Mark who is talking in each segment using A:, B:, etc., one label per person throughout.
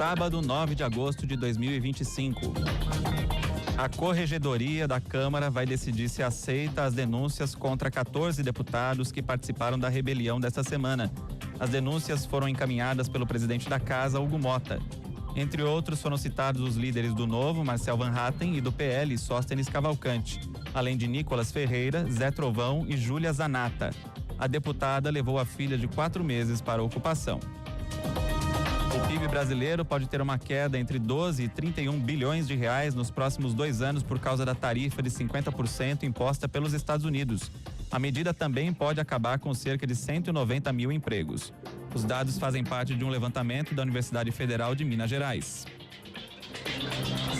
A: sábado, 9 de agosto de 2025. A Corregedoria da Câmara vai decidir se aceita as denúncias contra 14 deputados que participaram da rebelião desta semana. As denúncias foram encaminhadas pelo presidente da Casa, Hugo Mota. Entre outros, foram citados os líderes do Novo, Marcel Van Hatten, e do PL, Sóstenes Cavalcante, além de Nicolas Ferreira, Zé Trovão e Júlia Zanata. A deputada levou a filha de 4 meses para a ocupação. O PIB brasileiro pode ter uma queda entre 12 e 31 bilhões de reais nos próximos 2 anos por causa da tarifa de 50% imposta pelos Estados Unidos. A medida também pode acabar com cerca de 190 mil empregos. Os dados fazem parte de um levantamento da Universidade Federal de Minas Gerais.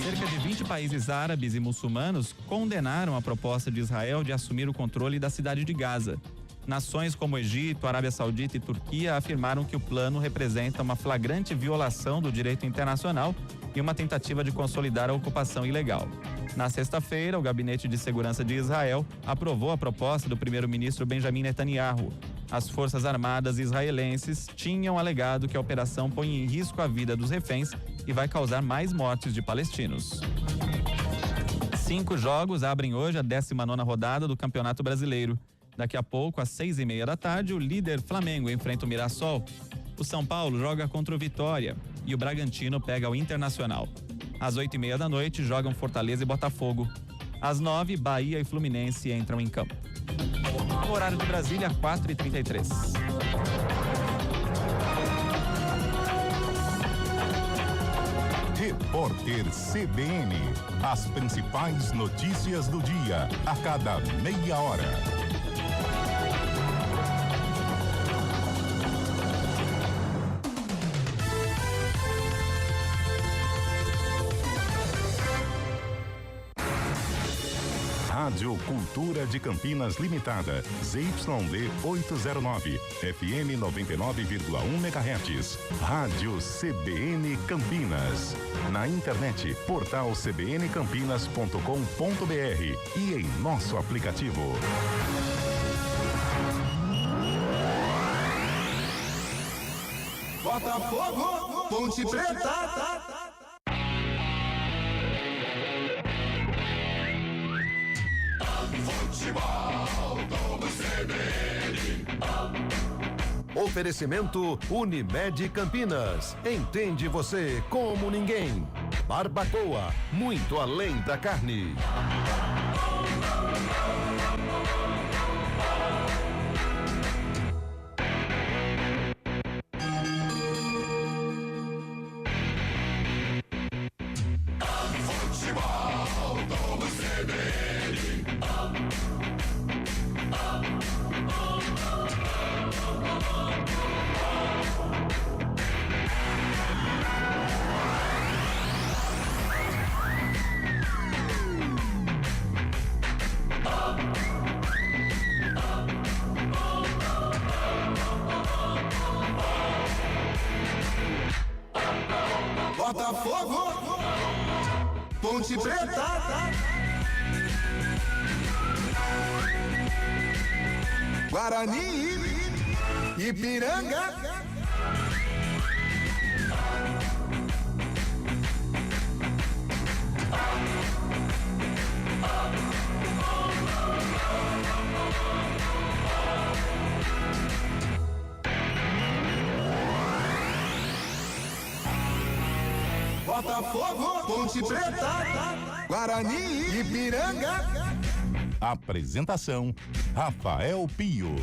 A: Cerca de 20 países árabes e muçulmanos condenaram a proposta de Israel de assumir o controle da cidade de Gaza. Nações como Egito, Arábia Saudita e Turquia afirmaram que o plano representa uma flagrante violação do direito internacional e uma tentativa de consolidar a ocupação ilegal. Na sexta-feira, o Gabinete de Segurança de Israel aprovou a proposta do primeiro-ministro Benjamin Netanyahu. As Forças Armadas israelenses tinham alegado que a operação põe em risco a vida dos reféns e vai causar mais mortes de palestinos. 5 jogos abrem hoje a 19ª rodada do Campeonato Brasileiro. Daqui a pouco, às 6:30 da tarde, o líder Flamengo enfrenta o Mirassol. O São Paulo joga contra o Vitória e o Bragantino pega o Internacional. Às 8:30 da noite, jogam Fortaleza e Botafogo. Às 9, Bahia e Fluminense entram em campo. No horário de Brasília, 4:33.
B: Repórter CBN. As principais notícias do dia, a cada meia hora. Rádio Cultura de Campinas Limitada, ZYD 809, FM 99,1 MHz. Rádio CBN Campinas. Na internet, portal cbncampinas.com.br e em nosso aplicativo.
C: Botafogo, Ponte Preta.
D: Oferecimento Unimed Campinas. Entende você como ninguém. Barbacoa, muito além da carne.
C: Botafogo, Ponte Preta. Guarani, Ipiranga. Botafogo, Ponte Preta, Guarani, Ipiranga.
B: Apresentação: Rafael Pio.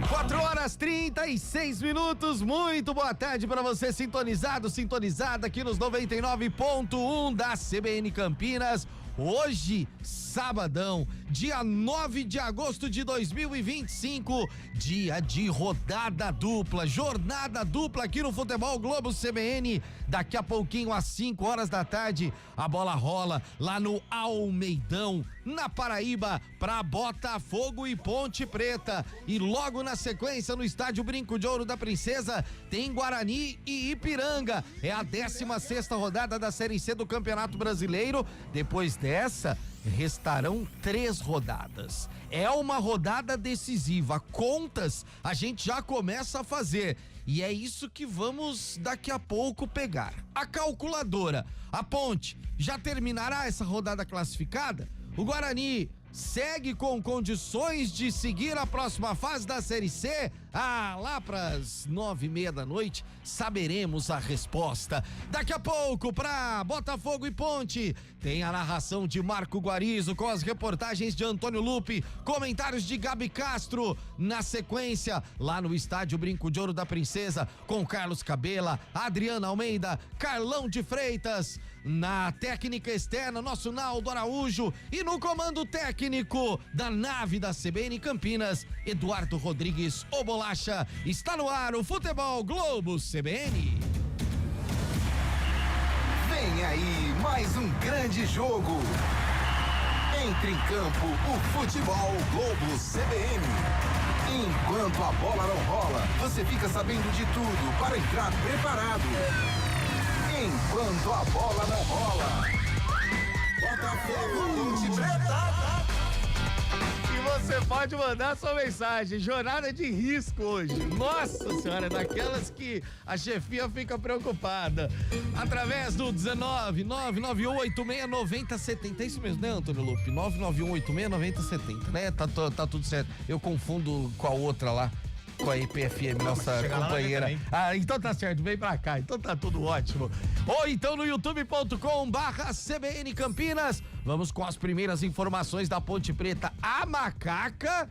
E: 4:36. Muito boa tarde para você, sintonizada aqui nos 99.1 da CBN Campinas. Hoje, sabadão, dia 9 de agosto de 2025, dia de rodada dupla, jornada dupla aqui no Futebol Globo CBN. Daqui a pouquinho, às 5 horas da tarde, a bola rola lá no Almeidão, na Paraíba, pra Botafogo e Ponte Preta. E logo na sequência, no estádio Brinco de Ouro da Princesa, tem Guarani e Ipiranga. É a 16ª rodada da Série C do Campeonato Brasileiro. Depois dessa, restarão 3 rodadas. É uma rodada decisiva. Contas a gente já começa a fazer. E é isso que vamos daqui a pouco pegar. A calculadora, a Ponte, já terminará essa rodada classificada? O Guarani segue com condições de seguir a próxima fase da Série C? Lá pras 9:30 da noite, saberemos a resposta. Daqui a pouco, pra Botafogo e Ponte, tem a narração de Marco Guarizo com as reportagens de Antônio Lupe, comentários de Gabi Castro. Na sequência, lá no estádio Brinco de Ouro da Princesa, com Carlos Cabela, Adriana Almeida, Carlão de Freitas. Na técnica externa, nosso Naldo Araújo, e no comando técnico da nave da CBN Campinas, Eduardo Rodrigues, o Bolacha. Está no ar o Futebol Globo CBN.
C: Vem aí mais um grande jogo. Entre em campo o Futebol Globo CBN. Enquanto a bola não rola, você fica sabendo de tudo para entrar preparado. Enquanto a bola não rola, Botafogo, Ponte Preta.
E: E você pode mandar sua mensagem. Jornada de risco hoje. Nossa senhora, daquelas que a chefia fica preocupada. Através do 19991869070. É isso mesmo, né, Antônio Lupe? 991869070, né? Tá tudo certo. Eu confundo com a outra lá, com a IPFM, nossa companheira. Então tá certo, vem pra cá, então tá tudo ótimo. Ou então no youtube.com/CBN Campinas. Vamos com as primeiras informações da Ponte Preta. A Macaca,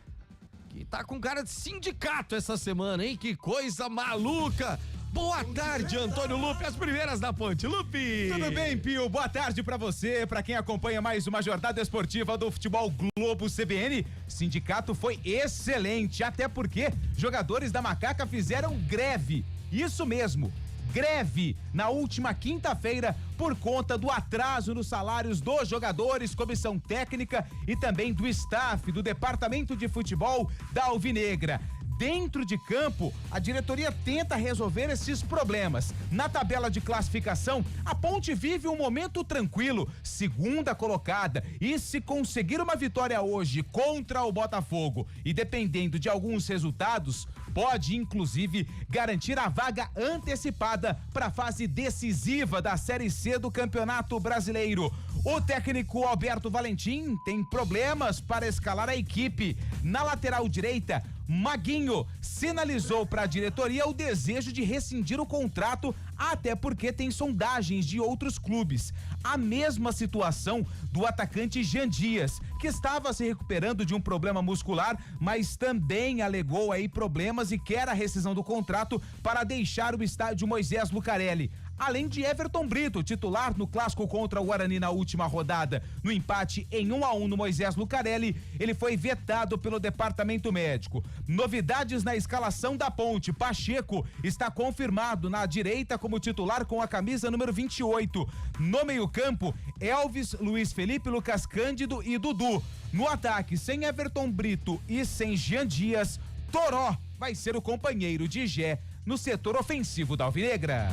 E: que tá com cara de sindicato essa semana, hein? Que coisa maluca. Boa tarde, Antônio Lupe, as primeiras da Ponte. Lupe!
F: Tudo bem, Pio? Boa tarde pra você, pra quem acompanha mais uma jornada esportiva do Futebol Globo CBN. Sindicato foi excelente, até porque jogadores da Macaca fizeram greve. Isso mesmo, greve na última quinta-feira por conta do atraso nos salários dos jogadores, comissão técnica e também do staff do departamento de futebol da Alvinegra. Dentro de campo, a diretoria tenta resolver esses problemas. Na tabela de classificação, a Ponte vive um momento tranquilo, segunda colocada, e se conseguir uma vitória hoje contra o Botafogo e dependendo de alguns resultados, pode inclusive garantir a vaga antecipada para a fase decisiva da Série C do Campeonato Brasileiro. O técnico Alberto Valentim tem problemas para escalar a equipe. Na lateral direita, Maguinho sinalizou para a diretoria o desejo de rescindir o contrato, até porque tem sondagens de outros clubes. A mesma situação do atacante Jean Dias, que estava se recuperando de um problema muscular, mas também alegou aí problemas e quer a rescisão do contrato para deixar o estádio Moisés Lucarelli. Além de Everton Brito, titular no clássico contra o Guarani na última rodada. No empate em 1-1 no Moisés Lucarelli, ele foi vetado pelo departamento médico. Novidades na escalação da Ponte. Pacheco está confirmado na direita como titular com a camisa número 28. No meio-campo, Elvis, Luiz Felipe, Lucas Cândido e Dudu. No ataque, sem Everton Brito e sem Jean Dias, Toró vai ser o companheiro de Gé no setor ofensivo da Alvinegra.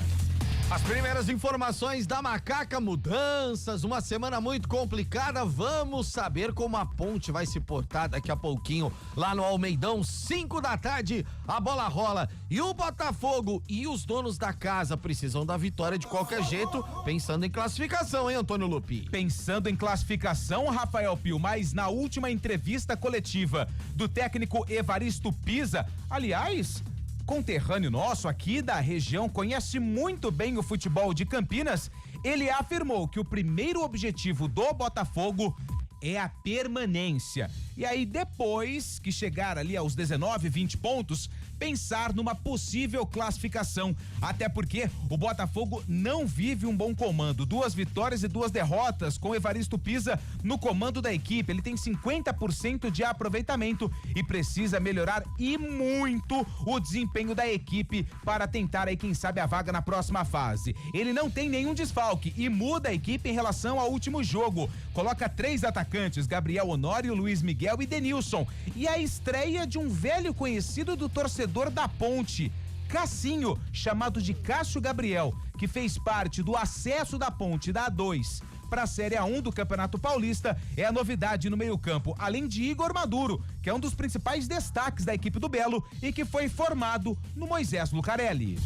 E: As primeiras informações da Macaca, mudanças, uma semana muito complicada. Vamos saber como a Ponte vai se portar daqui a pouquinho lá no Almeidão, 5 da tarde, a bola rola. E o Botafogo e os donos da casa precisam da vitória de qualquer jeito, pensando em classificação, hein, Antônio Lupi?
F: Pensando em classificação, Rafael Pio, mas na última entrevista coletiva do técnico Evaristo Pisa, aliás, conterrâneo nosso aqui da região, conhece muito bem o futebol de Campinas, ele afirmou que o primeiro objetivo do Botafogo é a permanência. E aí, depois que chegar ali aos 19, 20 pontos, pensar numa possível classificação. Até porque o Botafogo não vive um bom comando. 2 vitórias e 2 derrotas com Evaristo Pisa no comando da equipe. Ele tem 50% de aproveitamento e precisa melhorar e muito o desempenho da equipe para tentar aí, quem sabe, a vaga na próxima fase. Ele não tem nenhum desfalque e muda a equipe em relação ao último jogo. Coloca 3 atacantes, Gabriel Honório, Luiz Miguel e Denilson. E a estreia de um velho conhecido do torcedor da Ponte, Cassinho, chamado de Cássio Gabriel, que fez parte do acesso da Ponte da A2 para a Série A1 do Campeonato Paulista é a novidade no meio-campo, além de Igor Maduro, que é um dos principais destaques da equipe do Belo e que foi formado no Moisés Lucarelli.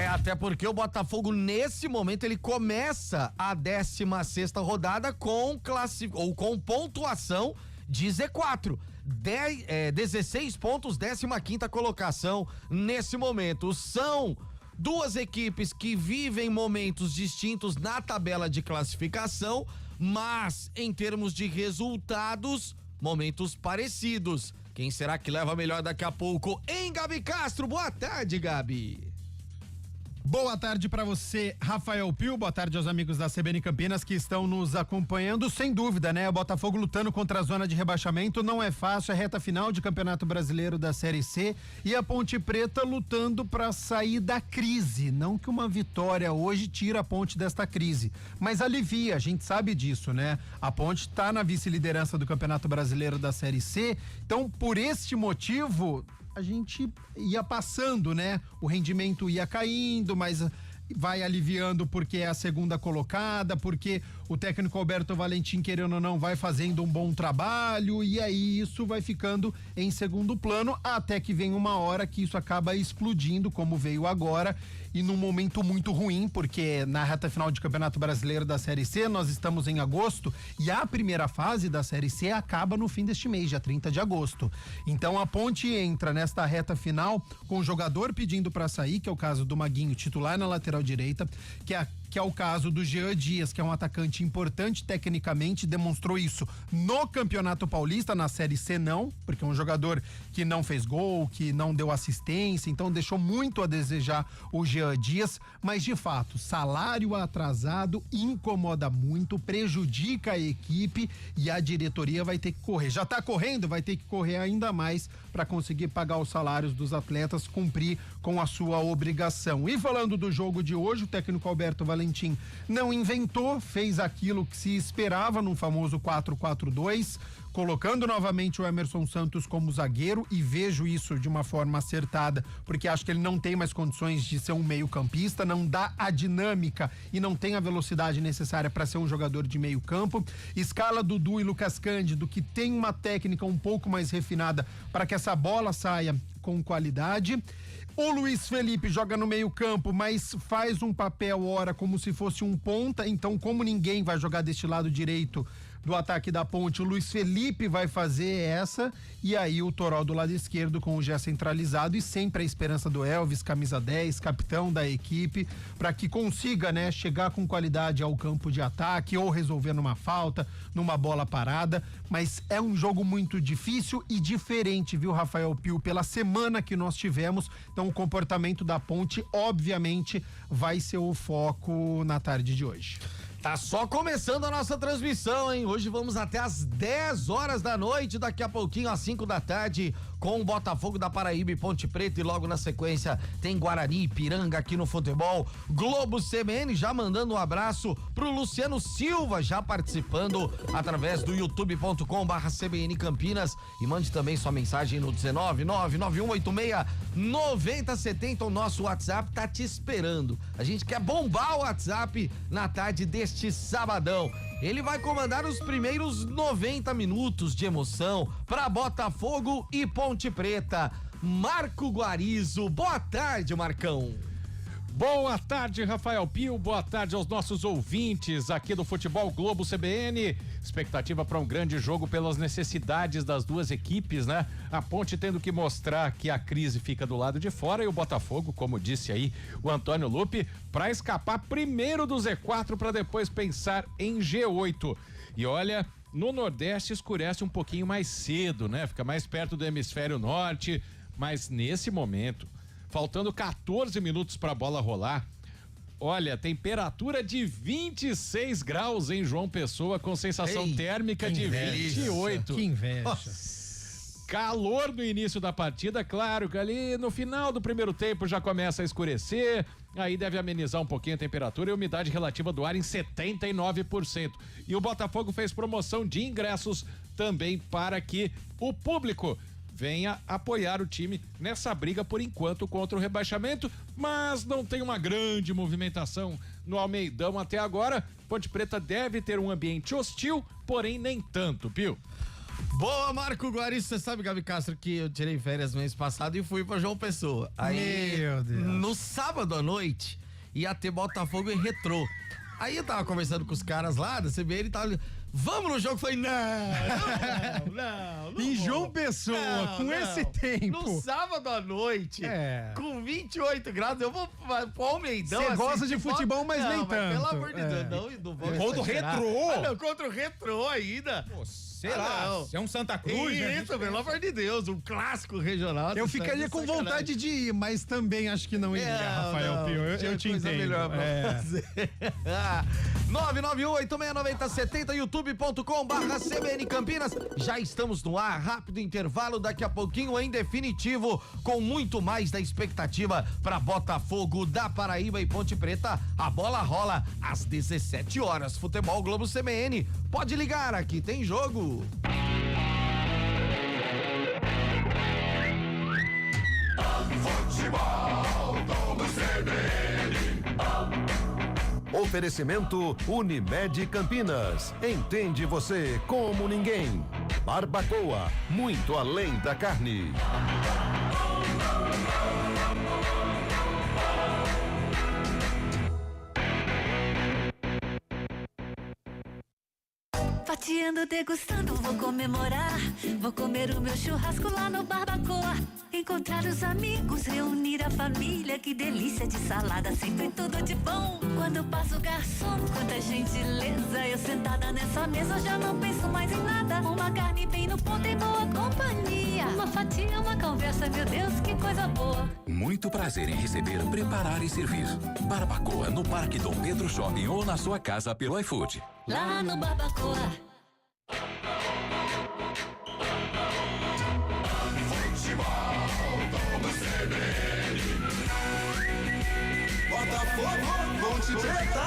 E: Até porque o Botafogo, nesse momento, ele começa a 16ª rodada com pontuação de Z4. 16 pontos, 15ª colocação nesse momento. São duas equipes que vivem momentos distintos na tabela de classificação, mas em termos de resultados, momentos parecidos. Quem será que leva melhor daqui a pouco? Em Gabi Castro, boa tarde, Gabi.
G: Boa tarde para você, Rafael Pio. Boa tarde aos amigos da CBN Campinas que estão nos acompanhando. Sem dúvida, né? O Botafogo lutando contra a zona de rebaixamento não é fácil. É reta final de Campeonato Brasileiro da Série C e a Ponte Preta lutando para sair da crise. Não que uma vitória hoje tira a Ponte desta crise, mas alivia. A gente sabe disso, né? A Ponte está na vice-liderança do Campeonato Brasileiro da Série C. Então, por este motivo, a gente ia passando, né? O rendimento ia caindo, mas vai aliviando porque é a segunda colocada, porque o técnico Alberto Valentim, querendo ou não, vai fazendo um bom trabalho, e aí isso vai ficando em segundo plano, até que vem uma hora que isso acaba explodindo, como veio agora, e num momento muito ruim, porque na reta final de Campeonato Brasileiro da Série C, nós estamos em agosto, e a primeira fase da Série C acaba no fim deste mês, dia 30 de agosto. Então a Ponte entra nesta reta final com o jogador pedindo para sair, que é o caso do Maguinho, titular na lateral direita, que é o caso do Jean Dias, que é um atacante importante tecnicamente, demonstrou isso no Campeonato Paulista, na Série C não, porque é um jogador que não fez gol, que não deu assistência, então deixou muito a desejar o Jean Dias, mas de fato, salário atrasado incomoda muito, prejudica a equipe e a diretoria vai ter que correr. Já tá correndo, vai ter que correr ainda mais para conseguir pagar os salários dos atletas, cumprir com a sua obrigação. E falando do jogo de hoje, o técnico Alberto Valentim não inventou, fez aquilo que se esperava num famoso 4-4-2, colocando novamente o Emerson Santos como zagueiro, e vejo isso de uma forma acertada, porque acho que ele não tem mais condições de ser um meio-campista, não dá a dinâmica e não tem a velocidade necessária para ser um jogador de meio-campo. Escala Dudu e Lucas Cândido, que tem uma técnica um pouco mais refinada para que essa bola saia com qualidade. O Luiz Felipe joga no meio-campo, mas faz um papel ora como se fosse um ponta, então como ninguém vai jogar deste lado direito do ataque da Ponte, o Luiz Felipe vai fazer essa, e aí o Toró do lado esquerdo com o Gé centralizado, e sempre a esperança do Elvis, camisa 10, capitão da equipe, para que consiga, né, chegar com qualidade ao campo de ataque ou resolver numa falta, numa bola parada. Mas é um jogo muito difícil e diferente, viu, Rafael Pio, pela semana que nós tivemos. Então o comportamento da Ponte obviamente vai ser o foco na tarde de hoje.
E: Tá só começando a nossa transmissão, hein? Hoje vamos até às 10 horas da noite, daqui a pouquinho às 5 da tarde, com o Botafogo da Paraíba e Ponte Preta, e logo na sequência tem Guarani e Ipiranga aqui no Futebol Globo CBN. Já mandando um abraço pro Luciano Silva, já participando através do youtube.com/CBN Campinas, e mande também sua mensagem no 19991869070. O nosso WhatsApp tá te esperando. A gente quer bombar o WhatsApp na tarde deste sabadão. Ele vai comandar os primeiros 90 minutos de emoção para Botafogo e Ponte Preta. Marco Guarizo, boa tarde, Marcão.
H: Boa tarde, Rafael Pio, boa tarde aos nossos ouvintes aqui do Futebol Globo CBN. Expectativa para um grande jogo pelas necessidades das duas equipes, né? A Ponte tendo que mostrar que a crise fica do lado de fora, e o Botafogo, como disse aí o Antônio Lupe, para escapar primeiro do Z4 para depois pensar em G8. E olha, no Nordeste escurece um pouquinho mais cedo, né? Fica mais perto do hemisfério norte, mas nesse momento, faltando 14 minutos para a bola rolar, olha, temperatura de 26 graus em João Pessoa, com sensação térmica de 28.
G: Que inveja.
E: Nossa.
H: Calor no início da partida, claro que ali no final do primeiro tempo já começa a escurecer, aí deve amenizar um pouquinho a temperatura e a umidade relativa do ar em 79%. E o Botafogo fez promoção de ingressos também para que o público venha apoiar o time nessa briga por enquanto contra o rebaixamento, mas não tem uma grande movimentação no Almeidão até agora. Ponte Preta deve ter um ambiente hostil, porém nem tanto, Pio.
E: Boa, Marco Guaris. Você sabe, Gabi Castro, que eu tirei férias mês passado e fui pra João Pessoa. Aí,
G: meu Deus.
E: No sábado à noite, ia ter Botafogo e Retrô. Aí eu tava conversando com os caras lá da CBN e tava... Vamos no jogo? Eu falei, não.
G: Em João Pessoa, com esse tempo.
E: No sábado à noite, com 28 graus, eu vou pro Almeidão.
G: Você gosta de futebol, mas nem tanto.
E: Pelo amor de Deus, não vou.
F: Gol do Retrô.
E: Não, contra o Retrô ainda.
F: Sei lá, é um Santa Cruz, né?
E: Isso, pelo amor de Deus, um clássico regional.
G: Eu ficaria com vontade de ir, mas também acho que não iria, Rafael Pio. Eu te entendo.
E: Melhor pra fazer. 991-869070, youtube.com/CBN Campinas. Já estamos no ar, rápido intervalo, daqui a pouquinho em definitivo, com muito mais da expectativa para Botafogo da Paraíba e Ponte Preta. A bola rola às 17 horas. Futebol Globo CBN. Pode ligar, aqui tem jogo.
D: Oferecimento Unimed Campinas. Entende você como ninguém. Barbacoa, muito além da carne.
I: Fatiando, degustando, vou comemorar. Vou comer o meu churrasco lá no Barbacoa. Encontrar os amigos, reunir a família. Que delícia de salada, sempre tudo de bom. Quando passa o garçom, quanta gentileza. Eu sentada nessa mesa, já não penso mais em nada. Uma carne bem no ponto e boa companhia. Uma fatia, uma conversa, meu Deus, que coisa boa.
J: Muito prazer em receber, preparar e servir. Barbacoa no Parque Dom Pedro Shopping ou na sua casa pelo iFood.
I: Lá no Barbacoa.
C: Botafogo, Ponte Preta.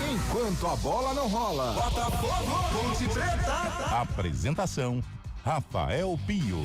C: Enquanto a bola não rola, Botafogo, Ponte Preta.
B: Apresentação: Rafael Pio.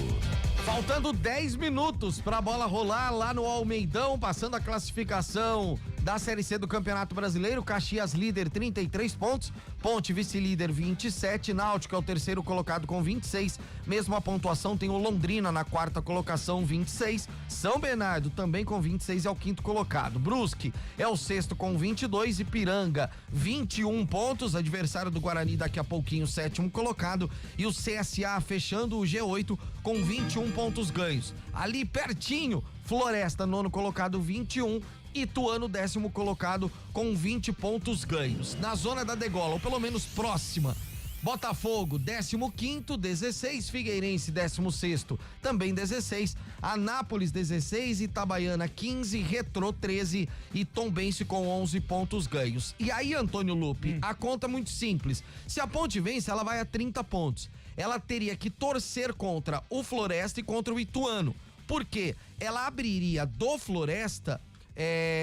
E: Faltando 10 minutos pra bola rolar lá no Almeidão, passando a classificação da Série C do Campeonato Brasileiro. Caxias líder, 33 pontos. Ponte vice-líder, 27. Náutico é o terceiro colocado com 26. Mesma pontuação tem o Londrina na quarta colocação, 26. São Bernardo também com 26 é o quinto colocado. Brusque é o sexto com 22. Ipiranga, 21 pontos. Adversário do Guarani daqui a pouquinho, sétimo colocado. E o CSA fechando o G8 com 21 pontos ganhos. Ali pertinho, Floresta, nono colocado, 21. Ituano, 10º colocado com 20 pontos ganhos. Na zona da degola, ou pelo menos próxima, Botafogo, 15º, 16. Figueirense, 16º, também 16. Anápolis, 16. Itabaiana, 15. Retrô, 13. E Tombense com 11 pontos ganhos. E aí, Antônio Lupe, a conta é muito simples. Se a Ponte vence, ela vai a 30 pontos. Ela teria que torcer contra o Floresta e contra o Ituano. Por quê? Ela abriria do Floresta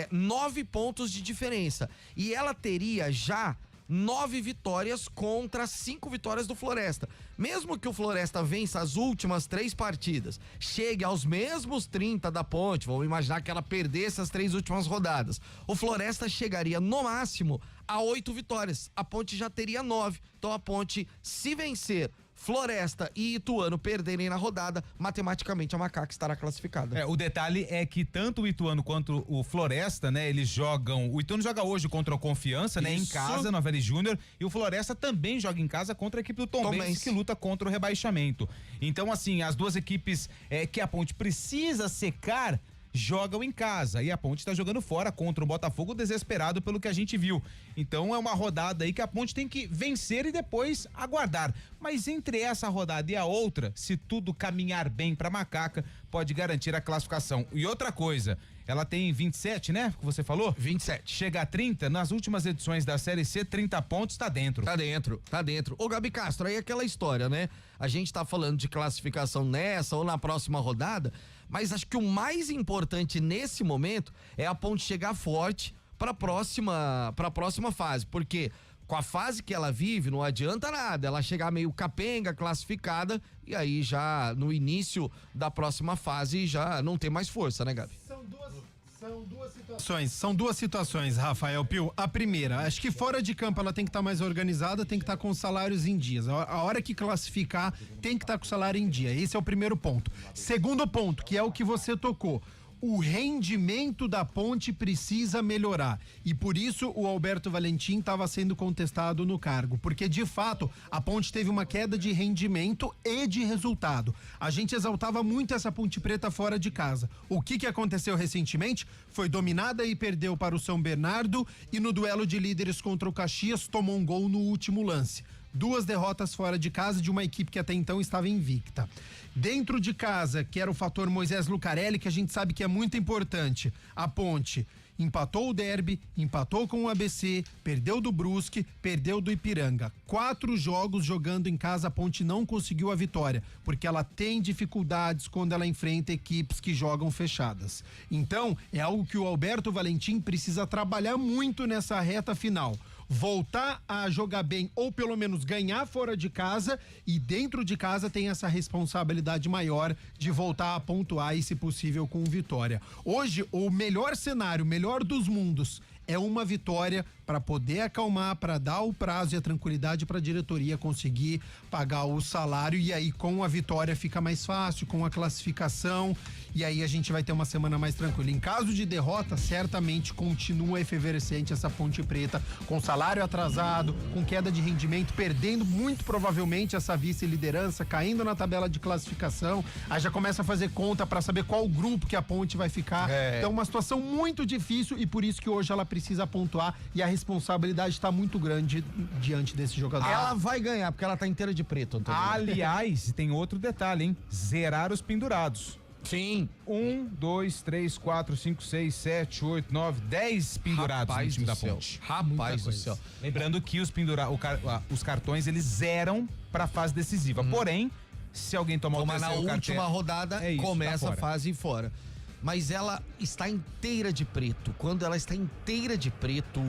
E: 9 pontos de diferença. E ela teria já 9 vitórias contra 5 vitórias do Floresta. Mesmo que o Floresta vença as últimas 3 partidas, chegue aos mesmos 30 da Ponte, vamos imaginar que ela perdesse as 3 últimas rodadas, o Floresta chegaria no máximo a 8 vitórias. A Ponte já teria 9. Então a Ponte, se vencer Floresta e Ituano perderem na rodada, matematicamente a Macaca estará classificada.
F: O detalhe é que tanto o Ituano quanto o Floresta, né, eles jogam, o Ituano joga hoje contra o Confiança, né, em casa, no Havaí Júnior, e o Floresta também joga em casa contra a equipe do Tombense, que luta contra o rebaixamento. Então, assim, as duas equipes que a Ponte precisa secar jogam em casa e a Ponte tá jogando fora contra o Botafogo, desesperado pelo que a gente viu. Então é uma rodada aí que a Ponte tem que vencer e depois aguardar. Mas entre essa rodada e a outra, se tudo caminhar bem pra Macaca, pode garantir a classificação. E outra coisa, ela tem 27, né? Que você falou?
E: 27.
F: Chega a 30, nas últimas edições da Série C, 30 pontos, tá dentro.
E: Tá dentro. Ô, Gabi Castro, aí é aquela história, né? A gente tá falando de classificação nessa ou na próxima rodada, Mas acho que o mais importante nesse momento é a Ponte chegar forte para a próxima fase, porque com a fase que ela vive, não adianta nada ela chegar meio capenga, classificada, e aí já no início da próxima fase já não tem mais força, né, Gabi?
G: São duas situações, Rafael Pio. A primeira, acho que fora de campo ela tem que estar mais organizada, tem que estar com os salários em dias. A hora que classificar, tem que estar com o salário em dia. Esse é o primeiro ponto. Segundo ponto, que é o que você tocou. O rendimento da Ponte precisa melhorar e por isso o Alberto Valentim estava sendo contestado no cargo, porque de fato a Ponte teve uma queda de rendimento e de resultado. A gente exaltava muito essa Ponte Preta fora de casa. O que aconteceu recentemente? Foi dominada e perdeu para o São Bernardo e no duelo de líderes contra o Caxias tomou um gol no último lance. 2 derrotas fora de casa de uma equipe que até então estava invicta. Dentro de casa, que era o fator Moisés Lucarelli, que a gente sabe que é muito importante, a Ponte empatou o derby, empatou com o ABC, perdeu do Brusque, perdeu do Ipiranga. 4 jogos jogando em casa, a Ponte não conseguiu a vitória, porque ela tem dificuldades quando ela enfrenta equipes que jogam fechadas. Então, é algo que o Alberto Valentim precisa trabalhar muito nessa reta final. Voltar a jogar bem ou pelo menos ganhar fora de casa e dentro de casa tem essa responsabilidade maior de voltar a pontuar e se possível com vitória. Hoje o melhor cenário, o melhor dos mundos é uma vitória para poder acalmar, para dar o prazo e a tranquilidade para a diretoria conseguir pagar o salário e aí com a vitória fica mais fácil, com a classificação e aí a gente vai ter uma semana mais tranquila. Em caso de derrota, certamente continua efervescente essa Ponte Preta, com salário atrasado, com queda de rendimento, perdendo muito provavelmente essa vice-liderança, caindo na tabela de classificação, aí já começa a fazer conta para saber qual grupo que a Ponte vai ficar. Então uma situação muito difícil e por isso que hoje ela precisa pontuar e a responsabilidade está muito grande diante desse jogador.
E: Ela vai ganhar, porque ela tá inteira de preto, Antônio.
F: Aliás, tem outro detalhe, hein? Zerar os pendurados.
E: Sim.
F: 1, 2, 3, 4, 5, 6, 7, 8, 9, 10 pendurados no time da Ponte.
E: Rapaz do céu.
F: Lembrando que os cartões eles zeram pra fase decisiva. Porém, se alguém tomar o terceiro
E: na última
F: cartão,
E: rodada, começa a fase fora. Mas ela está inteira de preto. Quando ela está inteira de preto,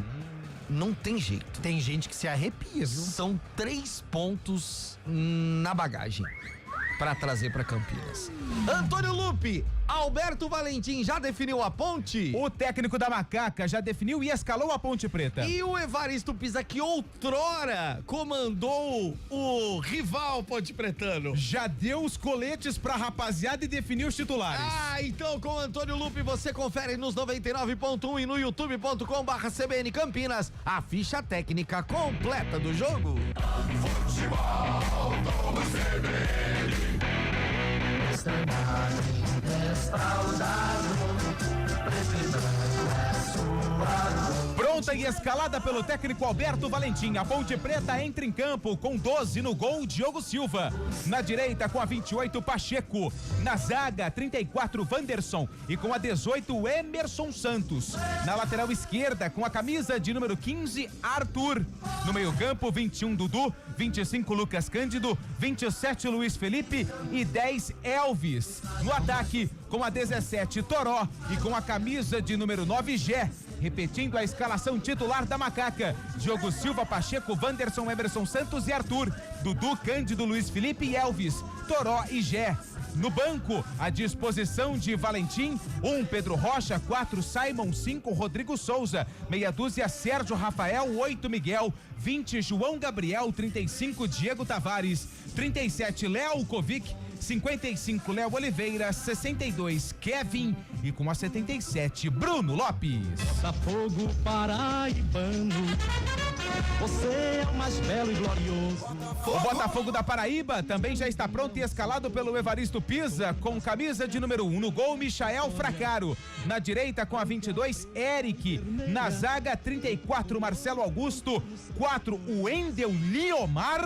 E: não tem jeito.
G: Tem gente que se arrepia, viu?
E: São 3 pontos na bagagem para trazer para Campinas. Antônio Lupe, Alberto Valentim já definiu a Ponte?
F: O técnico da Macaca já definiu e escalou a Ponte Preta.
E: E o Evaristo Pisa, que outrora comandou o rival Ponte Pretano,
F: já deu os coletes pra rapaziada e definiu os titulares.
E: Então com o Antônio Lupe você confere nos 99.1 e no youtube.com/CBN Campinas a ficha técnica completa do jogo.
C: Futebol do CBN.
F: Pronta e escalada pelo técnico Alberto Valentim, a Ponte Preta entra em campo com 12 no gol, Diogo Silva. Na direita com a 28, Pacheco. Na zaga, 34, Wanderson. E com a 18, Emerson Santos. Na lateral esquerda, com a camisa de número 15, Arthur. No meio campo, 21, Dudu. 25, Lucas Cândido. 27, Luiz Felipe. E 10, Elvis. No ataque, com a 17, Toró. E com a camisa de número 9, Gé. Repetindo a escalação titular da Macaca: Diogo Silva, Pacheco, Wanderson, Emerson Santos e Arthur. Dudu, Cândido, Luiz Felipe e Elvis. Toró e Gé. No banco, à disposição de Valentim: 1, Pedro Rocha, 4, Simon, 5, Rodrigo Souza, meia dúzia, Sérgio Rafael, 8, Miguel, 20, João Gabriel, 35, Diego Tavares, 37, Léo Kovic, 55, Léo Oliveira, 62, Kevin e com a 77, Bruno Lopes.
K: Botafogo paraibano, você é o mais belo e glorioso.
F: O Botafogo da Paraíba também já está pronto e escalado pelo Evaristo Pisa, com camisa de número 1. No gol, Michael Fracaro. Na direita, com a 22, Eric. Na zaga, 34, Marcelo Augusto. 4, Wendel Liomar.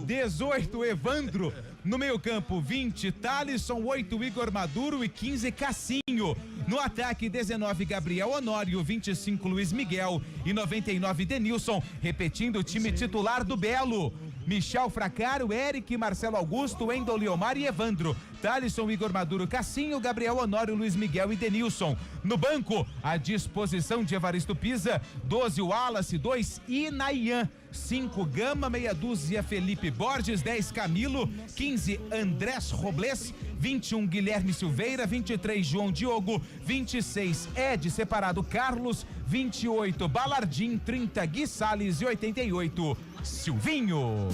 F: 18, Evandro. No meio campo, 20, Thalisson, 8, Igor Maduro e 15, Cassinho. No ataque, 19, Gabriel Honório, 25, Luiz Miguel e 99, Denilson, repetindo o time titular do Belo. Michel Fracaro, Eric, Marcelo Augusto, Wendel Liomar e Evandro. Thalisson, Igor Maduro, Cassinho, Gabriel Honório, Luiz Miguel e Denilson. No banco, à disposição de Evaristo Pisa, 12 Wallace, 2 Inayan, 5 Gama, meia dúzia Felipe Borges, 10 Camilo, 15 Andrés Robles, 21 Guilherme Silveira, 23 João Diogo, 26 Ed separado Carlos, 28 Balardim, 30 Gui Salles e 88 Silvinho.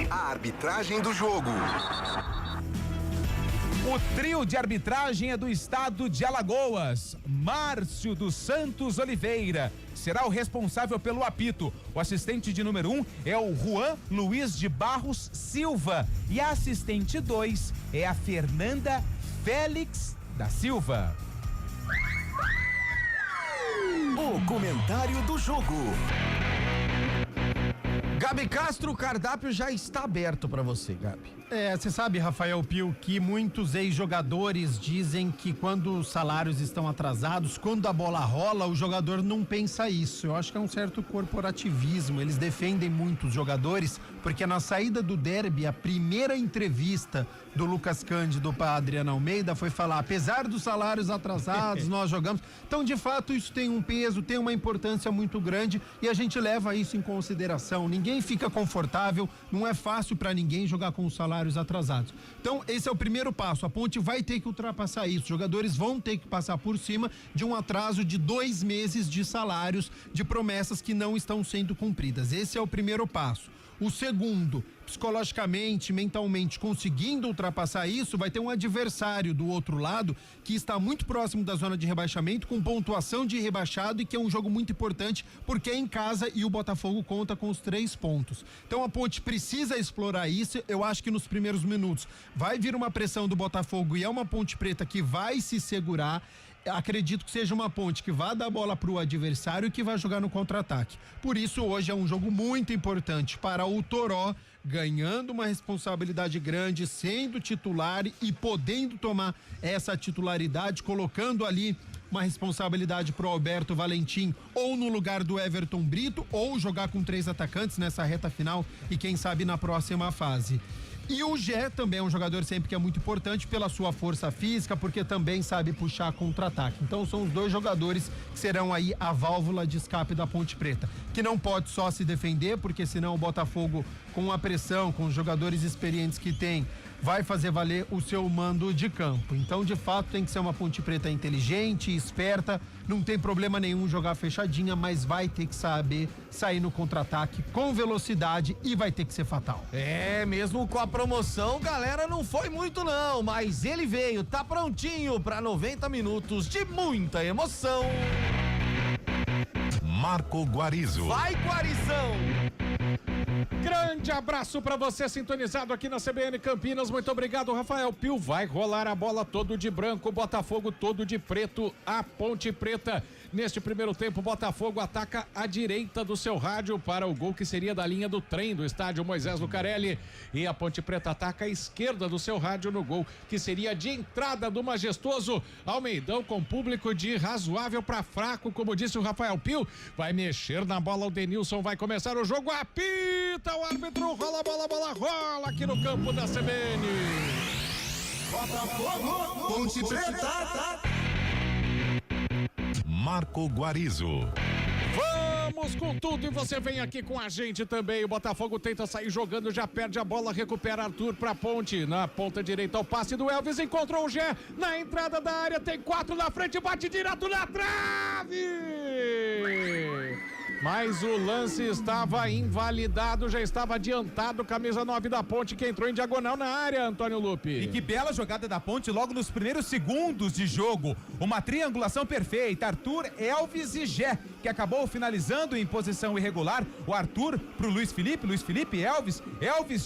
C: A arbitragem do jogo.
F: O trio de arbitragem é do estado de Alagoas. Márcio dos Santos Oliveira será o responsável pelo apito. O assistente de número 1 é o Juan Luiz de Barros Silva e a assistente 2 é a Fernanda Félix da Silva.
C: O comentário do jogo.
E: Gabi Castro, o cardápio já está aberto para você, Gabi.
G: Você sabe, Rafael Pio, que muitos ex-jogadores dizem que quando os salários estão atrasados, quando a bola rola, o jogador não pensa isso. Eu acho que é um certo corporativismo. Eles defendem muito os jogadores, porque na saída do derby, a primeira entrevista do Lucas Cândido para Adriano Almeida foi falar, apesar dos salários atrasados, nós jogamos. Então, de fato, isso tem um peso, tem uma importância muito grande e a gente leva isso em consideração. Ninguém fica confortável, não é fácil para ninguém jogar com os salários atrasados. Então, esse é o primeiro passo. A Ponte vai ter que ultrapassar isso. Os jogadores vão ter que passar por cima de um atraso de 2 meses de salários, de promessas que não estão sendo cumpridas. Esse é o primeiro passo. O segundo, psicologicamente, mentalmente, conseguindo ultrapassar isso, vai ter um adversário do outro lado que está muito próximo da zona de rebaixamento, com pontuação de rebaixado e que é um jogo muito importante porque é em casa e o Botafogo conta com os 3 pontos. Então a Ponte precisa explorar isso. Eu acho que nos primeiros minutos vai vir uma pressão do Botafogo e é uma Ponte Preta que vai se segurar. Acredito que seja uma Ponte que vai dar a bola para o adversário e que vai jogar no contra-ataque. Por isso, hoje é um jogo muito importante para o Toró, ganhando uma responsabilidade grande, sendo titular e podendo tomar essa titularidade, colocando ali uma responsabilidade pro Alberto Valentim ou no lugar do Everton Brito ou jogar com 3 atacantes nessa reta final e quem sabe na próxima fase. E o Gé também é um jogador sempre que é muito importante pela sua força física, porque também sabe puxar contra-ataque. Então são os 2 jogadores que serão aí a válvula de escape da Ponte Preta, que não pode só se defender, porque senão o Botafogo, com a pressão, com os jogadores experientes que tem, vai fazer valer o seu mando de campo. Então, de fato, tem que ser uma Ponte Preta inteligente, esperta, não tem problema nenhum jogar fechadinha, mas vai ter que saber sair no contra-ataque com velocidade e vai ter que ser fatal.
E: Mesmo com a promoção, galera, não foi muito não, mas ele veio, tá prontinho para 90 minutos de muita emoção.
B: Marco Guarizo.
E: Vai, Guarizão!
H: Grande abraço pra você sintonizado aqui na CBN Campinas. Muito obrigado, Rafael Pio. Vai rolar a bola todo de branco, Botafogo todo de preto, a Ponte Preta. Neste primeiro tempo, Botafogo ataca à direita do seu rádio para o gol que seria da linha do trem do estádio Moisés Lucarelli. E a Ponte Preta ataca à esquerda do seu rádio no gol que seria de entrada do majestoso Almeidão, com público de razoável para fraco, como disse o Rafael Pio. Vai mexer na bola o Denilson, vai começar o jogo, apita o árbitro, rola a bola, bola rola aqui no campo da CBN.
C: Botafogo, Ponte Preta.
B: Marco Guarizo.
H: Vamos com tudo e você vem aqui com a gente também. O Botafogo tenta sair jogando, já perde a bola, recupera Arthur pra Ponte. Na ponta direita o passe do Elvis, encontrou o Gé na entrada da área, tem 4 na frente, bate direto na trave! Mas o lance estava invalidado, já estava adiantado, camisa 9 da Ponte que entrou em diagonal na área, Antônio Lupe.
F: E que bela jogada da Ponte logo nos primeiros segundos de jogo. Uma triangulação perfeita, Arthur, Elvis e Gé, que acabou finalizando em posição irregular. O Arthur pro Luiz Felipe, Elvis,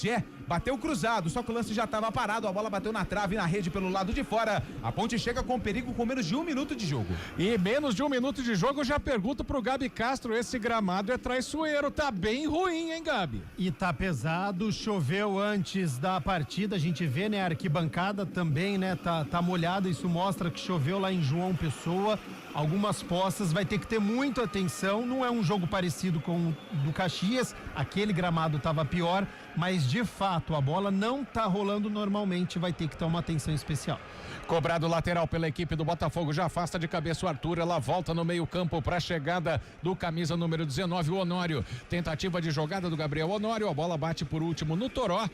F: Gé. bateu cruzado, só que o lance já estava parado, a bola bateu na trave e na rede pelo lado de fora. A Ponte chega com perigo com menos de 1 minuto de jogo.
H: E menos de 1 minuto de jogo, eu já pergunto pro Gabi Castro, esse gramado é traiçoeiro, tá bem ruim, hein, Gabi?
G: E tá pesado, choveu antes da partida, a gente vê, né, a arquibancada também, né, tá molhada, isso mostra que choveu lá em João Pessoa, algumas poças, vai ter que ter muita atenção, não é um jogo parecido com o do Caxias, aquele gramado tava pior, mas de fato a bola não tá rolando normalmente, vai ter que ter uma atenção especial.
H: Cobrado lateral pela equipe do Botafogo, já afasta de cabeça o Arthur, ela volta no meio campo para a chegada do camisa número 19, o Honório. Tentativa de jogada do Gabriel Honório, a bola bate por último no Toró.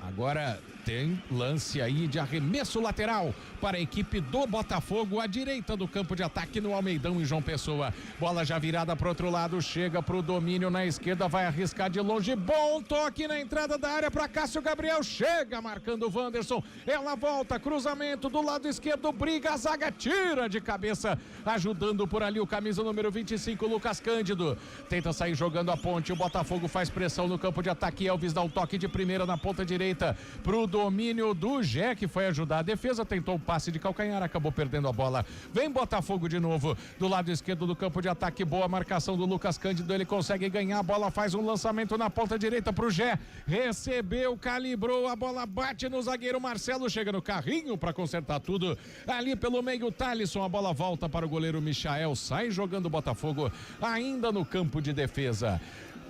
H: Agora tem lance aí de arremesso lateral para a equipe do Botafogo, à direita do campo de ataque no Almeidão e João Pessoa. Bola já virada para outro lado, chega para o domínio na esquerda, vai arriscar de longe, bom toque na entrada da área para Cássio Gabriel, chega marcando o Wanderson, ela volta, cruzamento do lado esquerdo, briga, a zaga tira de cabeça, ajudando por ali o camisa número 25, Lucas Cândido, tenta sair jogando a Ponte, o Botafogo faz pressão no campo de ataque, Elvis dá um toque de primeira na ponta direita pro domínio do Gé, que foi ajudar a defesa, tentou o passe de calcanhar, acabou perdendo a bola. Vem Botafogo de novo, do lado esquerdo do campo de ataque, boa marcação do Lucas Cândido, ele consegue ganhar a bola, faz um lançamento na ponta direita pro Gé, recebeu, calibrou, a bola bate no zagueiro Marcelo, chega no carrinho para consertar tudo, ali pelo meio Thalisson, a bola volta para o goleiro Michael, sai jogando o Botafogo ainda no campo de defesa.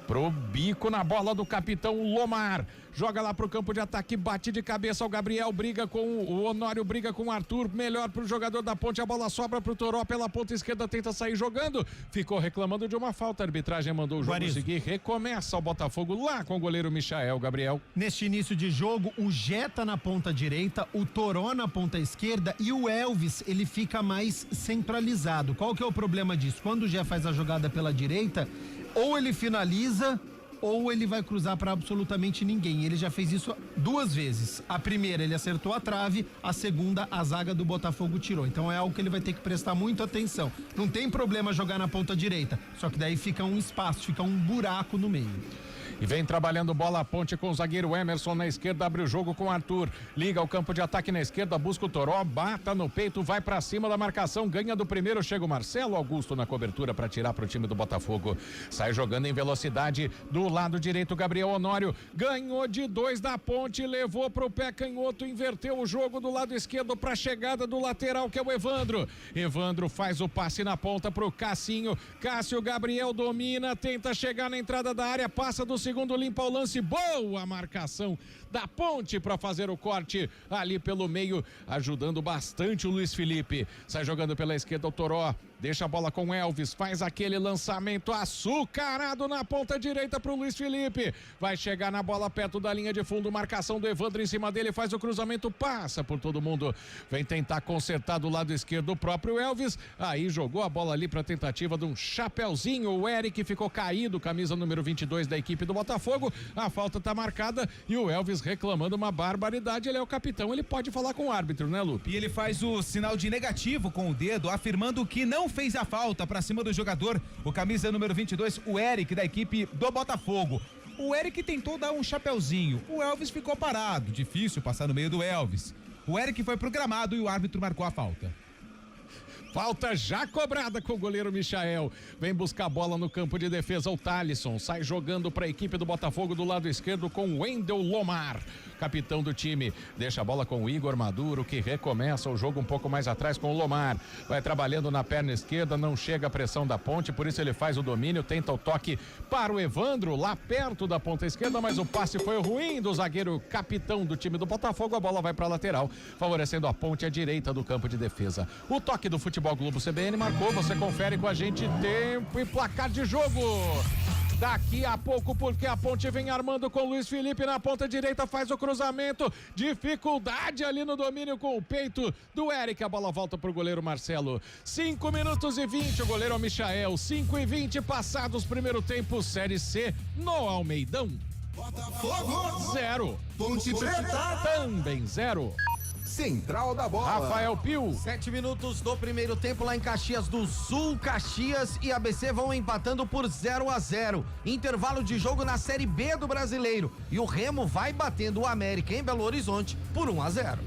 H: Pro bico na bola do capitão Lomar, joga lá pro campo de ataque, bate de cabeça o Gabriel, briga com o Honório, briga com o Arthur, melhor pro jogador da Ponte, a bola sobra pro Toró pela ponta esquerda, tenta sair jogando, ficou reclamando de uma falta, a arbitragem mandou o jogo seguir, recomeça o Botafogo lá com o goleiro Michael, Gabriel.
G: Neste início de jogo, o Gé tá na ponta direita, o Toró na ponta esquerda e o Elvis, ele fica mais centralizado. Qual que é o problema disso? Quando o Gé faz a jogada pela direita, ou ele finaliza ou ele vai cruzar para absolutamente ninguém. Ele já fez isso 2 vezes. A primeira ele acertou a trave, a segunda a zaga do Botafogo tirou. Então é algo que ele vai ter que prestar muita atenção. Não tem problema jogar na ponta direita, só que daí fica um espaço, fica um buraco no meio.
H: E vem trabalhando bola à Ponte com o zagueiro Emerson na esquerda, abre o jogo com o Arthur, liga o campo de ataque na esquerda, busca o Toró, bata no peito, vai pra cima da marcação, ganha do primeiro, chega o Marcelo Augusto na cobertura para tirar pro time do Botafogo, sai jogando em velocidade do lado direito, Gabriel Honório, ganhou de 2 da Ponte, levou pro pé canhoto, inverteu o jogo do lado esquerdo pra chegada do lateral que é o Evandro faz o passe na ponta pro Cassinho, Cássio Gabriel domina, tenta chegar na entrada da área, passa do segundo, limpa o lance, boa marcação da Ponte para fazer o corte ali pelo meio, ajudando bastante o Luiz Felipe, sai jogando pela esquerda o Toró, deixa a bola com o Elvis, faz aquele lançamento açucarado na ponta direita pro Luiz Felipe, vai chegar na bola perto da linha de fundo, marcação do Evandro em cima dele, faz o cruzamento, passa por todo mundo, vem tentar consertar do lado esquerdo o próprio Elvis, aí jogou a bola ali para tentativa de um chapeuzinho, o Eric ficou caído, camisa número 22 da equipe do Botafogo, a falta tá marcada e o Elvis reclamando uma barbaridade, ele é o capitão, ele pode falar com o árbitro, né, Lupe?
F: E ele faz o sinal de negativo com o dedo, afirmando que não fez a falta pra cima do jogador, o camisa número 22, o Eric da equipe do Botafogo. O Eric tentou dar um chapeuzinho, o Elvis ficou parado, difícil passar no meio do Elvis. O Eric foi pro gramado e o árbitro marcou a falta.
H: Falta já cobrada com o goleiro Michael. Vem buscar a bola no campo de defesa o Thalisson. Sai jogando para a equipe do Botafogo do lado esquerdo com o Wendel Lomar, capitão do time. Deixa a bola com o Igor Maduro, que recomeça o jogo um pouco mais atrás com o Lomar. Vai trabalhando na perna esquerda, não chega a pressão da Ponte, por isso ele faz o domínio, tenta o toque para o Evandro, lá perto da ponta esquerda, mas o passe foi ruim do zagueiro capitão do time do Botafogo. A bola vai para a lateral, favorecendo a Ponte à direita do campo de defesa. O toque do Futebol Globo CBN marcou, você confere com a gente tempo e placar de jogo. Daqui a pouco, porque a Ponte vem armando com o Luiz Felipe na ponta direita, faz o cruzamento, dificuldade ali no domínio com o peito do Eric, a bola volta pro goleiro Marcelo. 5 minutos e 20, o goleiro é o Michael. 5 e 20 passados, primeiro tempo, Série C no Almeidão.
C: Botafogo
H: 0.
C: Ponte Preta
H: também 0.
C: Central da Bola.
H: Rafael Pio.
E: 7 minutos do primeiro tempo lá em Caxias do Sul. Caxias e ABC vão empatando por 0-0. Intervalo de jogo na Série B do Brasileiro. E o Remo vai batendo o América em Belo Horizonte por 1-0.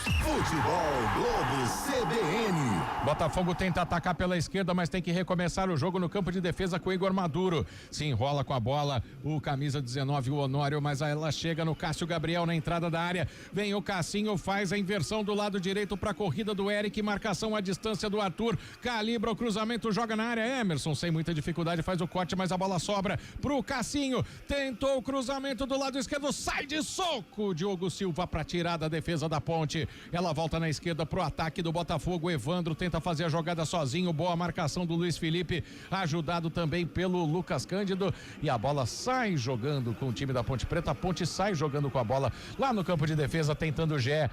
C: Futebol Globo CBN.
H: Botafogo tenta atacar pela esquerda, mas tem que recomeçar o jogo no campo de defesa com o Igor Maduro. Se enrola com a bola o camisa 19, o Honório, mas ela chega no Cássio Gabriel na entrada da área. Vem o Cassinho, faz a inversão do lado direito para a corrida do Eric, marcação à distância do Arthur, calibra o cruzamento, joga na área. Emerson sem muita dificuldade faz o corte, mas a bola sobra pro Cassinho. Tentou o cruzamento do lado esquerdo, sai de soco. Diogo Silva para tirar da defesa da Ponte. Ela volta na esquerda pro ataque do Botafogo. Evandro tenta fazer a jogada sozinho. Boa marcação do Luiz Felipe, ajudado também pelo Lucas Cândido. E a bola sai jogando com o time da Ponte Preta. A Ponte sai jogando com a bola lá no campo de defesa, tentando o Gé.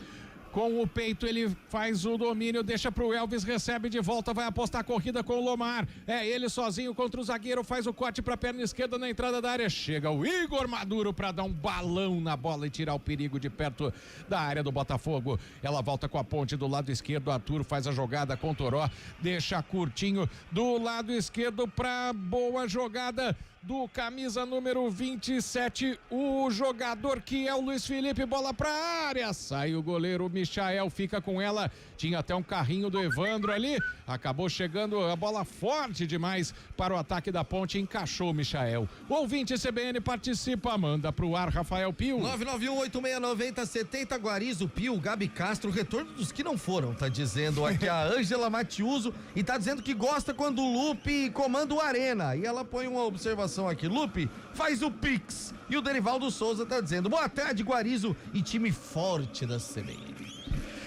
H: Com o peito ele faz o domínio, deixa pro Elvis, recebe de volta, vai apostar a corrida com o Lomar. É ele sozinho contra o zagueiro, faz o corte pra perna esquerda na entrada da área. Chega o Igor Maduro pra dar um balão na bola e tirar o perigo de perto da área do Botafogo. Ela volta com a Ponte do lado esquerdo, Arthur faz a jogada com o Toró, deixa curtinho do lado esquerdo pra boa jogada do camisa número 27, o jogador que é o Luiz Felipe, bola pra área, sai o goleiro Michael, fica com ela, tinha até um carrinho do Evandro ali, acabou chegando a bola forte demais para o ataque da Ponte, encaixou o Michael. O ouvinte CBN participa, manda pro ar Rafael Pio.
E: 991-8690-70, Guarizo, Pio, Gabi Castro, retorno dos que não foram, tá dizendo aqui a Ângela Matiuso, e tá dizendo que gosta quando o Lupe comanda o Arena, e ela põe uma observação aqui, Lupe, faz o Pix. E o Derivaldo Souza tá dizendo, boa tarde, Guarizo e time forte da CBN.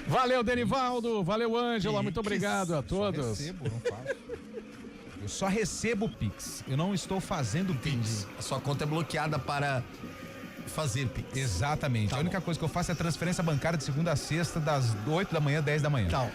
H: Valeu, Derivaldo, valeu, Ângela, muito obrigado a todos.
F: Só recebo, não faço. Eu só recebo o Pix, eu não estou fazendo Pix.
E: A sua conta é bloqueada para fazer Pix.
F: Exatamente, tá, a única coisa que eu faço é transferência bancária de segunda a sexta, das 8 da manhã, 10 da manhã.
E: Tá.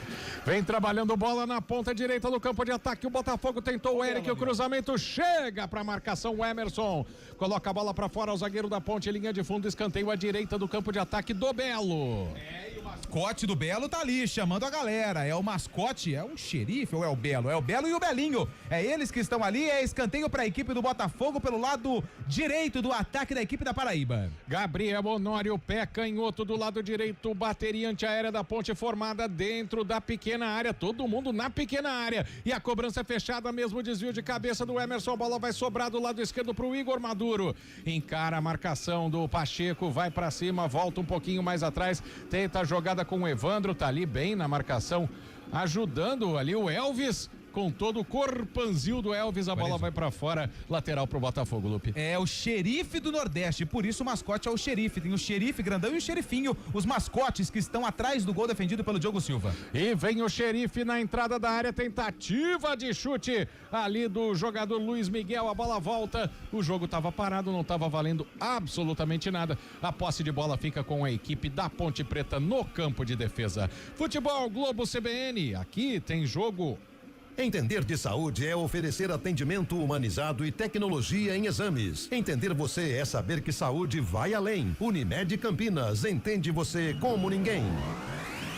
H: Vem trabalhando bola na ponta direita do campo de ataque, o Botafogo tentou o Eric, o cruzamento chega para marcação, o Emerson coloca a bola para fora, o zagueiro da Ponte, linha de fundo, escanteio à direita do campo de ataque do Belo.
F: E o mascote do Belo tá ali, chamando a galera, é o mascote, é o xerife ou é o Belo? É o Belo e o Belinho, é eles que estão ali, é escanteio para a equipe do Botafogo pelo lado direito do ataque da equipe da Paraíba.
H: Gabriel Honório, pé canhoto do lado direito, bateria antiaérea da Ponte formada dentro da pequena área, todo mundo na pequena área, e a cobrança é fechada, mesmo desvio de cabeça do Emerson, a bola vai sobrar do lado esquerdo pro Igor Maduro, encara a marcação do Pacheco, vai pra cima, volta um pouquinho mais atrás, tenta a jogada com o Evandro, tá ali bem na marcação, ajudando ali o Elvis, com todo o corpanzil do Elvis, a bola vai pra fora, lateral pro Botafogo, Lupe.
F: É o xerife do Nordeste, por isso o mascote é o xerife, tem o xerife grandão e o xerifinho, os mascotes que estão atrás do gol defendido pelo Diogo Silva.
H: E vem o xerife na entrada da área, tentativa de chute ali do jogador Luiz Miguel, a bola volta, o jogo tava parado, não tava valendo absolutamente nada, a posse de bola fica com a equipe da Ponte Preta no campo de defesa. Futebol Globo CBN, aqui tem jogo.
D: Entender de saúde é oferecer atendimento humanizado e tecnologia em exames. Entender você é saber que saúde vai além. Unimed Campinas, entende você como ninguém.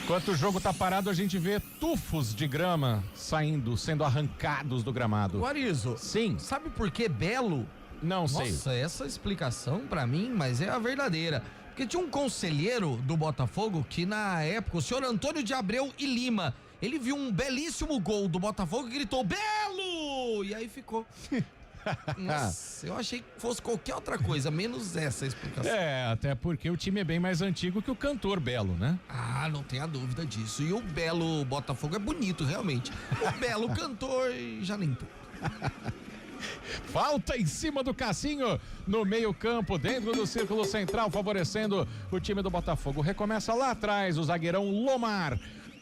H: Enquanto o jogo tá parado, a gente vê tufos de grama sendo arrancados do gramado.
E: Guarizo,
H: sim.
E: Sabe por que Belo?
H: Não sei.
E: Nossa, essa explicação pra mim, mas é a verdadeira. Porque tinha um conselheiro do Botafogo que na época, o senhor Antônio de Abreu e Lima, ele viu um belíssimo gol do Botafogo e gritou, Belo! E aí ficou. Nossa, eu achei que fosse qualquer outra coisa, menos essa explicação.
H: É, até porque o time é bem mais antigo que o cantor Belo, né?
E: Ah, não tenha dúvida disso. E o Belo Botafogo é bonito, realmente. O Belo cantor já nem tanto.
H: Falta em cima do Cassinho no meio campo, dentro do círculo central, favorecendo o time do Botafogo. Recomeça lá atrás o zagueirão Lomar.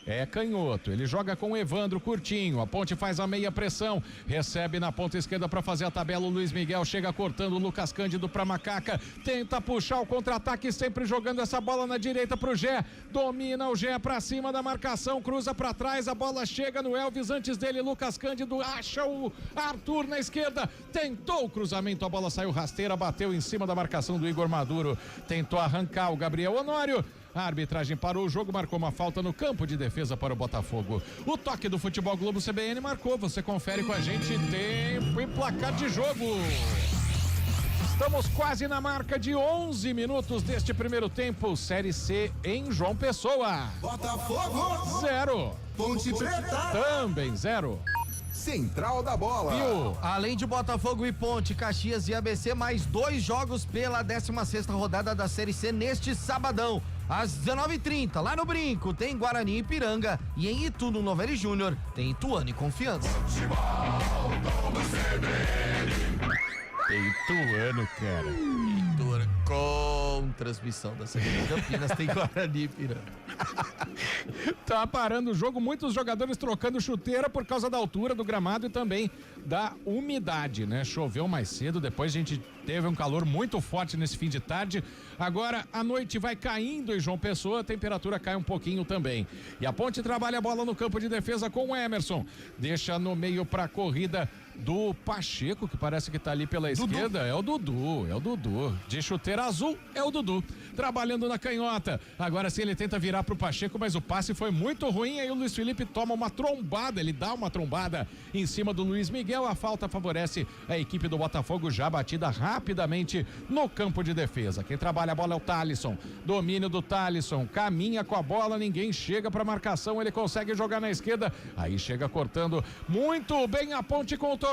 H: É canhoto, ele joga com o Evandro curtinho, a Ponte faz a meia pressão, recebe na ponta esquerda para fazer a tabela, o Luiz Miguel chega cortando o Lucas Cândido para Macaca, tenta puxar o contra-ataque, sempre jogando essa bola na direita pro Gé, domina o Gé para cima da marcação, cruza para trás, a bola chega no Elvis, antes dele Lucas Cândido acha o Arthur na esquerda, tentou o cruzamento, a bola saiu rasteira, bateu em cima da marcação do Igor Maduro, tentou arrancar o Gabriel Honório, A arbitragem parou o jogo, marcou uma falta no campo de defesa para o Botafogo. O toque do Futebol Globo CBN marcou, você confere com a gente tempo e placar de jogo. Estamos quase na marca de 11 minutos deste primeiro tempo. Série C em João Pessoa.
C: Botafogo
H: 0.
C: Ponte Preta
H: Também 0.
C: Central da Bola.
H: Viu?
E: Além de Botafogo e Ponte, Caxias e ABC, mais 2 jogos pela 16ª rodada da Série C neste sabadão. Às 19h30, lá no Brinco, tem Guarani e Ipiranga. E em Itu, no Novelli Júnior, tem Ituano e Confiança.
H: Ituano, cara.
E: Ituano com transmissão da CBN Campinas, tem Guarani e Ipiranga.
H: Tá parando o jogo, muitos jogadores trocando chuteira por causa da altura do gramado e também da umidade, né? Choveu mais cedo, depois a gente teve um calor muito forte nesse fim de tarde. Agora a noite vai caindo em João Pessoa, a temperatura cai um pouquinho também. E a Ponte trabalha a bola no campo de defesa com o Emerson. Deixa no meio pra corrida do Pacheco, que parece que tá ali pela esquerda. É o Dudu. De chuteira azul, é o Dudu. Trabalhando na canhota. Agora sim ele tenta virar pro Pacheco, mas o passe foi muito ruim. Aí o Luiz Felipe toma uma trombada. Ele dá uma trombada em cima do Luiz Miguel. A falta favorece a equipe do Botafogo, já batida rapidamente no campo de defesa. Quem trabalha a bola é o Thalisson. Domínio do Thalisson. Caminha com a bola, ninguém chega pra marcação. Ele consegue jogar na esquerda. Aí chega cortando muito bem a Ponte com o Toró.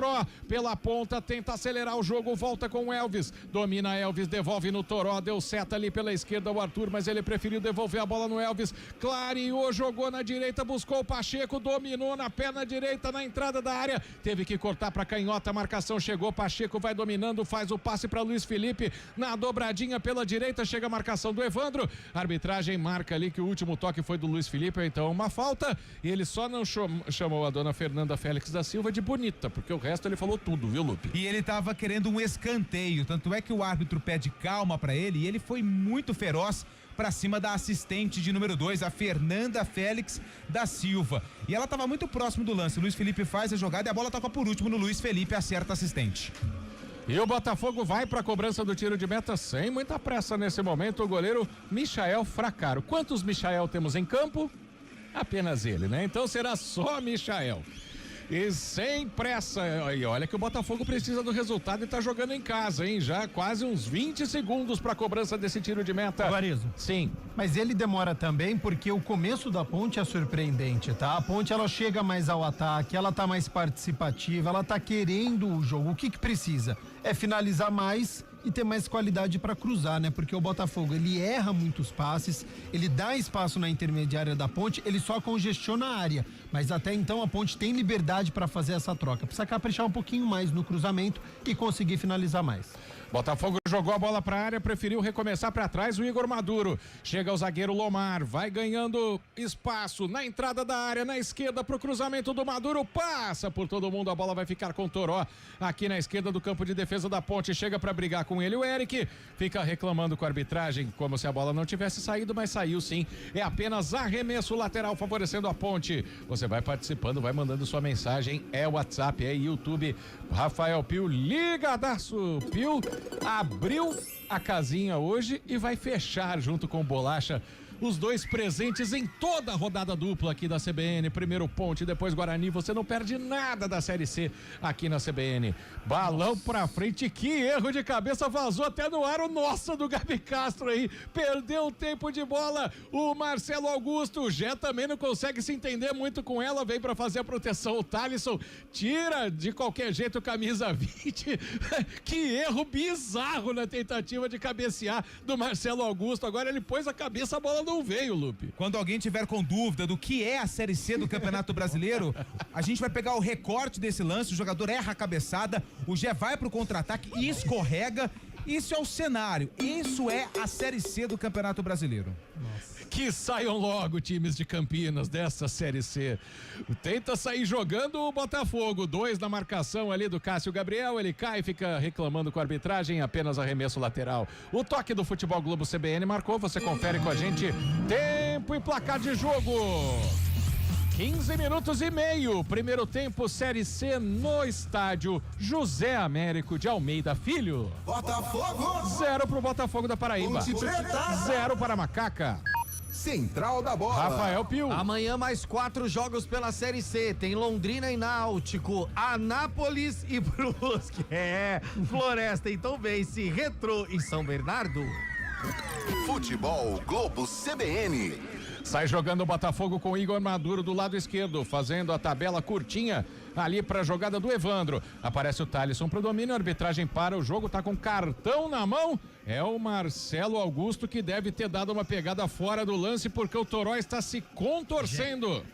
H: Pela ponta, tenta acelerar o jogo. Volta com o Elvis. Domina Elvis, devolve no Toró. Deu seta ali pela esquerda o Arthur, mas ele preferiu devolver a bola no Elvis. Clareou, jogou na direita, buscou o Pacheco, dominou na perna direita na entrada da área. Teve que cortar pra canhota, a marcação chegou. Pacheco vai dominando, faz o passe pra Luiz Felipe. Na dobradinha pela direita, chega a marcação do Evandro. A arbitragem marca ali que o último toque foi do Luiz Felipe, então uma falta. E ele só não chamou a dona Fernanda Félix da Silva de bonita, porque o resto ele falou tudo, viu, Lupe?
F: E ele tava querendo um escanteio, tanto é que o árbitro pede calma pra ele e ele foi muito feroz pra cima da assistente de número 2, a Fernanda Félix da Silva. E ela tava muito próximo do lance. O Luiz Felipe faz a jogada e a bola toca por último no Luiz Felipe, acerta a assistente.
H: E o Botafogo vai para a cobrança do tiro de meta sem muita pressa nesse momento. O goleiro Michael Fracaro. Quantos Michael temos em campo? Apenas ele, né? Então será só Michael. E sem pressa, e olha que o Botafogo precisa do resultado e tá jogando em casa, hein? Já quase uns 20 segundos pra cobrança desse tiro de meta.
G: Guarizo.
H: Sim.
G: Mas ele demora também porque o começo da Ponte é surpreendente, tá? A Ponte, ela chega mais ao ataque, ela tá mais participativa, ela tá querendo o jogo. O que precisa? É finalizar mais e ter mais qualidade para cruzar, né? Porque o Botafogo, ele erra muitos passes, ele dá espaço na intermediária da Ponte, ele só congestiona a área, mas até então a Ponte tem liberdade para fazer essa troca, precisa caprichar um pouquinho mais no cruzamento e conseguir finalizar mais.
H: Botafogo jogou a bola pra área, preferiu recomeçar pra trás o Igor Maduro. Chega o zagueiro Lomar, vai ganhando espaço na entrada da área, na esquerda pro cruzamento do Maduro, passa por todo mundo, a bola vai ficar com o Toró aqui na esquerda do campo de defesa da Ponte, chega pra brigar com ele o Eric, fica reclamando com a arbitragem, como se a bola não tivesse saído, mas saiu sim, é apenas arremesso lateral favorecendo a Ponte. Você vai participando, vai mandando sua mensagem, é WhatsApp, é YouTube. Rafael Pio, ligadaço, Pio abriu a casinha hoje e vai fechar junto com o Bolacha os dois presentes em toda a rodada dupla aqui da CBN. Primeiro Ponte, depois Guarani. Você não perde nada da Série C aqui na CBN. Balão pra frente, que erro de cabeça, vazou até no ar o nosso do Gabi Castro aí. Perdeu o tempo de bola. O Marcelo Augusto, o Gé também não consegue se entender muito com ela, vem pra fazer a proteção. O Thalisson tira de qualquer jeito camisa 20. Que erro bizarro na tentativa de cabecear do Marcelo Augusto. Agora ele pôs a cabeça, a bola não veio, Lupe.
F: Quando alguém tiver com dúvida do que é a Série C do Campeonato Brasileiro, a gente vai pegar o recorte desse lance, o jogador erra a cabeçada, o Gé vai pro contra-ataque e escorrega. Isso é o cenário, isso é a Série C do Campeonato Brasileiro.
H: Nossa. Que saiam logo times de Campinas dessa Série C. Tenta sair jogando o Botafogo, 2 na marcação ali do Cássio Gabriel, ele cai, fica reclamando com a arbitragem, apenas arremesso lateral. O toque do Futebol Globo CBN marcou, você confere com a gente tempo e placar de jogo. 15 minutos e meio, primeiro tempo, Série C no estádio José Américo de Almeida Filho.
C: Botafogo
H: 0 pro Botafogo da Paraíba,
C: Ponte Preta
H: 0 para Macaca.
C: Central da Bola.
H: Rafael Pio.
E: Amanhã mais 4 jogos pela Série C. Tem Londrina e Náutico, Anápolis e Brusque. Floresta então vence Retrô e São Bernardo.
C: Futebol Globo CBN.
H: Sai jogando o Botafogo com Igor Maduro do lado esquerdo, fazendo a tabela curtinha ali para a jogada do Evandro. Aparece o Thalisson pro domínio, a arbitragem para o jogo, tá com cartão na mão. É o Marcelo Augusto que deve ter dado uma pegada fora do lance porque o Toró está se contorcendo.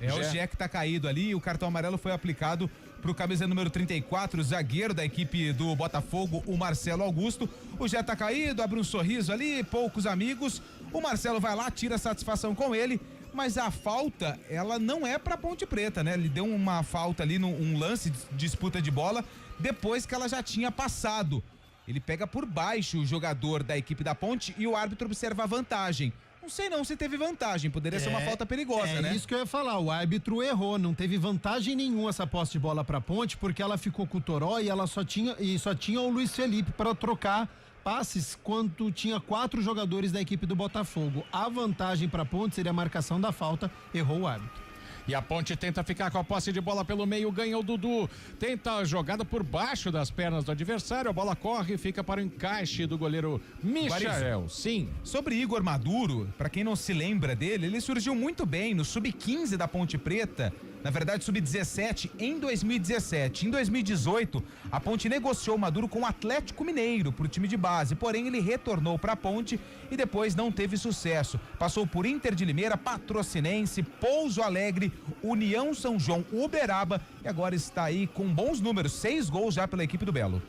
F: O Gé que tá caído ali, o cartão amarelo foi aplicado pro camisa número 34, zagueiro da equipe do Botafogo, o Marcelo Augusto. O Gé tá caído, abre um sorriso ali, poucos amigos. O Marcelo vai lá, tira satisfação com ele, mas a falta, ela não é pra Ponte Preta, né? Ele deu uma falta ali num lance de disputa de bola, depois que ela já tinha passado. Ele pega por baixo o jogador da equipe da Ponte e o árbitro observa a vantagem. Não sei não se teve vantagem, poderia ser uma falta perigosa, né?
G: É isso que eu ia falar, o árbitro errou, não teve vantagem nenhuma essa posse de bola pra Ponte, porque ela ficou com o Toró e ela só tinha o Luiz Felipe para trocar passes quando tinha 4 jogadores da equipe do Botafogo. A vantagem pra Ponte seria a marcação da falta, errou o árbitro.
H: E a Ponte tenta ficar com a posse de bola pelo meio, ganha o Dudu. Tenta a jogada por baixo das pernas do adversário, a bola corre e fica para o encaixe do goleiro Michael. Sim.
F: Sobre Igor Maduro, pra quem não se lembra dele, ele surgiu muito bem no Sub-15 da Ponte Preta, na verdade Sub-17 em 2017. Em 2018, a Ponte negociou o Maduro com o Atlético Mineiro pro time de base, porém ele retornou pra Ponte e depois não teve sucesso. Passou por Inter de Limeira, Patrocinense, Pouso Alegre, União São João, Uberaba e agora está aí com bons números, 6 gols já pela equipe do Belo.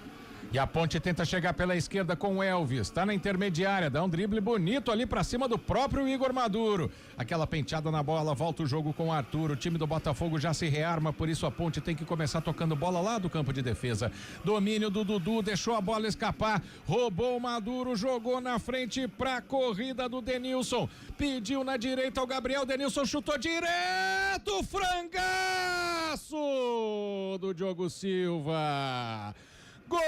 H: E a Ponte tenta chegar pela esquerda com o Elvis, tá na intermediária, dá um drible bonito ali pra cima do próprio Igor Maduro. Aquela penteada na bola, volta o jogo com o Arthur, o time do Botafogo já se rearma, por isso a Ponte tem que começar tocando bola lá do campo de defesa. Domínio do Dudu, deixou a bola escapar, roubou o Maduro, jogou na frente pra corrida do Denilson, pediu na direita o Gabriel, Denilson chutou direto, frangaço do Diogo Silva. Gol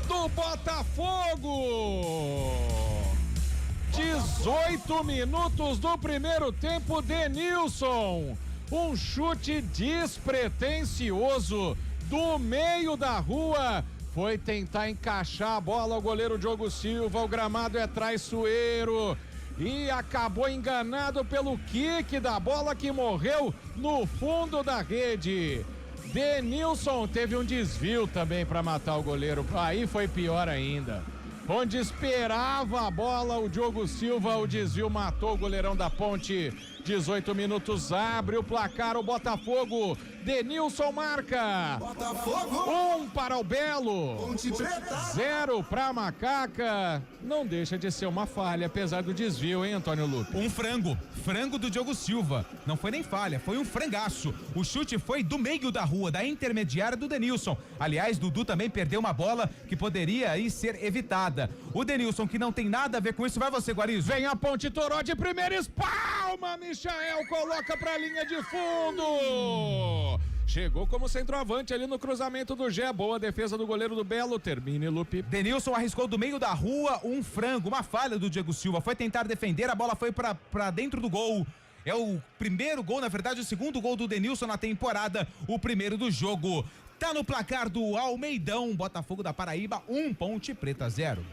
H: do Botafogo! 18 minutos do primeiro tempo, Denilson. Um chute despretensioso do meio da rua. Foi tentar encaixar a bola, o goleiro Diogo Silva, o gramado é traiçoeiro. E acabou enganado pelo kick da bola que morreu no fundo da rede. Denilson teve um desvio também para matar o goleiro. Aí foi pior ainda. Onde esperava a bola, o Diogo Silva, o desvio matou o goleirão da Ponte. 18 minutos, abre o placar o Botafogo. Denilson marca.
C: Botafogo.
H: 1 para o Belo.
C: Ponte Preta.
H: 0 para Macaca. Não deixa de ser uma falha, apesar do desvio, hein, Antônio Lupe?
F: Um frango do Diogo Silva. Não foi nem falha, foi um frangaço. O chute foi do meio da rua, da intermediária do Denilson. Aliás, Dudu também perdeu uma bola que poderia aí ser evitada. O Denilson, que não tem nada a ver com isso, vai você, Guarizo.
H: Vem a Ponte, Toró de primeira, espalma, Michael, coloca pra linha de fundo. Chegou como centroavante ali no cruzamento do Gé. Boa defesa do goleiro do Belo. Termine, Lupe.
F: Denilson arriscou do meio da rua um frango, uma falha do Diego Silva. Foi tentar defender, a bola foi pra dentro do gol. É o primeiro gol, na verdade, o segundo gol do Denilson na temporada. O primeiro do jogo. Tá no placar do Almeidão. Botafogo da Paraíba, 1, Ponte Preta 0.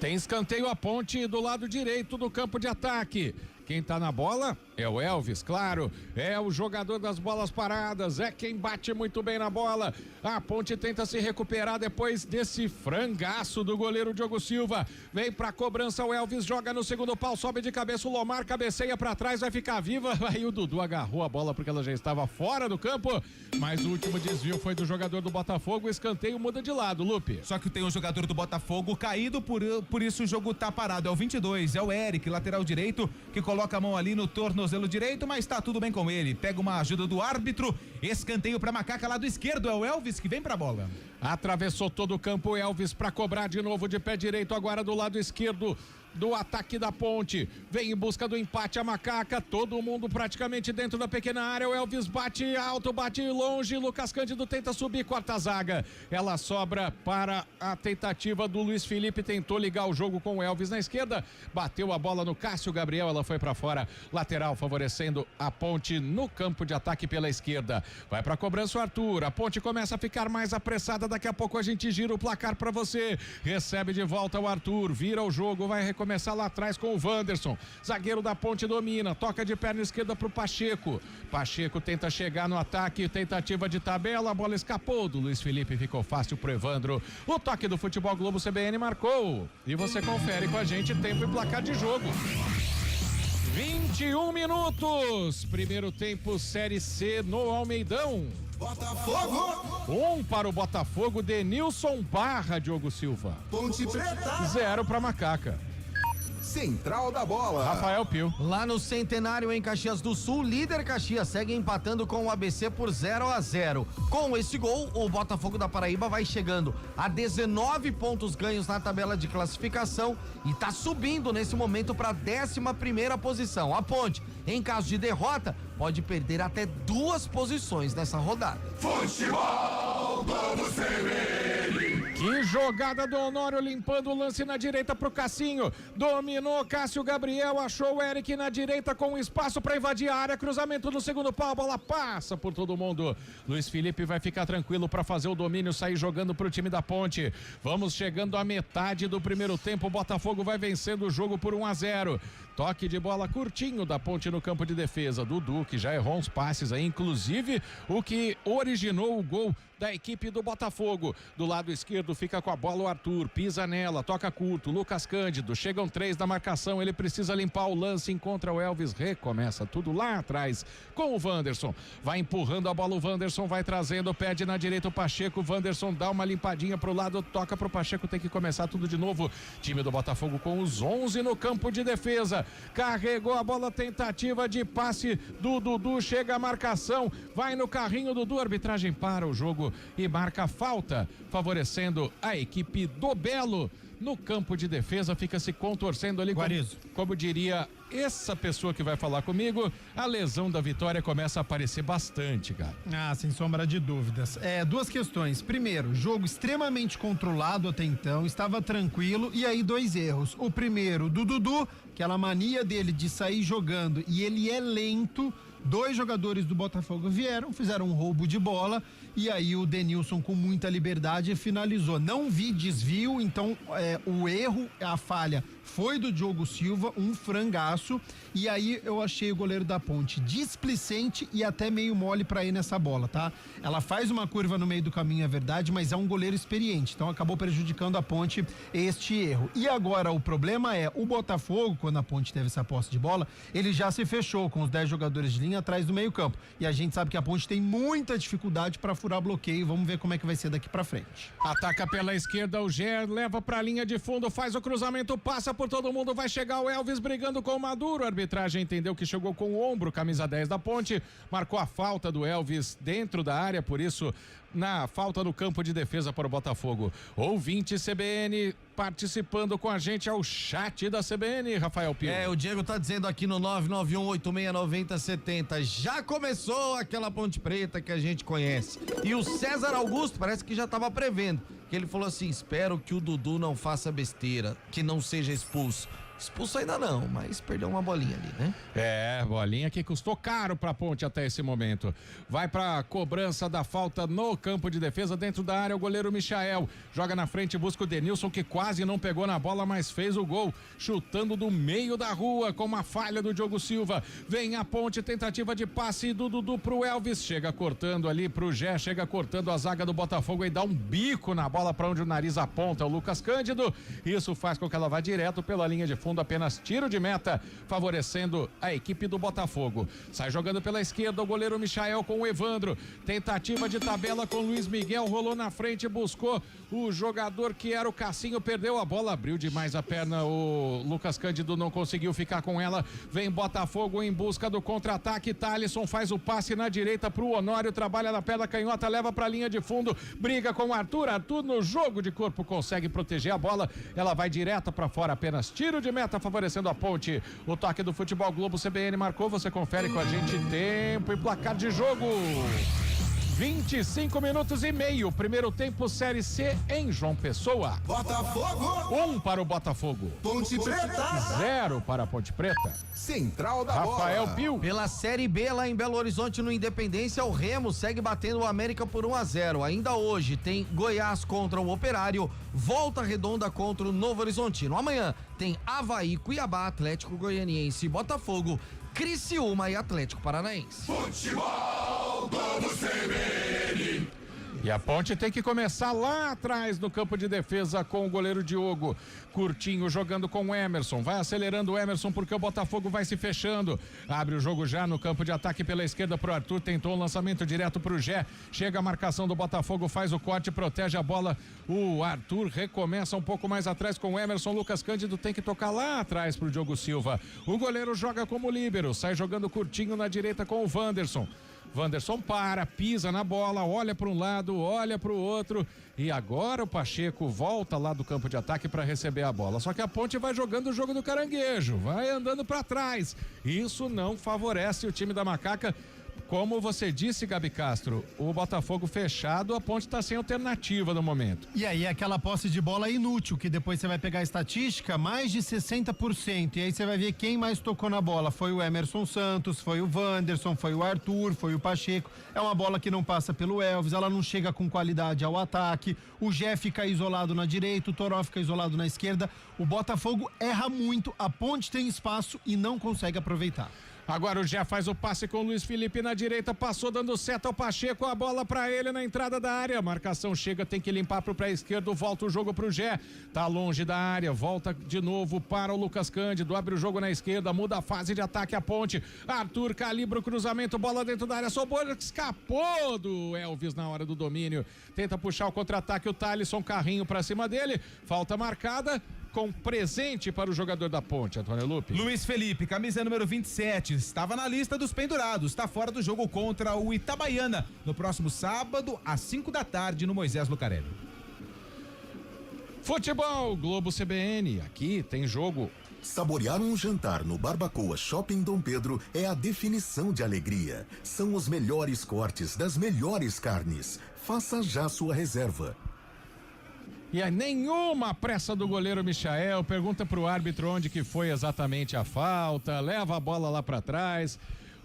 H: Tem escanteio a Ponte do lado direito do campo de ataque. Quem tá na bola é o Elvis, claro, é o jogador das bolas paradas, é quem bate muito bem na bola. A Ponte tenta se recuperar depois desse frangaço do goleiro Diogo Silva. Vem pra cobrança, o Elvis joga no segundo pau, sobe de cabeça, o Lomar cabeceia pra trás, vai ficar viva. Aí o Dudu agarrou a bola porque ela já estava fora do campo, mas o último desvio foi do jogador do Botafogo, o escanteio muda de lado, Lupe.
F: Só que tem um jogador do Botafogo caído, por isso o jogo tá parado. É o 22, é o Eric, lateral direito, que coloca a mão ali no tornozelo direito, mas tá tudo bem com ele. Pega uma ajuda do árbitro, escanteio pra Macaca, lado esquerdo, é o Elvis que vem pra bola.
H: Atravessou todo o campo, Elvis pra cobrar de novo de pé direito, agora do lado esquerdo do ataque da Ponte. Vem em busca do empate a Macaca, todo mundo praticamente dentro da pequena área. O Elvis bate alto, bate longe. Lucas Cândido tenta subir, corta a zaga. Ela sobra para a tentativa do Luiz Felipe, tentou ligar o jogo com o Elvis na esquerda, bateu a bola no Cássio Gabriel, ela foi para fora, lateral favorecendo a Ponte no campo de ataque pela esquerda. Vai para a cobrança o Arthur, a Ponte começa a ficar mais apressada, daqui a pouco a gente gira o placar para você. Recebe de volta o Arthur, vira o jogo, vai recomeçar lá atrás com o Wanderson. Zagueiro da Ponte domina, toca de perna esquerda pro Pacheco. Pacheco tenta chegar no ataque, tentativa de tabela, a bola escapou do Luiz Felipe, ficou fácil pro Evandro. O toque do Futebol Globo CBN marcou. E você confere com a gente tempo e placar de jogo. 21 minutos. Primeiro tempo, Série C no Almeidão.
C: Botafogo!
H: Para o Botafogo, Denilson barra Diogo Silva.
C: Ponte Preta!
H: 0 para Macaca.
C: Central da Bola.
H: Rafael Pio.
E: Lá no Centenário, em Caxias do Sul, líder Caxias segue empatando com o ABC por 0-0. Com esse gol, o Botafogo da Paraíba vai chegando a 19 pontos ganhos na tabela de classificação e tá subindo nesse momento para a 11ª posição. A Ponte, em caso de derrota, pode perder até 2 posições nessa rodada.
C: Futebol Globo CBN.
H: Que jogada do Honório, limpando o lance na direita pro Cassinho. Dominou Cássio Gabriel, achou o Eric na direita com espaço para invadir a área. Cruzamento no segundo pau, a bola passa por todo mundo. Luiz Felipe vai ficar tranquilo para fazer o domínio, sair jogando pro time da Ponte. Vamos chegando à metade do primeiro tempo. O Botafogo vai vencendo o jogo por 1-0. Toque de bola curtinho da Ponte no campo de defesa. Dudu, que já errou uns passes aí, inclusive o que originou o gol da equipe do Botafogo. Do lado esquerdo fica com a bola o Arthur, pisa nela, toca curto, Lucas Cândido, chegam 3 da marcação, ele precisa limpar o lance, encontra o Elvis, recomeça tudo lá atrás com o Wanderson, vai empurrando a bola, o Wanderson vai trazendo, pede na direita o Pacheco, o Wanderson dá uma limpadinha pro lado, toca pro Pacheco, tem que começar tudo de novo. Time do Botafogo com os 11 no campo de defesa, carregou a bola, tentativa de passe do Dudu, chega a marcação, vai no carrinho Dudu, arbitragem para o jogo e marca a falta, favorecendo a equipe do Belo. No campo de defesa, fica se contorcendo ali, como diria essa pessoa que vai falar comigo, a lesão da Vitória começa a aparecer bastante, cara.
G: Ah, sem sombra de dúvidas. 2 questões. Primeiro, jogo extremamente controlado até então, estava tranquilo, e aí 2 erros. O primeiro, do Dudu, aquela mania dele de sair jogando, e ele é lento. 2 jogadores do Botafogo vieram, fizeram um roubo de bola, e aí o Denilson com muita liberdade finalizou. Não vi desvio, então o erro, a falha foi do Diogo Silva, um frangaço, e aí eu achei o goleiro da Ponte displicente e até meio mole pra ir nessa bola, tá? Ela faz uma curva no meio do caminho, é verdade, mas é um goleiro experiente, então acabou prejudicando a Ponte este erro. E agora o problema é, o Botafogo, quando a Ponte teve essa posse de bola, ele já se fechou com os 10 jogadores de linha atrás do meio campo, e a gente sabe que a Ponte tem muita dificuldade para furar bloqueio, vamos ver como é que vai ser daqui pra frente.
H: Ataca pela esquerda o Ger, leva pra linha de fundo, faz o cruzamento, passa por todo mundo, vai chegar o Elvis brigando com o Maduro, a arbitragem entendeu que chegou com o ombro, camisa 10 da Ponte, marcou a falta do Elvis dentro da área, por isso na falta no campo de defesa para o Botafogo. Ouvinte CBN participando com a gente ao chat da CBN, Rafael Pio.
E: O Diego tá dizendo aqui no 991869070, já começou aquela Ponte Preta que a gente conhece. E o César Augusto parece que já tava prevendo, que ele falou assim, espero que o Dudu não faça besteira, que não seja expulso. Expulso ainda não, mas perdeu uma bolinha ali, né?
H: Bolinha que custou caro pra Ponte até esse momento. Vai pra cobrança da falta no campo de defesa, dentro da área, o goleiro Michael joga na frente, busca o Denilson, que quase não pegou na bola, mas fez o gol, chutando do meio da rua, com uma falha do Diogo Silva. Vem a Ponte, tentativa de passe do Dudu pro Elvis, chega cortando ali pro Gé, chega cortando a zaga do Botafogo e dá um bico na bola pra onde o nariz aponta o Lucas Cândido. Isso faz com que ela vá direto pela linha de fundo, apenas tiro de meta, favorecendo a equipe do Botafogo. Sai jogando pela esquerda o goleiro Michael com o Evandro, tentativa de tabela com Luiz Miguel, rolou na frente, buscou o jogador que era o Cassinho, perdeu a bola, abriu demais a perna, o Lucas Cândido não conseguiu ficar com ela, vem Botafogo em busca do contra-ataque, Thalisson faz o passe na direita pro Honório, trabalha na perna canhota, leva pra linha de fundo, briga com o Arthur no jogo de corpo consegue proteger a bola, ela vai direta pra fora, apenas tiro de meta, favorecendo a Ponte. O toque do Futebol Globo CBN marcou, você confere com a gente tempo e placar de jogo. 25 minutos e meio, primeiro tempo Série C em João Pessoa.
C: Botafogo!
H: 1 para o Botafogo.
C: Ponte Preta!
H: 0 para a Ponte Preta.
C: Central da
H: Rafael
C: Bola.
H: Pio.
E: Pela Série B lá em Belo Horizonte, no Independência, o Remo segue batendo o América por 1-0. Ainda hoje tem Goiás contra o Operário, Volta Redonda contra o Novo Horizontino. Amanhã tem Avaí, Cuiabá, Atlético Goianiense e Botafogo, Criciúma e Atlético Paranaense.
C: Futebol Globo CBN.
H: E a Ponte tem que começar lá atrás no campo de defesa com o goleiro Diogo. Curtinho jogando com o Emerson. Vai acelerando o Emerson porque o Botafogo vai se fechando. Abre o jogo já no campo de ataque pela esquerda pro Arthur. Tentou o lançamento direto pro Gé. Chega a marcação do Botafogo, faz o corte, protege a bola. O Arthur recomeça um pouco mais atrás com o Emerson. Lucas Cândido tem que tocar lá atrás pro Diogo Silva. O goleiro joga como líbero. Sai jogando curtinho na direita com o Wanderson. Wanderson pisa na bola, olha para um lado, olha para o outro e agora o Pacheco volta lá do campo de ataque para receber a bola. Só que a Ponte vai jogando o jogo do caranguejo, vai andando para trás. Isso não favorece o time da Macaca. Como você disse, Gabi Castro, o Botafogo fechado, a Ponte está sem alternativa no momento.
G: E aí aquela posse de bola inútil, que depois você vai pegar a estatística, mais de 60%, e aí você vai ver quem mais tocou na bola, foi o Emerson Santos, foi o Wanderson, foi o Arthur, foi o Pacheco. É uma bola que não passa pelo Elvis, ela não chega com qualidade ao ataque, o Gé fica isolado na direita, o Toró fica isolado na esquerda, o Botafogo erra muito, a Ponte tem espaço e não consegue aproveitar.
H: Agora o Gé faz o passe com o Luiz Felipe na direita, passou dando seta ao Pacheco, a bola pra ele na entrada da área, a marcação chega, tem que limpar pro pé esquerdo, volta o jogo pro Gé, tá longe da área, volta de novo para o Lucas Cândido, abre o jogo na esquerda, muda a fase de ataque a Ponte, Arthur calibra o cruzamento, bola dentro da área, sobrou, escapou do Elvis na hora do domínio, tenta puxar o contra-ataque, o Thalisson, carrinho pra cima dele, falta marcada, com presente para o jogador da Ponte, Antônio Lupe.
F: Luiz Felipe, camisa número 27, estava na lista dos pendurados, está fora do jogo contra o Itabaiana, no próximo sábado, às 5 da tarde, no Moisés Lucarelli.
H: Futebol Globo CBN, aqui tem jogo.
C: Saborear um jantar no Barbacoa Shopping Dom Pedro é a definição de alegria. São os melhores cortes das melhores carnes. Faça já sua reserva.
H: E aí, nenhuma pressa do goleiro Michael, pergunta pro árbitro onde que foi exatamente a falta, leva a bola lá pra trás.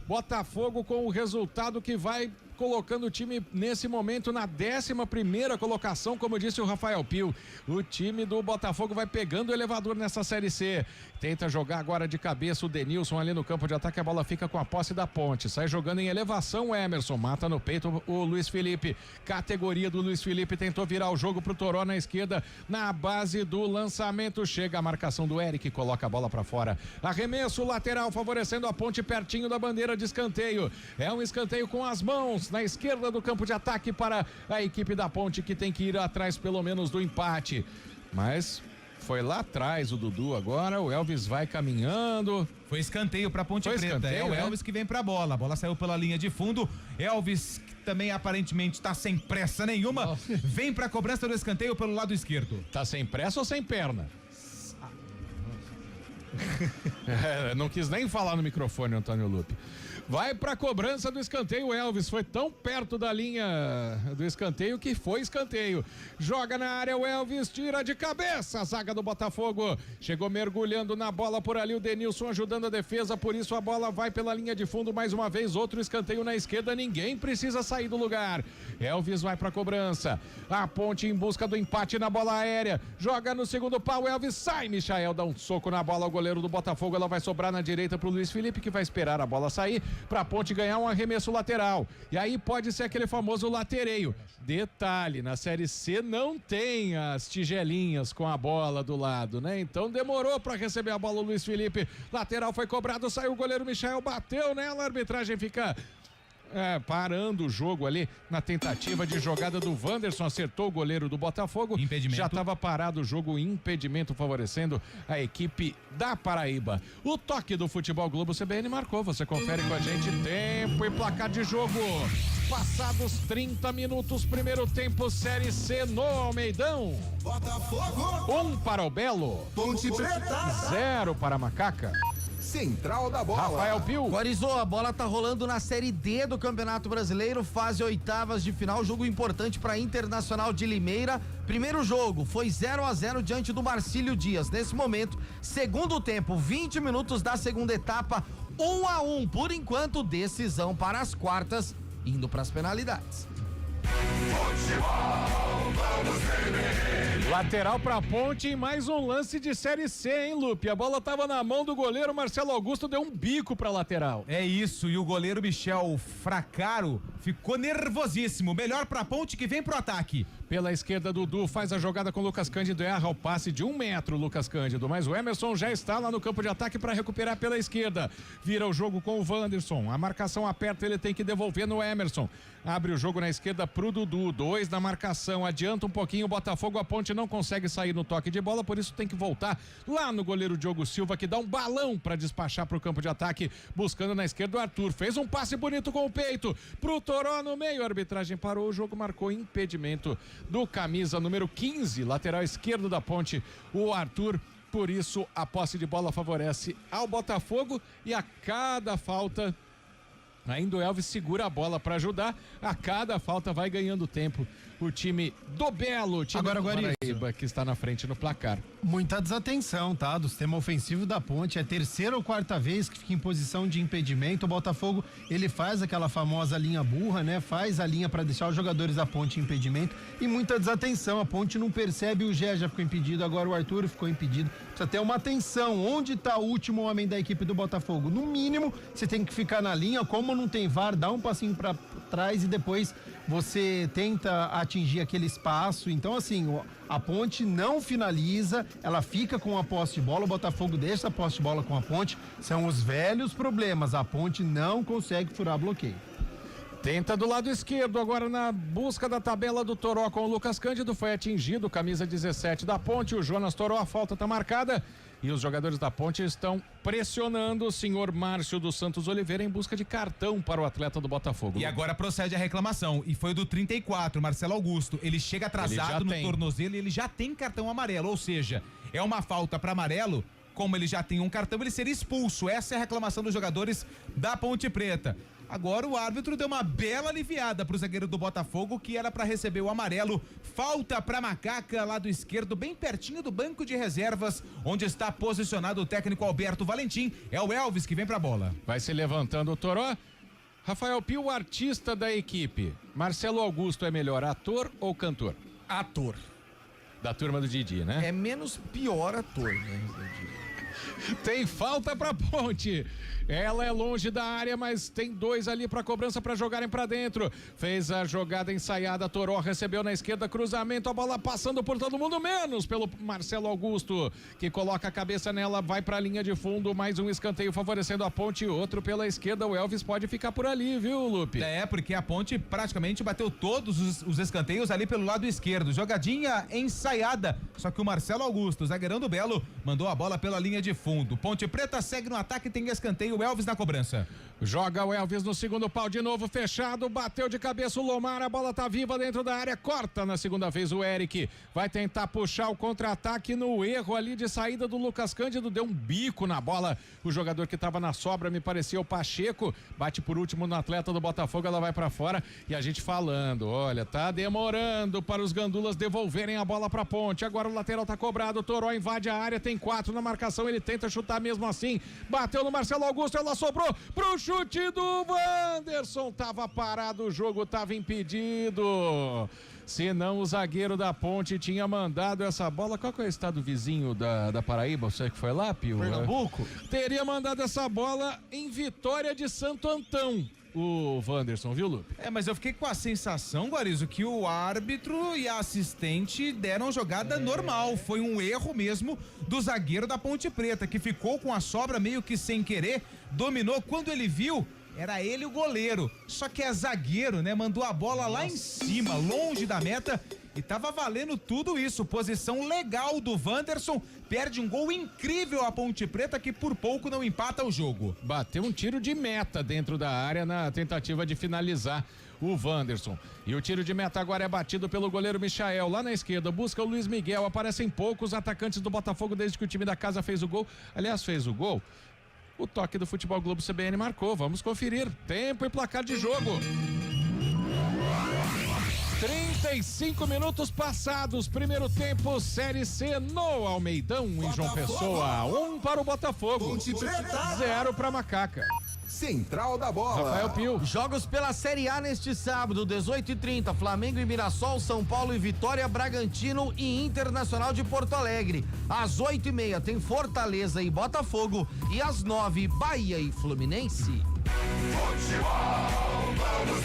H: Botafogo com o resultado que vai colocando o time nesse momento na 11ª colocação, como disse o Rafael Pio. O time do Botafogo vai pegando o elevador nessa Série C. Tenta jogar agora de cabeça o Denilson ali no campo de ataque, a bola fica com a posse da Ponte. Sai jogando em elevação o Emerson, mata no peito o Luiz Felipe. Categoria do Luiz Felipe, tentou virar o jogo pro Toró na esquerda, na base do lançamento. Chega a marcação do Eric, coloca a bola pra fora. Arremesso lateral favorecendo a Ponte pertinho da bandeira de escanteio. É um escanteio com as mãos na esquerda do campo de ataque para a equipe da Ponte, que tem que ir atrás pelo menos do empate. Mas foi lá atrás o Dudu agora, o Elvis vai caminhando.
F: Foi escanteio pra Ponte Preta,
H: escanteio,
F: é o Elvis que vem pra bola, a bola saiu pela linha de fundo, Elvis que também aparentemente tá sem pressa nenhuma, vem pra cobrança do escanteio pelo lado esquerdo.
H: Tá sem pressa ou sem perna? Não quis nem falar no microfone, Antônio Lupe. Vai pra cobrança do escanteio, Elvis foi tão perto da linha do escanteio que foi escanteio. Joga na área o Elvis, tira de cabeça a zaga do Botafogo. Chegou mergulhando na bola por ali o Denilson ajudando a defesa, por isso a bola vai pela linha de fundo mais uma vez, outro escanteio na esquerda, ninguém precisa sair do lugar. Elvis vai pra cobrança. A Ponte em busca do empate na bola aérea. Joga no segundo pau, Elvis sai, Michael dá um soco na bola ao goleiro do Botafogo, ela vai sobrar na direita pro Luiz Felipe, que vai esperar a bola sair pra Ponte ganhar um arremesso lateral. E aí pode ser aquele famoso latereio. Detalhe, na Série C não tem as tigelinhas com a bola do lado, né? Então demorou pra receber a bola o Luiz Felipe. Lateral foi cobrado, saiu o goleiro Michael, bateu nela, a arbitragem fica parando o jogo ali na tentativa de jogada do Wanderson, acertou o goleiro do Botafogo.
F: Impedimento.
H: Já estava parado o jogo, impedimento favorecendo a equipe da Paraíba. O toque do Futebol Globo CBN marcou, você confere com a gente tempo e placar de jogo. Passados 30 minutos, primeiro tempo, Série C no Almeidão.
C: Botafogo.
H: 1 para o Belo.
C: Ponte Preta.
H: 0 para a Macaca.
C: Central da bola.
H: Rafael Pio.
E: Guarizô, a bola tá rolando na Série D do Campeonato Brasileiro, fase oitavas de final, jogo importante para Internacional de Limeira. Primeiro jogo foi 0-0 diante do Marcílio Dias. Nesse momento, segundo tempo, 20 minutos da segunda etapa, 1-1. Por enquanto, decisão para as quartas, indo para as penalidades.
H: Lateral pra Ponte e mais um lance de Série C, hein, Lupe? A bola tava na mão do goleiro, Marcelo Augusto deu um bico pra lateral.
F: É isso, e o goleiro Michel Fracaro ficou nervosíssimo. Melhor pra Ponte que vem pro ataque.
H: Pela esquerda, Dudu faz a jogada com o Lucas Cândido, erra o passe de 1 metro, Lucas Cândido, mas o Emerson já está lá no campo de ataque para recuperar pela esquerda. Vira o jogo com o Wanderson, a marcação aperta, ele tem que devolver no Emerson. Abre o jogo na esquerda pro Dudu, 2 na marcação, adianta um pouquinho o Botafogo, a Ponte não consegue sair no toque de bola, por isso tem que voltar lá no goleiro Diogo Silva, que dá um balão para despachar pro campo de ataque, buscando na esquerda o Arthur, fez um passe bonito com o peito, pro Toró no meio, a arbitragem parou, o jogo marcou impedimento do camisa número 15, lateral esquerdo da Ponte, o Arthur. Por isso a posse de bola favorece ao Botafogo e a cada falta ainda o Elvis segura a bola para ajudar, a cada falta vai ganhando tempo o time do Belo, o time
G: Agora,
H: do
G: Guarizzo,
H: Paraíba, que está na frente no placar.
G: Muita desatenção, tá? Do sistema ofensivo da Ponte, é a terceira ou quarta vez que fica em posição de impedimento. O Botafogo, ele faz aquela famosa linha burra, né? Faz a linha para deixar os jogadores da Ponte em impedimento e muita desatenção. A Ponte não percebe, o Gé já ficou impedido, agora o Arthur ficou impedido. Precisa ter uma atenção. Onde está o último homem da equipe do Botafogo? No mínimo, você tem que ficar na linha. Como não tem VAR, dá um passinho para trás e depois você tenta atingir aquele espaço. Então, assim, a Ponte não finaliza, ela fica com a posse de bola, o Botafogo deixa a posse de bola com a Ponte. São os velhos problemas, a Ponte não consegue furar bloqueio.
H: Tenta do lado esquerdo, agora na busca da tabela do Toró com o Lucas Cândido, foi atingido, camisa 17 da Ponte, o Jonas Toró, a falta tá marcada e os jogadores da Ponte estão pressionando o senhor Márcio dos Santos Oliveira em busca de cartão para o atleta do Botafogo.
F: E agora procede a reclamação, e foi do 34, Marcelo Augusto, ele chega atrasado no tornozelo e ele já tem cartão amarelo, ou seja, é uma falta para amarelo. Como ele já tem um cartão, ele seria expulso. Essa é a reclamação dos jogadores da Ponte Preta. Agora o árbitro deu uma bela aliviada pro zagueiro do Botafogo, que era para receber o amarelo. Falta pra Macaca, lado esquerdo, bem pertinho do banco de reservas, onde está posicionado o técnico Alberto Valentim. É o Elvis que vem pra bola.
H: Vai se levantando o Toró. Rafael Pio, o artista da equipe. Marcelo Augusto é melhor ator ou cantor?
E: Ator.
H: Da turma do Didi, né?
E: É menos pior ator, né?
H: Tem falta pra Ponte. Ela é longe da área, mas tem 2 ali pra cobrança pra jogarem pra dentro. Fez a jogada ensaiada, Toró recebeu na esquerda, cruzamento, a bola passando por todo mundo, menos pelo Marcelo Augusto, que coloca a cabeça nela, vai pra linha de fundo, mais um escanteio favorecendo a Ponte, outro pela esquerda, o Elvis pode ficar por ali, viu, Lupe?
F: É, porque a Ponte praticamente bateu todos os escanteios ali pelo lado esquerdo, jogadinha ensaiada, só que o Marcelo Augusto, zagueirão do Belo, mandou a bola pela linha de fundo. Ponte Preta segue no ataque, tem escanteio, o Elvis na cobrança.
H: Joga o Elvis no segundo pau de novo, fechado, bateu de cabeça o Lomar, a bola tá viva dentro da área, corta na segunda vez o Eric, vai tentar puxar o contra-ataque no erro ali de saída do Lucas Cândido, deu um bico na bola, o jogador que tava na sobra me parecia o Pacheco, bate por último no atleta do Botafogo, ela vai pra fora e a gente falando, olha, tá demorando para os gandulas devolverem a bola pra Ponte, agora o lateral tá cobrado, o Toró invade a área, tem 4 na marcação, ele tenta chutar mesmo assim, bateu no Marcelo Augusto, ela sobrou pro chute do Wanderson, tava parado, o jogo tava impedido. Se não, o zagueiro da Ponte tinha mandado essa bola. Qual que é o estado vizinho da Paraíba? Você que foi lá, Pio?
E: Pernambuco?
H: Teria mandado essa bola em Vitória de Santo Antão, o Wanderson, viu, Lupe?
F: É, mas eu fiquei com a sensação, Guarizo, que o árbitro e a assistente deram jogada normal. Foi um erro mesmo do zagueiro da Ponte Preta, que ficou com a sobra meio que sem querer, dominou. Quando ele viu, era ele o goleiro. Só que é zagueiro, né? Mandou a bola lá em cima, longe da meta. E tava valendo tudo isso. Posição legal do Wanderson. Perde um gol incrível a Ponte Preta, que por pouco não empata o jogo.
H: Bateu um tiro de meta dentro da área na tentativa de finalizar o Wanderson. E o tiro de meta agora é batido pelo goleiro Michael. Lá na esquerda, busca o Luiz Miguel. Aparecem poucos atacantes do Botafogo desde que o time da casa fez o gol. Aliás, fez o gol. O toque do Futebol Globo CBN marcou. Vamos conferir. Tempo e placar de jogo. 35 minutos passados, primeiro tempo, Série C no Almeidão, em João Pessoa. 1 para o Botafogo, 0 para Macaca.
C: Central da Bola.
H: Rafael Pio.
E: Jogos pela Série A neste sábado, 18h30, Flamengo e Mirassol, São Paulo e Vitória, Bragantino e Internacional de Porto Alegre. Às 8h30 tem Fortaleza e Botafogo e às 9h, Bahia e Fluminense.
B: Futebol, vamos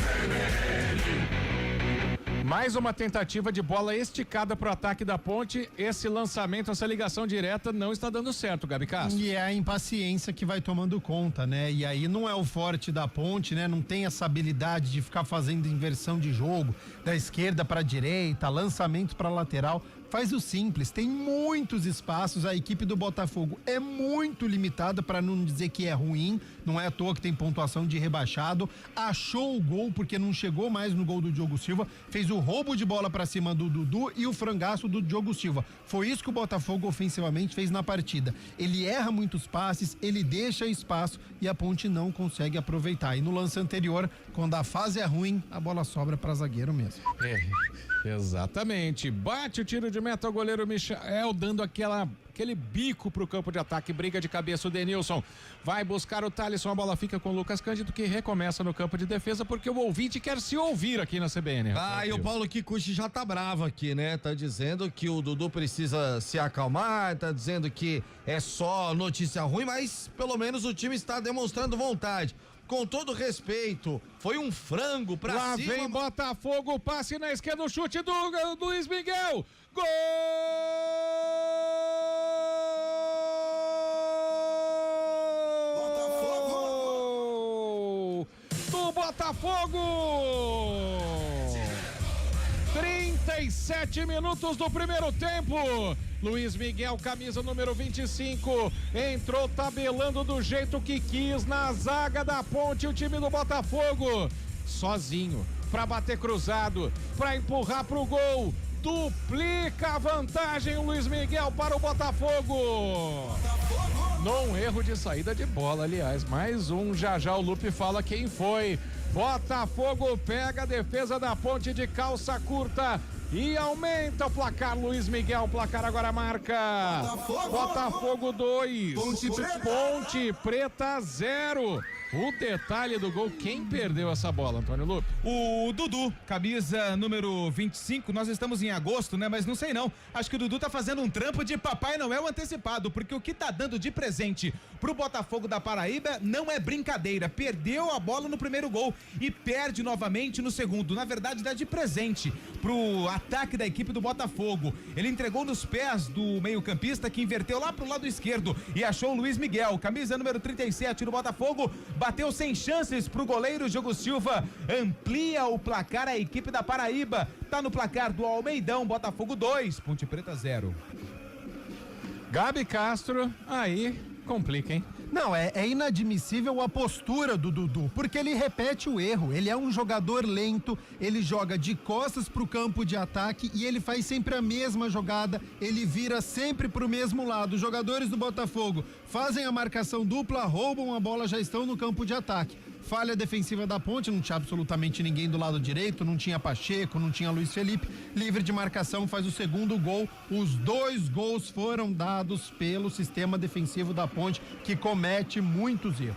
H: Mais uma tentativa de bola esticada pro ataque da Ponte. Esse lançamento, essa ligação direta não está dando certo, Gabi Castro.
G: E é a impaciência que vai tomando conta, né? E aí não é o forte da Ponte, né? Não tem essa habilidade de ficar fazendo inversão de jogo, da esquerda para direita, lançamento para lateral. Faz o simples, tem muitos espaços, a equipe do Botafogo é muito limitada, para não dizer que é ruim, não é à toa que tem pontuação de rebaixado, achou o gol porque não chegou mais no gol do Diogo Silva, fez o roubo de bola para cima do Dudu e o frangaço do Diogo Silva. Foi isso que o Botafogo ofensivamente fez na partida. Ele erra muitos passes, ele deixa espaço e a Ponte não consegue aproveitar. E no lance anterior, quando a fase é ruim, a bola sobra para zagueiro mesmo.
H: Exatamente. Bate o tiro de meta, o goleiro Michael dando aquele bico pro campo de ataque, briga de cabeça o Denilson, vai buscar o Thalisson, a bola fica com o Lucas Cândido, que recomeça no campo de defesa, porque o ouvinte quer se ouvir aqui na CBN.
E: E o Paulo Kikuchi já tá bravo aqui, né? Tá dizendo que o Dudu precisa se acalmar, tá dizendo que é só notícia ruim, mas pelo menos o time está demonstrando vontade. Com todo respeito, foi um frango pra
H: lá
E: cima.
H: Lá vem Botafogo, passe na esquerda, o chute do Luiz Miguel. Gol! Botafogo! Do Botafogo! 37 minutos do primeiro tempo. Luiz Miguel, camisa número 25, entrou tabelando do jeito que quis na zaga da Ponte, o time do Botafogo, sozinho, pra bater cruzado, pra empurrar pro gol, duplica a vantagem o Luiz Miguel para o Botafogo. Num erro de saída de bola, aliás, mais um, já o Lupe fala quem foi. Botafogo pega a defesa da Ponte de calça curta e aumenta o placar. Luiz Miguel, o placar agora marca Botafogo 2, Ponte Preta 0. O detalhe do gol, quem perdeu essa bola, Antônio Lupe?
F: O Dudu, camisa número 25, nós estamos em agosto, né? Mas não sei não, acho que o Dudu tá fazendo um trampo de Papai Noel antecipado, porque o que tá dando de presente pro Botafogo da Paraíba não é brincadeira. Perdeu a bola no primeiro gol e perde novamente no segundo. Na verdade, dá de presente pro ataque da equipe do Botafogo. Ele entregou nos pés do meio-campista, que inverteu lá pro lado esquerdo e achou o Luiz Miguel, camisa número 37 do Botafogo, bateu sem chances pro goleiro Diogo Silva, amplia o placar a equipe da Paraíba, tá no placar do Almeidão, Botafogo 2, Ponte Preta 0.
H: Gabi Castro, aí complica, hein?
G: Não, é inadmissível a postura do Dudu, porque ele repete o erro, ele é um jogador lento, ele joga de costas pro campo de ataque e ele faz sempre a mesma jogada, ele vira sempre pro mesmo lado. Os jogadores do Botafogo fazem a marcação dupla, roubam a bola, já estão no campo de ataque. Falha defensiva da Ponte, não tinha absolutamente ninguém do lado direito, não tinha Pacheco, não tinha Luiz Felipe, livre de marcação, faz o segundo gol. Os 2 gols foram dados pelo sistema defensivo da Ponte, que comete muitos erros.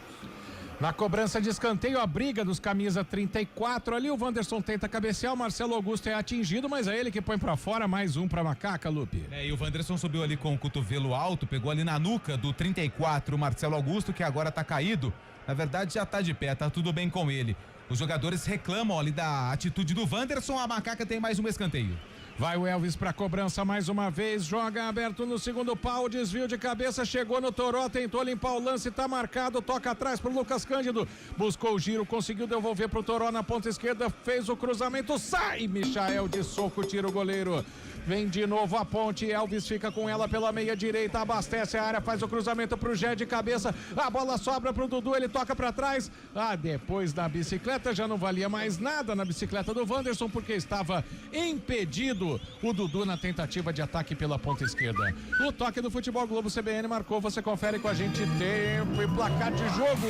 H: Na cobrança de escanteio, a briga dos camisa 34, ali o Wanderson tenta cabecear, o Marcelo Augusto é atingido, mas é ele que põe pra fora, mais um pra Macaca, Lupe.
F: E o Wanderson subiu ali com o cotovelo alto, pegou ali na nuca do 34, o Marcelo Augusto, que agora tá caído. Na verdade já tá de pé, tá tudo bem com ele. Os jogadores reclamam ali da atitude do Wanderson, a Macaca tem mais um escanteio.
H: Vai o Elvis pra cobrança mais uma vez, joga aberto no segundo pau, desvio de cabeça, chegou no Toró, tentou limpar o lance, tá marcado, toca atrás pro Lucas Cândido, buscou o giro, conseguiu devolver pro Toró na ponta esquerda, fez o cruzamento, sai, Michael de soco, tira o goleiro. Vem de novo a ponte, Elvis fica com ela pela meia direita, abastece a área, faz o cruzamento pro Gé de cabeça, a bola sobra pro Dudu, ele toca pra trás, depois da bicicleta já não valia mais nada na bicicleta do Wanderson, porque estava impedido o Dudu na tentativa de ataque pela ponta esquerda. O toque do Futebol Globo CBN marcou, você confere com a gente tempo e placar de jogo.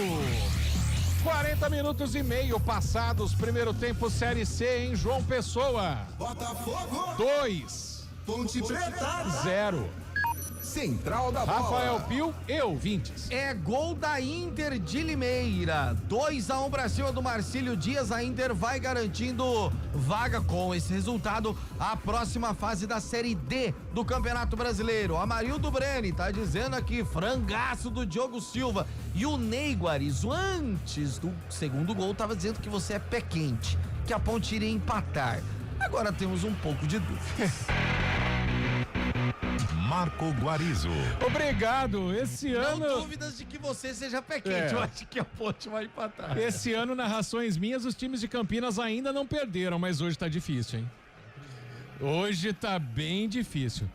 H: 40 minutos e meio passados, primeiro tempo Série C em João Pessoa.
C: Botafogo
H: 2.
C: Ponte Preta
H: 0.
C: Central da Bola.
H: Rafael Pio e ouvintes.
E: É gol da Inter de Limeira. 2-1 pra cima do Marcílio Dias. A Inter vai garantindo vaga com esse resultado a próxima fase da Série D do Campeonato Brasileiro. Amarildo Breni tá dizendo aqui, frangaço do Diogo Silva. E o Ney Guarizo, antes do segundo gol, tava dizendo que você é pé quente, que a Ponte iria empatar. Agora temos um pouco de dúvida.
B: Marco Guarizo.
H: Obrigado. Esse ano.
E: Não dúvidas de que você seja pé quente. Eu acho que a Ponte vai empatar.
H: Esse ano, narrações minhas, os times de Campinas ainda não perderam, mas hoje tá difícil, hein? Hoje tá bem difícil.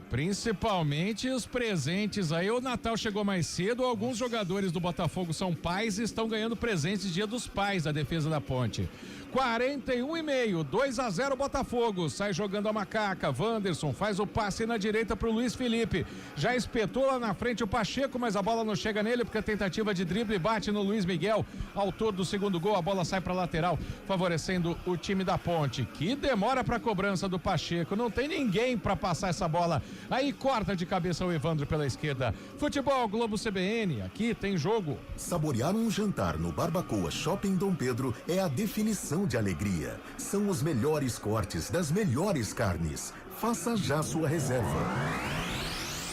H: Principalmente os presentes aí, o Natal chegou mais cedo, alguns jogadores do Botafogo são pais e estão ganhando presentes Dia dos Pais da defesa da Ponte. 41,5, 2-0 Botafogo, sai jogando a macaca, Wanderson faz o passe na direita pro Luiz Felipe, já espetou lá na frente o Pacheco, mas a bola não chega nele porque a tentativa de drible bate no Luiz Miguel, autor do segundo gol, a bola sai pra lateral, favorecendo o time da Ponte, que demora pra cobrança do Pacheco, não tem ninguém pra passar essa bola, aí corta de cabeça o Evandro pela esquerda. Futebol Globo CBN, aqui tem jogo.
L: Saborear um jantar no Barbacoa Shopping Dom Pedro é a definição de alegria. São os melhores cortes das melhores carnes. Faça já sua reserva.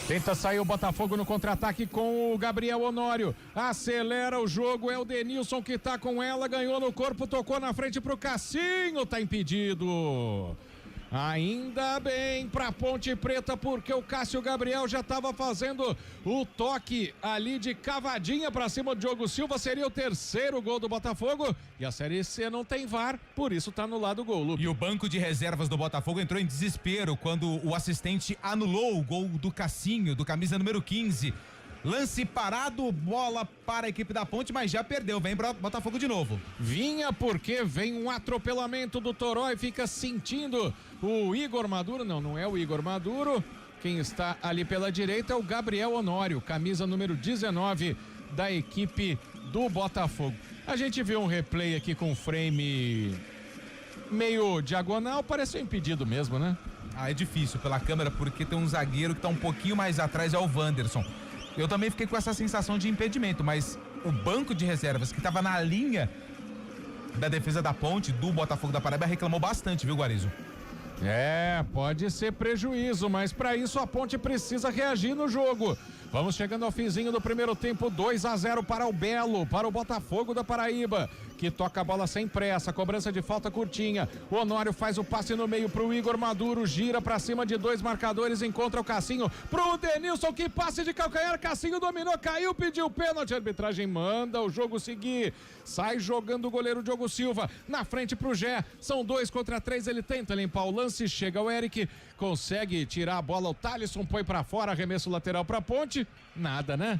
H: Tenta sair o Botafogo no contra-ataque com o Gabriel Honório. Acelera o jogo, é o Denilson que tá com ela, ganhou no corpo, tocou na frente pro Cassinho, tá impedido. Ainda bem pra Ponte Preta, porque o Cássio Gabriel já estava fazendo o toque ali de cavadinha pra cima do Diogo Silva, seria o terceiro gol do Botafogo, e a Série C não tem VAR, por isso tá anulado o gol, Lupe.
F: E o banco de reservas do Botafogo entrou em desespero quando o assistente anulou o gol do Cassinho, do camisa número 15. Lance parado, bola para a equipe da Ponte, mas já perdeu, vem para Botafogo de novo.
H: Vinha porque vem um atropelamento do Toró e fica sentindo o Igor Maduro, não é o Igor Maduro, quem está ali pela direita é o Gabriel Honório, camisa número 19 da equipe do Botafogo. A gente viu um replay aqui com frame meio diagonal, pareceu impedido mesmo, né?
F: É difícil pela câmera porque tem um zagueiro que está um pouquinho mais atrás, é o Wanderson. Eu também fiquei com essa sensação de impedimento, mas o banco de reservas que estava na linha da defesa da Ponte, do Botafogo da Paraíba, reclamou bastante, viu, Guarizo?
H: Pode ser prejuízo, mas para isso a Ponte precisa reagir no jogo. Vamos chegando ao finzinho do primeiro tempo, 2-0 para o Belo, para o Botafogo da Paraíba, que toca a bola sem pressa, cobrança de falta curtinha. O Honório faz o passe no meio pro Igor Maduro, gira pra cima de dois marcadores, encontra o Cassinho pro Denilson, que passe de calcanhar, Cassinho dominou, caiu, pediu pênalti, a arbitragem manda o jogo seguir, sai jogando o goleiro Diogo Silva, na frente pro Gé, são 2 contra 3, ele tenta limpar o lance, chega o Eric, consegue tirar a bola, o Thalisson põe pra fora, arremesso lateral pra Ponte, nada, né?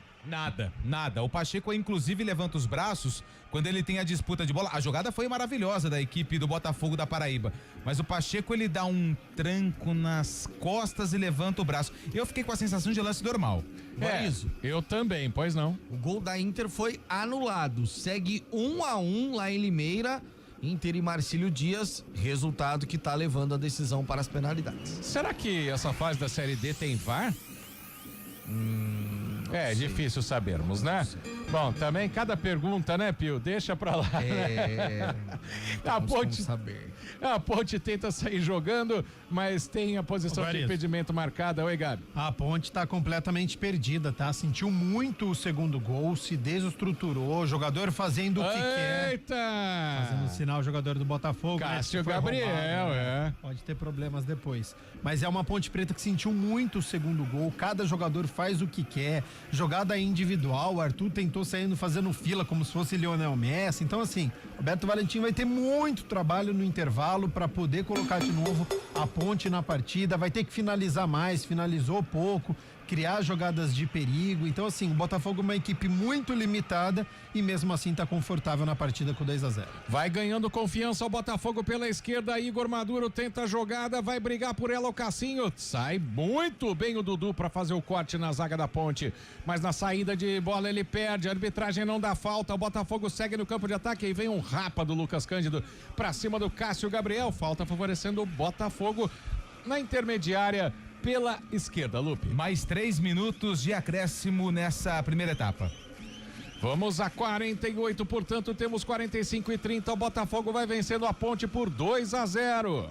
F: Nada. O Pacheco, inclusive, levanta os braços quando ele tem a disputa de bola. A jogada foi maravilhosa da equipe do Botafogo da Paraíba. Mas o Pacheco, ele dá um tranco nas costas e levanta o braço. Eu fiquei com a sensação de lance normal.
H: Eu também, pois não.
E: O gol da Inter foi anulado. Segue 1-1 lá em Limeira. Inter e Marcílio Dias, resultado que tá levando a decisão para as penalidades.
H: Será que essa fase da Série D tem VAR? É difícil sabermos, né? Bom, também cada pergunta, né, Pio? Deixa pra lá. A Ponte tenta sair jogando, mas tem a posição de impedimento marcada. Oi, Gabi.
G: A Ponte tá completamente perdida, tá? Sentiu muito o segundo gol, se desestruturou, jogador fazendo o que quer.
H: Eita!
G: Fazendo sinal, jogador do Botafogo.
H: Cássio Gabriel, roubado, né?
G: Pode ter problemas depois. Mas é uma Ponte Preta que sentiu muito o segundo gol, cada jogador faz o que quer, jogada individual, o Arthur tentou saindo fazendo fila como se fosse Lionel Messi. Então, assim, Roberto Valentim vai ter muito trabalho no intervalo para poder colocar de novo a Ponte na partida, vai ter que finalizar mais, finalizou pouco, criar jogadas de perigo. Então, assim, o Botafogo é uma equipe muito limitada e mesmo assim tá confortável na partida com 2-0.
H: Vai ganhando confiança o Botafogo pela esquerda. Igor Maduro tenta a jogada, vai brigar por ela o Cassinho. Sai muito bem o Dudu para fazer o corte na zaga da Ponte, mas na saída de bola ele perde. A arbitragem não dá falta. O Botafogo segue no campo de ataque e vem um rapa do Lucas Cândido para cima do Cássio Gabriel. Falta favorecendo o Botafogo na intermediária pela esquerda, Lupe.
F: Mais 3 minutos de acréscimo nessa primeira etapa.
H: Vamos a 48, portanto temos 45 e 30. O Botafogo vai vencendo a Ponte por 2-0.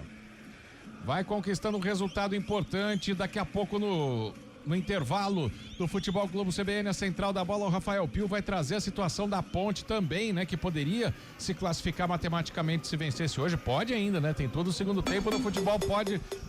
H: Vai conquistando um resultado importante. Daqui a pouco no intervalo do Futebol Globo CBN, a central da bola, o Rafael Pio vai trazer a situação da Ponte também, né? Que poderia se classificar matematicamente se vencesse hoje. Pode ainda, né? Tem todo o segundo tempo no futebol,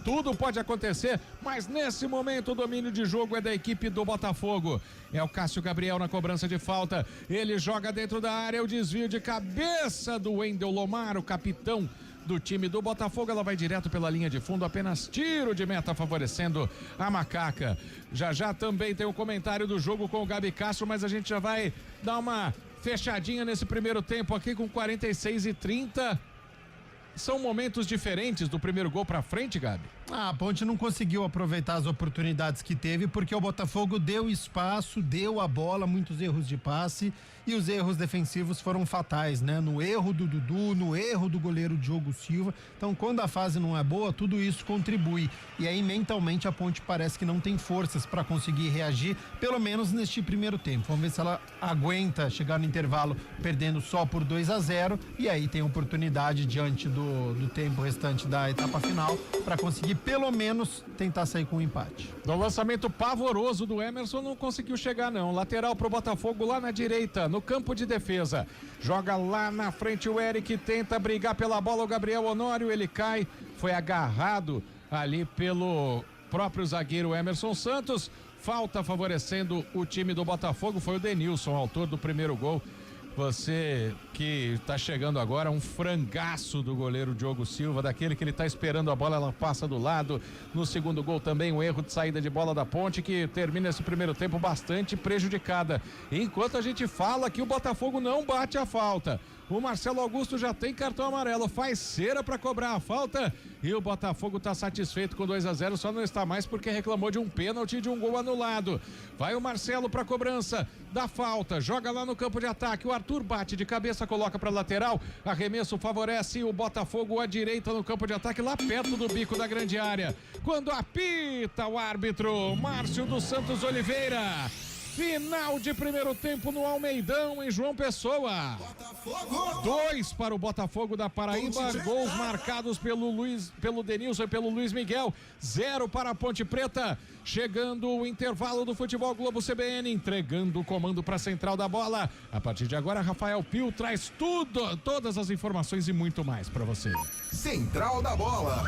H: tudo pode acontecer, mas nesse momento o domínio de jogo é da equipe do Botafogo. É o Cássio Gabriel na cobrança de falta. Ele joga dentro da área, o desvio de cabeça do Wendel Lomar, o capitão do time do Botafogo. Ela vai direto pela linha de fundo, apenas tiro de meta favorecendo a Macaca. Já também tem o comentário do jogo com o Gabi Castro, mas a gente já vai dar uma fechadinha nesse primeiro tempo aqui com 46 e 30. São momentos diferentes do primeiro gol pra frente, Gabi?
G: A Ponte não conseguiu aproveitar as oportunidades que teve porque o Botafogo deu espaço, deu a bola, muitos erros de passe e os erros defensivos foram fatais, né? No erro do Dudu, no erro do goleiro Diogo Silva. Então, quando a fase não é boa, tudo isso contribui. E aí, mentalmente, a Ponte parece que não tem forças para conseguir reagir, pelo menos neste primeiro tempo. Vamos ver se ela aguenta chegar no intervalo perdendo só por 2-0 e aí tem oportunidade diante do tempo restante da etapa final para conseguir pelo menos tentar sair com um empate.
H: No lançamento pavoroso do Emerson, não conseguiu chegar não. Lateral pro Botafogo lá na direita, no campo de defesa. Joga lá na frente o Eric, tenta brigar pela bola o Gabriel Honório, ele cai, foi agarrado ali pelo próprio zagueiro Emerson Santos. Falta favorecendo o time do Botafogo, foi o Denilson, autor do primeiro gol. Você que tá chegando agora, um frangaço do goleiro Diogo Silva, daquele que ele tá esperando a bola, ela passa do lado. No segundo gol também um erro de saída de bola da Ponte, que termina esse primeiro tempo bastante prejudicada. Enquanto a gente fala que o Botafogo não bate a falta, o Marcelo Augusto já tem cartão amarelo, faz cera para cobrar a falta e o Botafogo tá satisfeito com 2-0, só não está mais porque reclamou de um pênalti e de um gol anulado. Vai o Marcelo para cobrança da falta, joga lá no campo de ataque, o Arthur bate de cabeça, coloca para lateral, arremesso favorece o Botafogo à direita no campo de ataque, lá perto do bico da grande área. Quando apita o árbitro Márcio dos Santos Oliveira. Final de primeiro tempo no Almeidão, em João Pessoa. 2 para o Botafogo da Paraíba, gols marcados pelo Denilson e pelo Luiz Miguel. 0 para a Ponte Preta. Chegando o intervalo do Futebol Globo CBN, entregando o comando para a central da bola. A partir de agora, Rafael Pio traz todas as informações e muito mais para você.
C: Central da bola.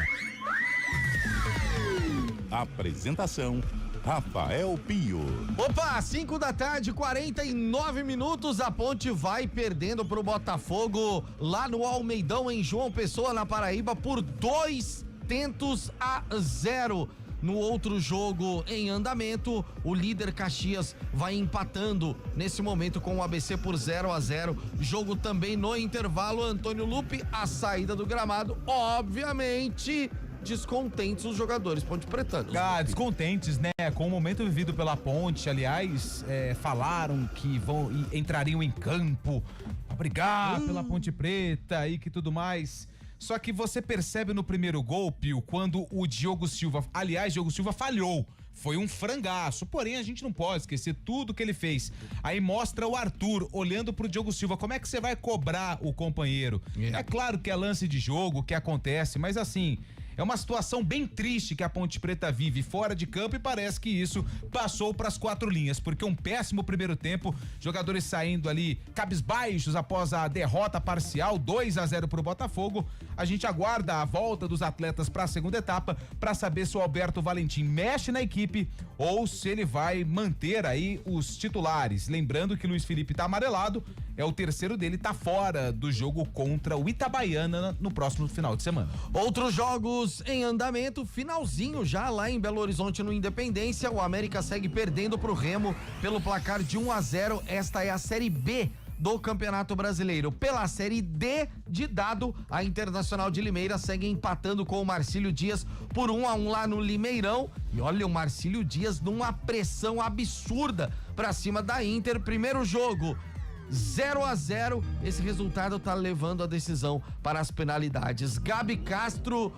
B: Apresentação: Rafael Pio.
E: Opa, 5 da tarde, 49 minutos. A Ponte vai perdendo pro Botafogo lá no Almeidão, em João Pessoa, na Paraíba, por 2-0. No outro jogo em andamento, o líder Caxias vai empatando nesse momento com o ABC por 0-0. Jogo também no intervalo. Antônio Lupe, a saída do gramado, obviamente descontentes os jogadores ponte-pretanos.
F: Descontentes, né? Com o momento vivido pela Ponte, aliás, falaram que entrariam em campo pra brigar pela Ponte Preta e que tudo mais. Só que você percebe no primeiro gol, Pio, quando o Diogo Silva falhou foi um frangaço, porém a gente não pode esquecer tudo que ele fez. Aí mostra o Arthur olhando pro Diogo Silva, como é que você vai cobrar o companheiro? É claro que é lance de jogo, que acontece, mas assim, é uma situação bem triste que a Ponte Preta vive fora de campo e parece que isso passou para as 4 linhas, porque um péssimo primeiro tempo, jogadores saindo ali cabisbaixos após a derrota parcial 2-0 pro Botafogo. A gente aguarda a volta dos atletas para a segunda etapa para saber se o Alberto Valentim mexe na equipe ou se ele vai manter aí os titulares. Lembrando que Luiz Felipe tá amarelado, é o terceiro dele, tá fora do jogo contra o Itabaiana no próximo final de semana.
E: Outros jogos em andamento, finalzinho já lá em Belo Horizonte no Independência, o América segue perdendo pro Remo pelo placar de 1-0. Esta é a Série B do Campeonato Brasileiro. Pela Série D de dado, a Internacional de Limeira segue empatando com o Marcílio Dias por 1-1 lá no Limeirão. E olha, o Marcílio Dias numa pressão absurda pra cima da Inter. Primeiro jogo 0-0, esse resultado tá levando a decisão para as penalidades. Gabi Castro,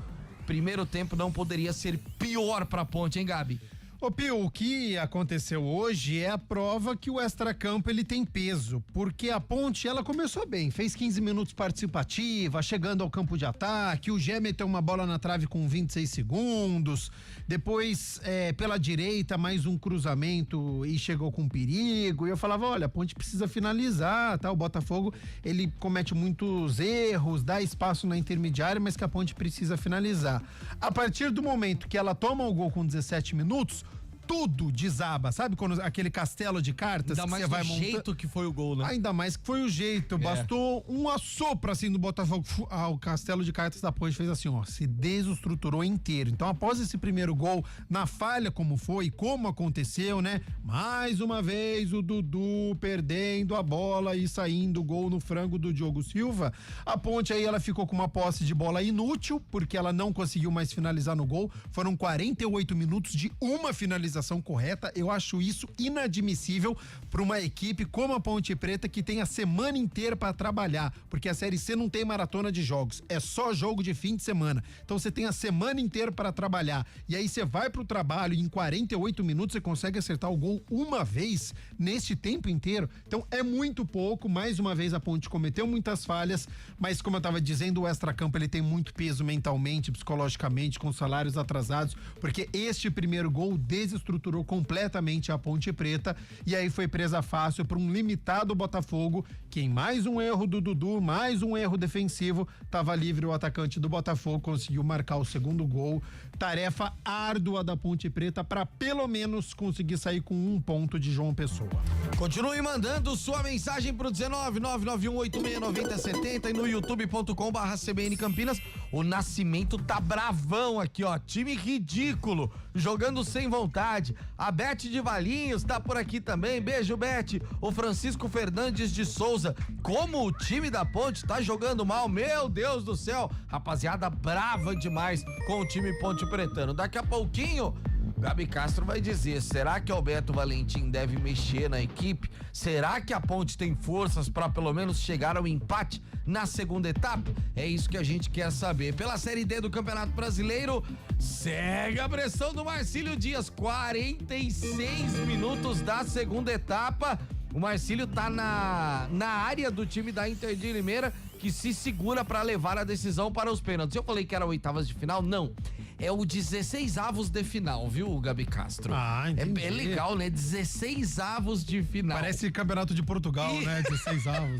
E: primeiro tempo não poderia ser pior pra Ponte, hein, Gabi?
G: Ô Pio, o que aconteceu hoje é a prova que o extracampo ele tem peso, porque a Ponte ela começou bem, fez 15 minutos participativa, chegando ao campo de ataque, o Gé meteu uma bola na trave com 26 segundos, depois pela direita mais um cruzamento e chegou com perigo, e eu falava, olha, a Ponte precisa finalizar, tá? O Botafogo ele comete muitos erros, dá espaço na intermediária, mas que a Ponte precisa finalizar. A partir do momento que ela toma o gol com 17 minutos, tudo desaba, sabe quando aquele castelo de cartas
E: ainda
G: que
E: mais
G: você vai
E: do
G: montando?
E: jeito que foi o gol, né?
G: Ainda mais que foi o jeito, bastou um assopro assim do Botafogo, o castelo de cartas da Ponte fez assim, ó, se desestruturou inteiro. Então após esse primeiro gol, na falha como foi, como aconteceu, né? Mais uma vez o Dudu perdendo a bola e saindo o gol no frango do Diogo Silva. A Ponte aí ela ficou com uma posse de bola inútil, porque ela não conseguiu mais finalizar no gol. Foram 48 minutos de uma finalização correta. Eu acho isso inadmissível para uma equipe como a Ponte Preta, que tem a semana inteira para trabalhar, porque a Série C não tem maratona de jogos, é só jogo de fim de semana. Então você tem a semana inteira para trabalhar e aí você vai pro trabalho e em 48 minutos você consegue acertar o gol uma vez neste tempo inteiro. Então é muito pouco. Mais uma vez a Ponte cometeu muitas falhas, mas como eu tava dizendo, o extracampo ele tem muito peso mentalmente, psicologicamente, com salários atrasados, porque este primeiro gol desestruturou completamente a Ponte Preta e aí foi presa fácil para um limitado Botafogo, que em mais um erro do Dudu, mais um erro defensivo, tava livre o atacante do Botafogo, conseguiu marcar o segundo gol. Tarefa árdua da Ponte Preta para pelo menos conseguir sair com 1 ponto de João Pessoa.
E: Continue mandando sua mensagem pro 19991869070 e no youtube.com/CBN Campinas. O Nascimento tá bravão aqui, ó, time ridículo, jogando sem vontade. A Beth de Valinhos tá por aqui também, beijo Beth. O Francisco Fernandes de Souza, como o time da Ponte tá jogando mal, meu Deus do céu, rapaziada brava demais com o time Ponte Pretano. Daqui a pouquinho Gabi Castro vai dizer, será que Alberto Valentim deve mexer na equipe? Será que a Ponte tem forças para pelo menos chegar ao empate na segunda etapa? É isso que a gente quer saber. Pela Série D do Campeonato Brasileiro, segue a pressão do Marcílio Dias, 46 minutos da segunda etapa. O Marcílio tá na área do time da Inter de Limeira, que se segura para levar a decisão para os pênaltis. Eu falei que era oitavas de final? Não. É o 16avos de final, viu, Gabi Castro?
G: Ah, entendi.
E: É legal, né? 16avos de final.
G: Parece campeonato de Portugal, né? 16avos.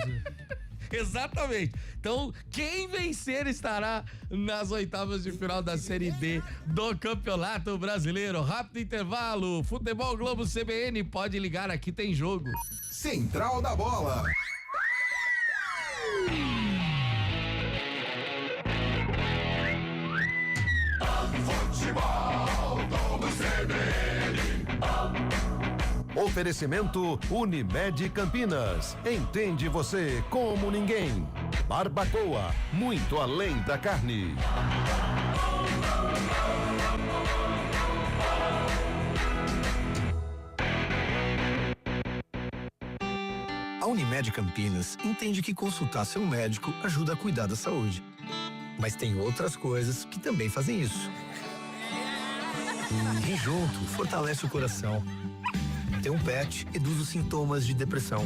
E: Exatamente. Então, quem vencer estará nas oitavas de final da Série D do Campeonato Brasileiro. Rápido intervalo. Futebol Globo CBN, pode ligar, aqui tem jogo.
C: Central da Bola.
L: Futebol Globo CBN. Oferecimento Unimed Campinas. Entende você como ninguém. Barbacoa, muito além da carne.
M: A Unimed Campinas entende que consultar seu médico ajuda a cuidar da saúde. Mas tem outras coisas que também fazem isso. Rir junto fortalece o coração. Ter um pet reduz os sintomas de depressão.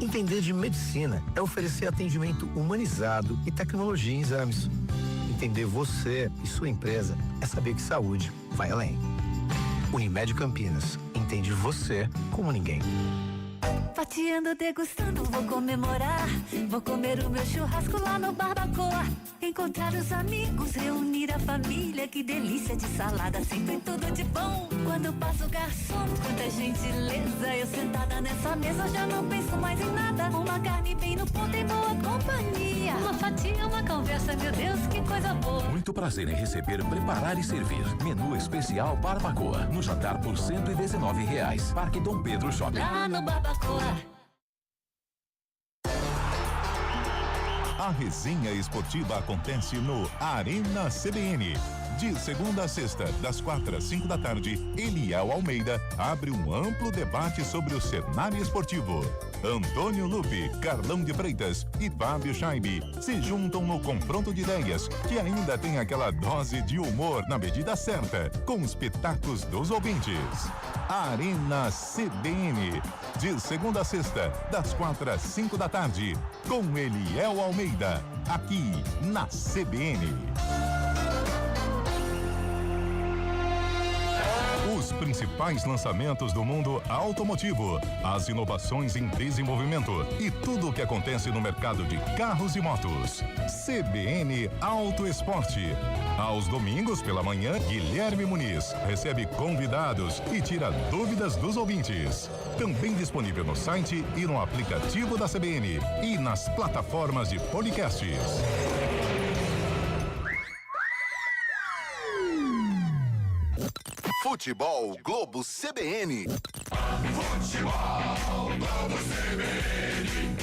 M: Entender de medicina é oferecer atendimento humanizado e tecnologia em exames. Entender você e sua empresa é saber que saúde vai além. Unimed Campinas. Entende você como ninguém.
I: Fatiando, degustando, vou comemorar. Vou comer o meu churrasco lá no Barbacoa. Encontrar os amigos, reunir a família. Que delícia de salada, sempre tudo de bom. Quando passa o garçom, quanta gentileza. Eu sentada nessa mesa já não penso mais em nada. Uma carne bem no ponto em boa companhia. Uma fatia, uma conversa, meu Deus, que coisa boa.
J: Muito prazer em receber, preparar e servir. Menu especial Barbacoa. No jantar por R$119. Parque Dom Pedro Shopping.
I: Lá no Barbacoa.
B: A resenha esportiva acontece no Arena CBN. De segunda a sexta, das 4 às 5 da tarde, Eliel Almeida abre um amplo debate sobre o cenário esportivo. Antônio Lupe, Carlão de Freitas e Fábio Scheibe se juntam no confronto de ideias, que ainda tem aquela dose de humor na medida certa, com os pitacos dos ouvintes. Arena CBN, de segunda a sexta, das 4 às 5 da tarde, com Eliel Almeida, aqui na CBN. Os principais lançamentos do mundo automotivo, as inovações em desenvolvimento e tudo o que acontece no mercado de carros e motos. CBN Auto Esporte. Aos domingos pela manhã, Guilherme Muniz recebe convidados e tira dúvidas dos ouvintes. Também disponível no site e no aplicativo da CBN e nas plataformas de podcasts.
C: Futebol Globo CBN.
N: Futebol Globo CBN.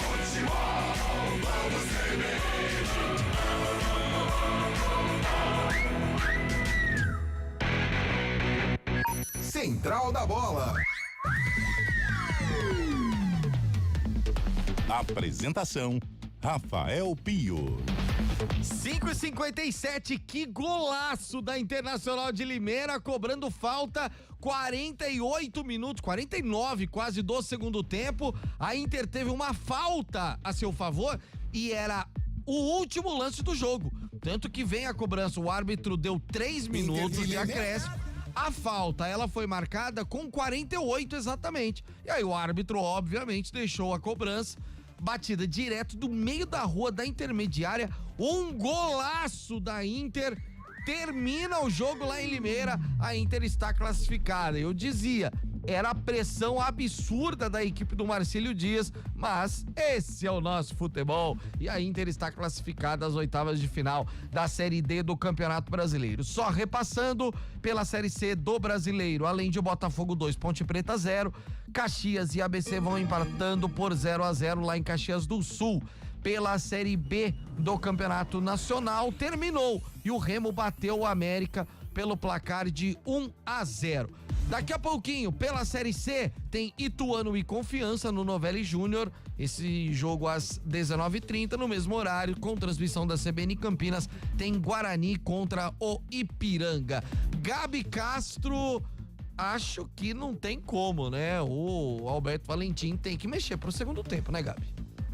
N: Futebol Globo CBN.
C: Central da Bola.
B: Apresentação: Rafael Pio.
E: 5:57, que golaço da Internacional de Limeira, cobrando falta 48 minutos, 49 quase do segundo tempo. A Inter teve uma falta a seu favor e era o último lance do jogo. Tanto que vem a cobrança, o árbitro deu 3 minutos de acréscimo. A falta, ela foi marcada com 48 exatamente. E aí o árbitro, obviamente, deixou a cobrança. Batida direto do meio da rua da intermediária, um golaço da Inter, termina o jogo lá em Limeira, a Inter está classificada. Eu dizia, era a pressão absurda da equipe do Marcílio Dias, mas esse é o nosso futebol e a Inter está classificada às oitavas de final da Série D do Campeonato Brasileiro. Só repassando pela Série C do Brasileiro, além de Botafogo 2, Ponte Preta 0, Caxias e ABC vão empatando por 0-0 lá em Caxias do Sul. Pela Série B do Campeonato Nacional, terminou e o Remo bateu o América pelo placar de 1-0. Daqui a pouquinho, pela Série C, tem Ituano e Confiança no Novelli Júnior. Esse jogo às 19h30, no mesmo horário, com transmissão da CBN Campinas, tem Guarani contra o Ipiranga. Gabi Castro, acho que não tem como, né? O Alberto Valentim tem que mexer pro segundo tempo, né, Gabi?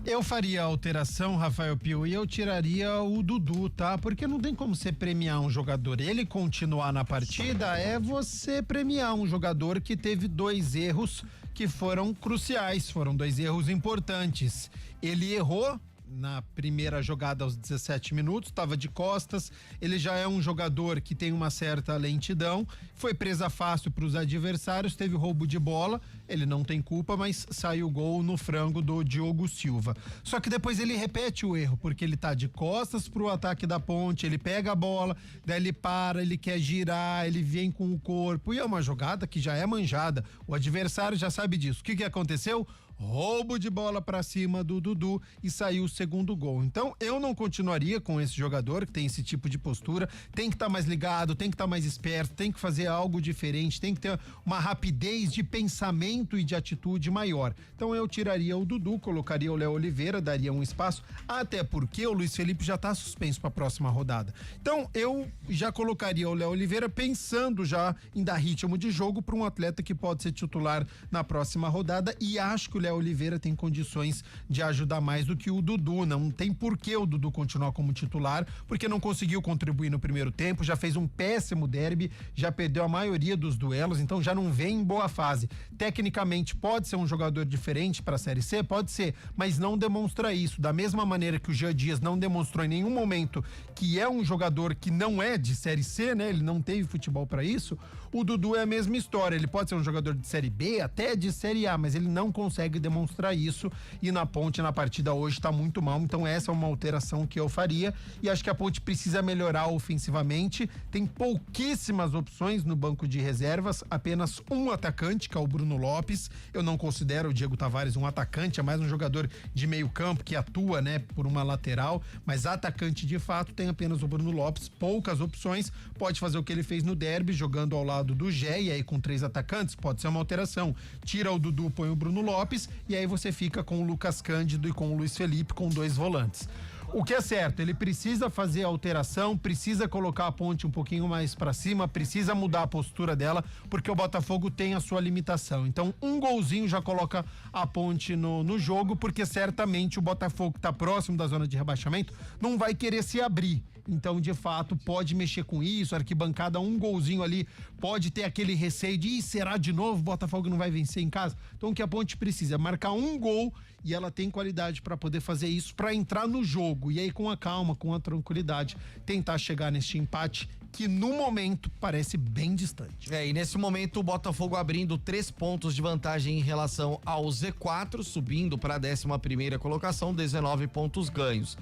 G: Eu faria a alteração, Rafael Pio, e eu tiraria o Dudu, tá? Porque não tem como você premiar um jogador. Ele continuar na partida é você premiar um jogador que teve 2 erros que foram cruciais, foram 2 erros importantes. Ele errou na primeira jogada aos 17 minutos, estava de costas, ele já é um jogador que tem uma certa lentidão, foi presa fácil para os adversários, teve roubo de bola, ele não tem culpa, mas saiu o gol no frango do Diogo Silva. Só que depois ele repete o erro, porque ele tá de costas pro ataque da Ponte, ele pega a bola, daí ele para, ele quer girar, ele vem com o corpo, e é uma jogada que já é manjada, o adversário já sabe disso. O que aconteceu? roubo de bola pra cima do Dudu e saiu o segundo gol. Então eu não continuaria com esse jogador que tem esse tipo de postura, tem que estar mais ligado, tem que estar mais esperto, tem que fazer algo diferente, tem que ter uma rapidez de pensamento e de atitude maior. Então eu tiraria o Dudu, colocaria o Léo Oliveira, daria um espaço, até porque o Luiz Felipe já tá suspenso para a próxima rodada. Então eu já colocaria o Léo Oliveira pensando já em dar ritmo de jogo para um atleta que pode ser titular na próxima rodada, e acho que o Léo Oliveira tem condições de ajudar mais do que o Dudu. Não tem por que o Dudu continuar como titular, porque não conseguiu contribuir no primeiro tempo, já fez um péssimo derby, já perdeu a maioria dos duelos, então já não vem em boa fase. Tecnicamente pode ser um jogador diferente para a Série C, pode ser, mas não demonstra isso. Da mesma maneira que o Jean Dias não demonstrou em nenhum momento que é um jogador que não é de Série C, né? Ele não teve futebol para isso. O Dudu é a mesma história, ele pode ser um jogador de Série B, até de Série A, mas ele não consegue demonstrar isso, e na Ponte, na partida hoje, tá muito mal. Então essa é uma alteração que eu faria, e acho que a Ponte precisa melhorar ofensivamente. Tem pouquíssimas opções no banco de reservas, apenas um atacante, que é o Bruno Lopes. Eu não considero o Diego Tavares um atacante, é mais um jogador de meio campo que atua, né, por uma lateral, mas atacante de fato tem apenas o Bruno Lopes, poucas opções. Pode fazer o que ele fez no derby, jogando ao lado do Gé, e aí com 3 atacantes pode ser uma alteração. Tira o Dudu, põe o Bruno Lopes, e aí você fica com o Lucas Cândido e com o Luiz Felipe, com 2 volantes. O que é certo, ele precisa fazer a alteração, precisa colocar a Ponte um pouquinho mais pra cima, precisa mudar a postura dela, porque o Botafogo tem a sua limitação. Então, um golzinho já coloca a Ponte no jogo, porque certamente o Botafogo, que tá próximo da zona de rebaixamento, não vai querer se abrir. Então, de fato, pode mexer com isso, a arquibancada, um golzinho ali, pode ter aquele receio de, será de novo, o Botafogo não vai vencer em casa? Então, o que a Ponte precisa é marcar um gol, e ela tem qualidade para poder fazer isso, para entrar no jogo, e aí com a calma, com a tranquilidade, tentar chegar neste empate, que no momento parece bem distante.
E: E nesse momento o Botafogo abrindo 3 pontos de vantagem em relação ao Z4, subindo para a 11ª colocação, 19 pontos ganhos.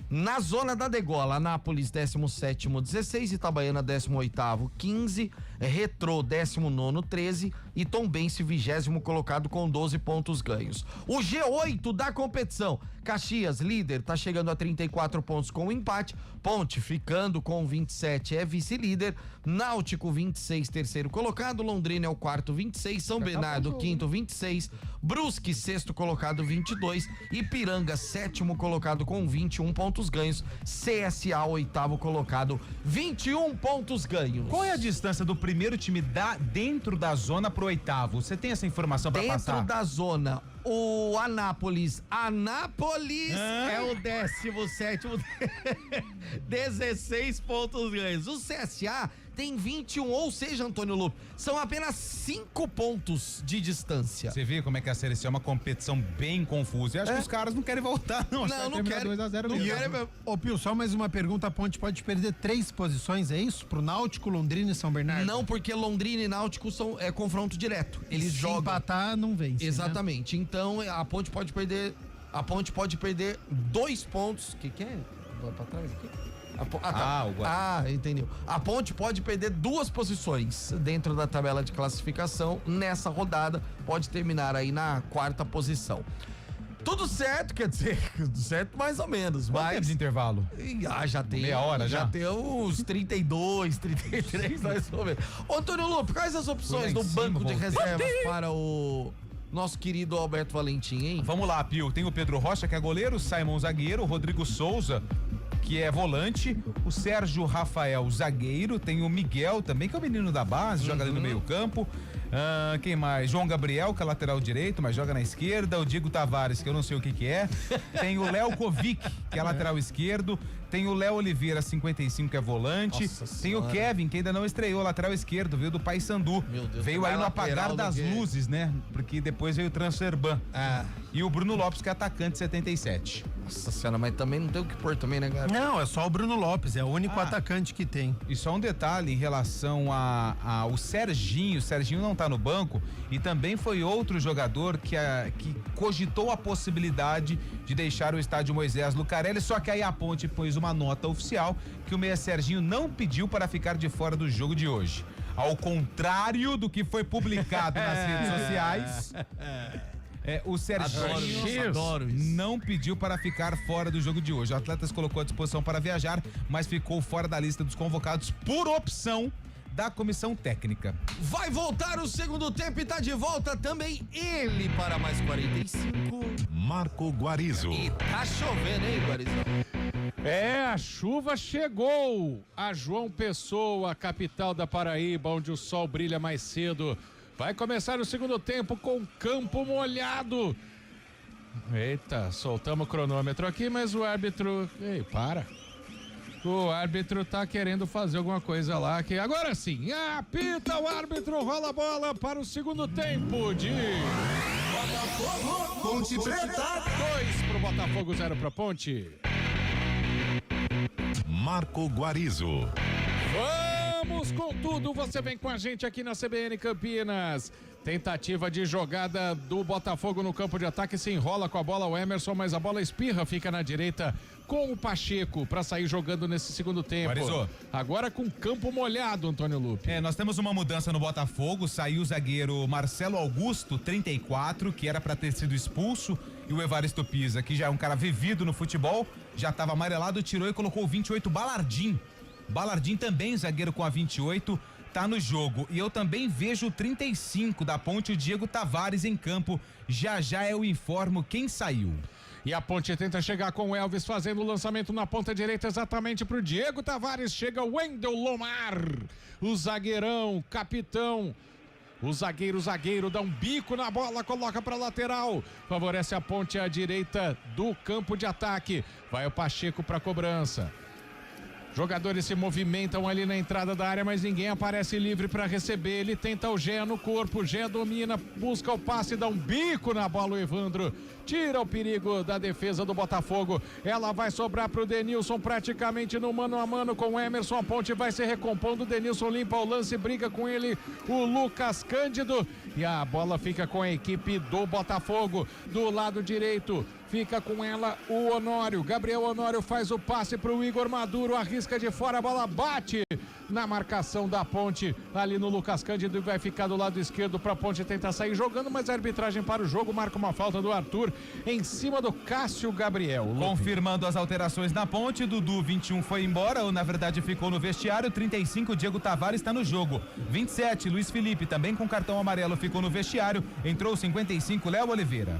E: Na zona da degola, Anápolis 17º, 16, Itabaiana 18º, 15, Retrô 19º, 13 e Tombense 20º colocado com 12 pontos ganhos. O G8 da competição, Caxias, líder, tá chegando a 34 pontos com o empate, Ponte ficando com 27, é vice-líder, Náutico 26, terceiro colocado, Londrina é o quarto, 26, São Bernardo quinto, 26, Brusque sexto colocado, 22, Ipiranga sétimo colocado com 21 pontos ganhos, CSA oitavo colocado, 21 pontos ganhos.
F: Qual é a distância do primeiro time dentro da zona pro oitavo? Você tem essa informação pra passar?
E: Dentro da zona, o Anápolis é o 17º, 16 pontos ganhos. O CSA tem 21, ou seja, Antônio Lupe, são apenas 5 pontos de distância.
F: Você vê como é que a Série C é uma competição bem confusa. Eu acho que os caras não querem voltar, não.
E: Não querem.
F: 2-0 mesmo.
G: Ô Pio, só mais uma pergunta, a Ponte pode perder 3 posições, é isso? Pro Náutico, Londrina e São Bernardo?
E: Não, porque Londrina e Náutico é confronto direto. Eles
G: Se
E: jogam.
G: empatar, não vence.
E: Exatamente. Né? Então a Ponte pode perder 2 pontos. Que é? Vai pra trás aqui. Entendeu. A Ponte pode perder 2 posições dentro da tabela de classificação nessa rodada, pode terminar aí na 4ª posição. Tudo certo, quer dizer, tudo certo mais ou menos.
F: Quanto tempo de intervalo?
E: Já tem.
F: Meia hora já?
E: Já tem uns 32, 33 mais ou menos. Ô, Antônio Lupe, quais as opções do banco de reservas para o nosso querido Alberto Valentim, hein?
F: Vamos lá, Pio. Tem o Pedro Rocha, que é goleiro, o Simon zagueiro, o Rodrigo Souza, que é volante, o Sérgio Rafael zagueiro, tem o Miguel também, que é o menino da base, joga ali no meio campo. Quem mais? João Gabriel, que é lateral direito, mas joga na esquerda. O Diego Tavares, que eu não sei o que é. Tem o Léo Kovic, que é lateral esquerdo. Tem o Léo Oliveira, 55, que é volante.
E: Nossa
F: tem o Kevin, que ainda não estreou, lateral esquerdo, veio do Paysandu. Veio aí no apagar das luzes, né? Porque depois veio o Transferban. E o Bruno Lopes, que é atacante, 77.
E: Nossa senhora, mas também não tem o que pôr também, né, galera?
G: Não, é só o Bruno Lopes, é o único atacante que tem.
F: E só um detalhe em relação ao Serginho. O Serginho não tá no banco e também foi outro jogador que cogitou a possibilidade de deixar o estádio Moisés Lucarelli, só que aí a Ponte pôs uma nota oficial que o meia Serginho não pediu para ficar de fora do jogo de hoje. Ao contrário do que foi publicado nas redes sociais. O Serginho
E: adoro isso.
F: não pediu para ficar fora do jogo de hoje. O atleta se colocou à disposição para viajar, mas ficou fora da lista dos convocados por opção da comissão técnica.
E: Vai voltar o segundo tempo e tá de volta também ele para mais 45.
B: Marco Guarizo.
E: E tá chovendo, hein, Guarizão?
H: A chuva chegou a João Pessoa, capital da Paraíba, onde o sol brilha mais cedo. Vai começar o segundo tempo com campo molhado. Eita, soltamos o cronômetro aqui, mas o árbitro... Ei, para. O árbitro tá querendo fazer alguma coisa lá, que agora sim, apita o árbitro, rola a bola para o segundo tempo de...
C: Botafogo, Ponte Preta.
H: 2 pro Botafogo, 0 pra Ponte.
B: Marco Guarizo.
H: Vamos com tudo, você vem com a gente aqui na CBN Campinas. Tentativa de jogada do Botafogo no campo de ataque, se enrola com a bola o Emerson, mas a bola espirra, fica na direita com o Pacheco para sair jogando nesse segundo tempo.
F: Guarizô.
H: Agora com campo molhado, Antônio Lupe.
F: Nós temos uma mudança no Botafogo, saiu o zagueiro Marcelo Augusto, 34, que era para ter sido expulso, e o Evaristo Pisa, que já é um cara vivido no futebol, já estava amarelado, tirou e colocou o 28, Balardim. Balardim também, zagueiro com a 28, tá no jogo. E eu também vejo o 35 da Ponte, o Diego Tavares em campo. Já eu informo quem saiu.
H: E a Ponte tenta chegar com o Elvis fazendo o lançamento na ponta direita exatamente pro Diego Tavares. Chega o Wendel Lomar, o zagueirão, capitão. O zagueiro dá um bico na bola, coloca pra lateral. Favorece a Ponte à direita do campo de ataque. Vai o Pacheco pra cobrança. Jogadores se movimentam ali na entrada da área, mas ninguém aparece livre para receber. Ele tenta o Gé no corpo, Gé domina, busca o passe, dá um bico na bola o Evandro. Tira o perigo da defesa do Botafogo. Ela vai sobrar pro Denilson praticamente no mano a mano com o Emerson. A Ponte vai se recompondo. Denilson limpa o lance, briga com ele o Lucas Cândido. E a bola fica com a equipe do Botafogo. Do lado direito fica com ela o Honório. Gabriel Honório faz o passe pro Igor Maduro. Arrisca de fora, a bola bate na marcação da Ponte ali no Lucas Cândido e vai ficar do lado esquerdo pra Ponte tentar sair jogando, mas a arbitragem para o jogo marca uma falta do Arthur em cima do Cássio Gabriel.
F: Confirmando as alterações na Ponte, Dudu 21 foi embora, ou na verdade ficou no vestiário. 35, Diego Tavares está no jogo. 27, Luiz Felipe, também com cartão amarelo, ficou no vestiário. Entrou 55, Léo Oliveira.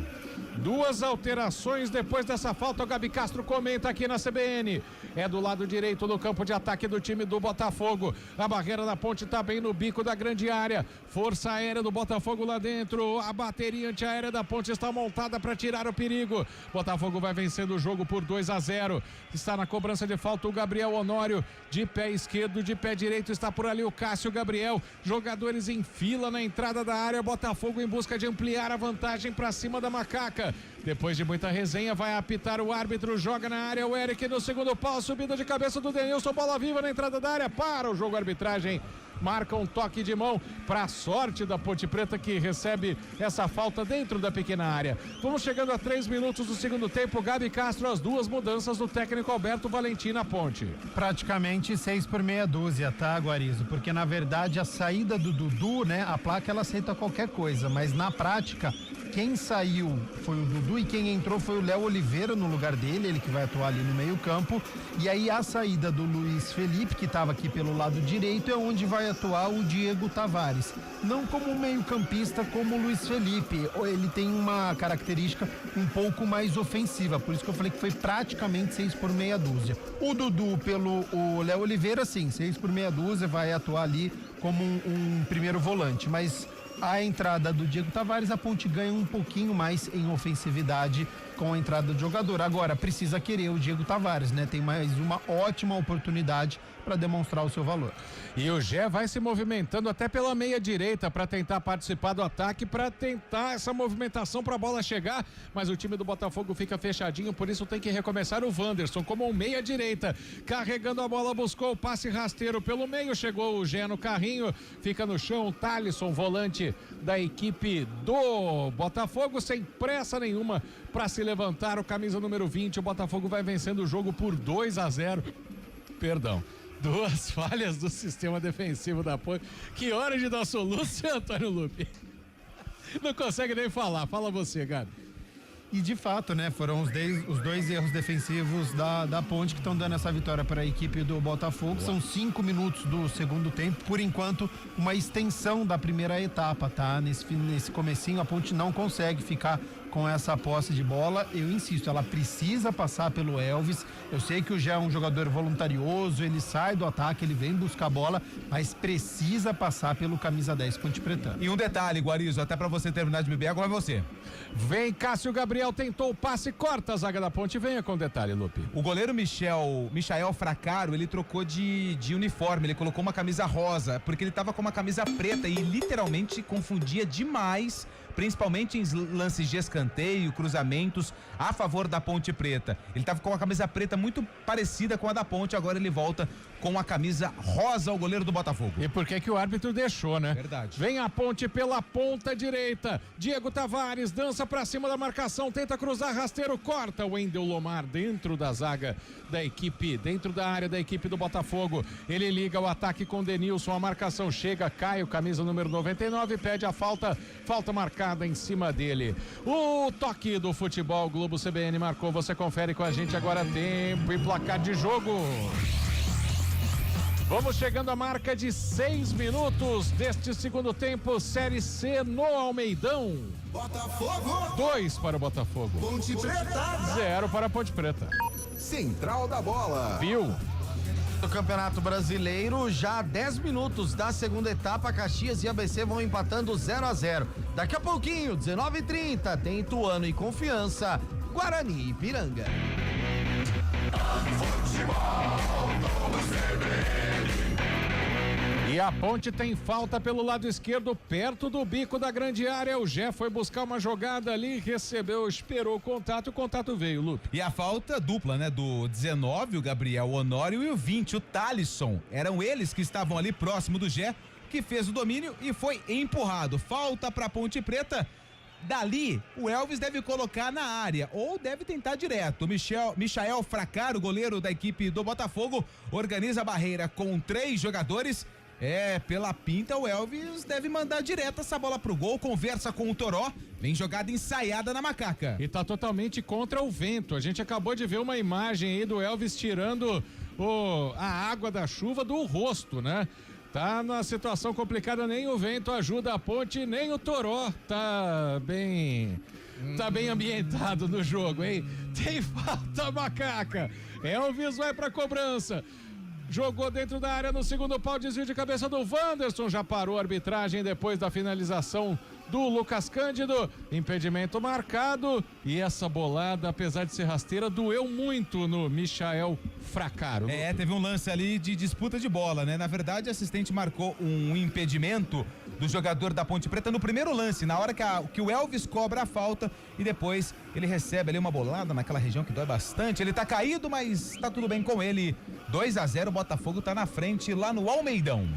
H: Duas alterações depois dessa falta, o Gabi Castro comenta aqui na CBN. É do lado direito do campo de ataque do time do Botafogo. A barreira da Ponte está bem no bico da grande área. Força aérea do Botafogo lá dentro. A bateria antiaérea da Ponte está montada para tirar o perigo. Botafogo vai vencendo o jogo por 2-0. Está na cobrança de falta o Gabriel Honório. De pé esquerdo, de pé direito está por ali o Cássio Gabriel. Jogadores em fila na entrada da área. Botafogo em busca de ampliar a vantagem para cima da Macaca. Depois de muita resenha, vai apitar o árbitro, joga na área o Eric no segundo pau, subida de cabeça do Denilson, bola viva na entrada da área, para o jogo, a arbitragem marca um toque de mão para a sorte da Ponte Preta, que recebe essa falta dentro da pequena área. Vamos chegando a 3 minutos do segundo tempo. Gabi Castro, as duas mudanças do técnico Alberto Valentim na Ponte.
G: Praticamente 6 por meia dúzia, tá, Guarizo? Porque na verdade a saída do Dudu, né, a placa ela aceita qualquer coisa, mas na prática quem saiu foi o Dudu e quem entrou foi o Léo Oliveira no lugar dele, ele que vai atuar ali no meio campo. E aí a saída do Luiz Felipe, que estava aqui pelo lado direito, é onde vai atuar o Diego Tavares. Não como meio campista como o Luiz Felipe, ele tem uma característica um pouco mais ofensiva, por isso que eu falei que foi praticamente 6 por meia dúzia. O Dudu pelo o Léo Oliveira, sim, 6 por meia dúzia, vai atuar ali como um primeiro volante, mas a entrada do Diego Tavares, a Ponte ganha um pouquinho mais em ofensividade com a entrada do jogador. Agora, precisa querer o Diego Tavares, né? Tem mais uma ótima oportunidade para demonstrar o seu valor.
H: E o Gé vai se movimentando até pela meia direita para tentar participar do ataque, para tentar essa movimentação para a bola chegar, mas o time do Botafogo fica fechadinho, por isso tem que recomeçar o Wanderson como um meia direita, carregando a bola, buscou o passe rasteiro pelo meio, chegou o Gé no carrinho, fica no chão, Thalisson, volante da equipe do Botafogo, sem pressa nenhuma para se levantar, o camisa número 20, o Botafogo vai vencendo o jogo por 2-0. Perdão. Duas falhas do sistema defensivo da Ponte. Que hora de dar soluço, Antônio Lupe? Não consegue nem falar. Fala você, cara.
G: E de fato, né, foram os dois erros defensivos da Ponte que estão dando essa vitória para a equipe do Botafogo. São 5 minutos do segundo tempo, por enquanto uma extensão da primeira etapa, tá? Nesse comecinho a Ponte não consegue ficar com essa posse de bola. Eu insisto, ela precisa passar pelo Elvis. Eu sei que o Gé é um jogador voluntarioso, ele sai do ataque, ele vem buscar a bola, mas precisa passar pelo camisa 10 Ponte Pretana.
F: E um detalhe, Guarizo, até para você terminar de beber, agora é você.
H: Vem, Cássio Gabriel tentou o passe, corta a zaga da Ponte. Venha com detalhe, Lupe.
F: O goleiro Michael Fracaro, ele trocou de uniforme, ele colocou uma camisa rosa, porque ele tava com uma camisa preta e literalmente confundia demais, principalmente em lances de escanteio, cruzamentos a favor da Ponte Preta. Ele tava com uma camisa preta muito parecida com a da Ponte, agora ele volta com a camisa rosa, o goleiro do Botafogo.
H: E por que o árbitro deixou, né?
F: Verdade.
H: Vem a Ponte pela ponta direita. Diego Tavares dança pra cima da marcação, tenta cruzar, rasteiro, corta o Wendel Lomar dentro da zaga da equipe, dentro da área da equipe do Botafogo. Ele liga o ataque com Denilson, a marcação chega, Caio, camisa número 99, pede a falta marcada em cima dele. O toque do Futebol Globo CBN marcou, você confere com a gente agora, tempo e placar de jogo. Vamos chegando à marca de 6 minutos deste segundo tempo, Série C no Almeidão.
C: Botafogo
H: 2 para o Botafogo.
C: Ponte Preta
H: 0 para a Ponte Preta.
C: Central da Bola.
H: Viu?
E: Do Campeonato Brasileiro, já 10 minutos da segunda etapa, Caxias e ABC vão empatando 0-0. Daqui a pouquinho, 19h30, tem Ituano e Confiança, Guarani e Ipiranga.
H: E a Ponte tem falta pelo lado esquerdo, perto do bico da grande área. O Gé foi buscar uma jogada ali, recebeu, esperou o contato veio, Lupe.
F: E a falta dupla, né? Do 19, o Gabriel Honório, e o 20, o Thalisson. Eram eles que estavam ali próximo do Gé, que fez o domínio e foi empurrado. Falta pra Ponte Preta. Dali, o Elvis deve colocar na área ou deve tentar direto. O Michael Fracaro, goleiro da equipe do Botafogo, organiza a barreira com 3 jogadores. Pela pinta, o Elvis deve mandar direto essa bola pro gol, conversa com o Toró, vem jogada ensaiada na Macaca.
H: E tá totalmente contra o vento. A gente acabou de ver uma imagem aí do Elvis tirando a água da chuva do rosto, né? Tá numa situação complicada, nem o vento ajuda a Ponte, nem o Toró tá bem ambientado no jogo, hein? Tem falta, Macaca. Elvis vai pra cobrança. Jogou dentro da área no segundo pau, desvio de cabeça do Wanderson, já parou a arbitragem depois da finalização do Lucas Cândido, impedimento marcado, e essa bolada, apesar de ser rasteira, doeu muito no Michael Fracaro.
F: Teve um lance ali de disputa de bola, né? Na verdade, o assistente marcou um impedimento do jogador da Ponte Preta no primeiro lance, na hora que o Elvis cobra a falta e depois ele recebe ali uma bolada naquela região que dói bastante. Ele tá caído, mas tá tudo bem com ele. 2-0, o Botafogo tá na frente lá no Almeidão.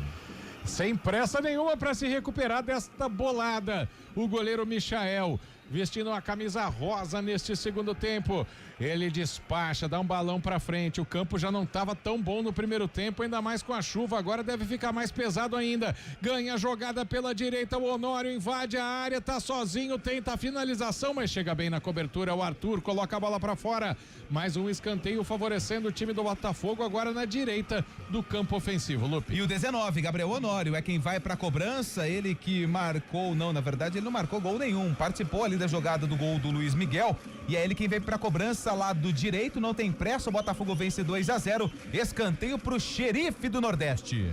H: Sem pressa nenhuma para se recuperar desta bolada. O goleiro Michael, vestindo a camisa rosa neste segundo tempo, ele despacha, dá um balão pra frente. O campo já não estava tão bom no primeiro tempo, ainda mais com a chuva, agora deve ficar mais pesado ainda. Ganha a jogada pela direita, o Honório invade a área, tá sozinho, tenta a finalização, mas chega bem na cobertura. O Arthur coloca a bola pra fora. Mais um escanteio favorecendo o time do Botafogo, agora na direita do campo ofensivo, Lupe.
F: E o 19, Gabriel Honório, é quem vai pra cobrança, ele que marcou, não, na verdade ele não marcou gol nenhum, participou ali da jogada do gol do Luiz Miguel, e é ele quem vem pra cobrança lá do direito, não tem pressa, o Botafogo vence 2-0, escanteio pro Xerife do Nordeste.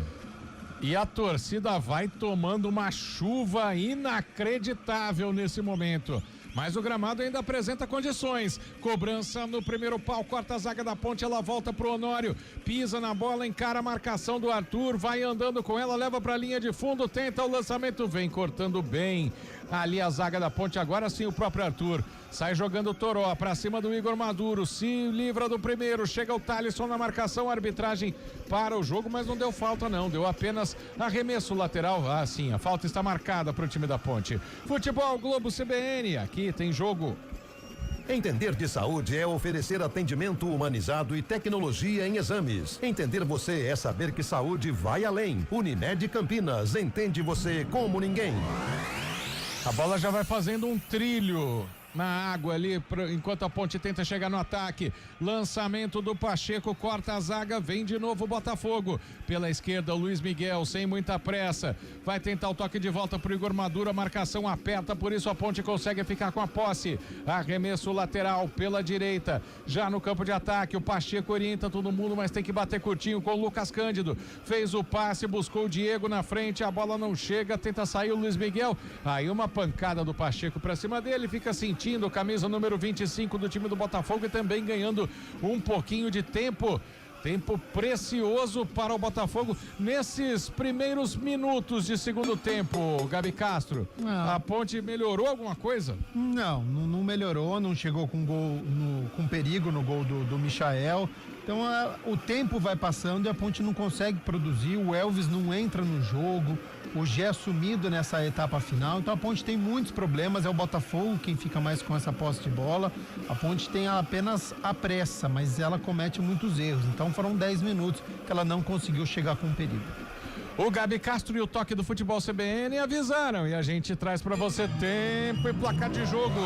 H: E a torcida vai tomando uma chuva inacreditável nesse momento. Mas o gramado ainda apresenta condições. Cobrança no primeiro pau, corta a zaga da Ponte, ela volta pro Honório, pisa na bola, encara a marcação do Arthur, vai andando com ela, leva pra linha de fundo, tenta o lançamento, vem cortando bem ali a zaga da Ponte, agora sim o próprio Arthur. Sai jogando o Toró pra cima do Igor Maduro, se livra do primeiro, chega o Thalisson na marcação, a arbitragem para o jogo, mas não deu falta não, deu apenas arremesso lateral. Ah, sim, a falta está marcada pro time da Ponte. Futebol Globo CBN, aqui tem jogo.
D: Entender de saúde é oferecer atendimento humanizado e tecnologia em exames. Entender você é saber que saúde vai além. Unimed Campinas, entende você como ninguém.
H: A bola já vai fazendo um trilho na água ali, enquanto a Ponte tenta chegar no ataque. Lançamento do Pacheco, corta a zaga, vem de novo o Botafogo. Pela esquerda, o Luiz Miguel, sem muita pressa. Vai tentar o toque de volta pro Igor Maduro, a marcação aperta, por isso a Ponte consegue ficar com a posse. Arremesso lateral pela direita, já no campo de ataque, o Pacheco orienta todo mundo, mas tem que bater curtinho com o Lucas Cândido. Fez o passe, buscou o Diego na frente, a bola não chega, tenta sair o Luiz Miguel. Aí uma pancada do Pacheco pra cima dele, fica sentindo camisa número 25 do time do Botafogo e também ganhando um pouquinho de tempo. Tempo precioso para o Botafogo nesses primeiros minutos de segundo tempo, Gabi Castro.
G: Não.
H: A Ponte melhorou alguma coisa?
G: Não melhorou, não chegou com gol, com perigo no gol do Michael. Então o tempo vai passando e a Ponte não consegue produzir, o Elvis não entra no jogo, o Gé é sumido nessa etapa final, então a Ponte tem muitos problemas, é o Botafogo quem fica mais com essa posse de bola. A Ponte tem apenas a pressa, mas ela comete muitos erros, então foram 10 minutos que ela não conseguiu chegar com perigo.
H: O Gabi Castro e o toque do Futebol CBN avisaram e a gente traz para você tempo e placar de jogo.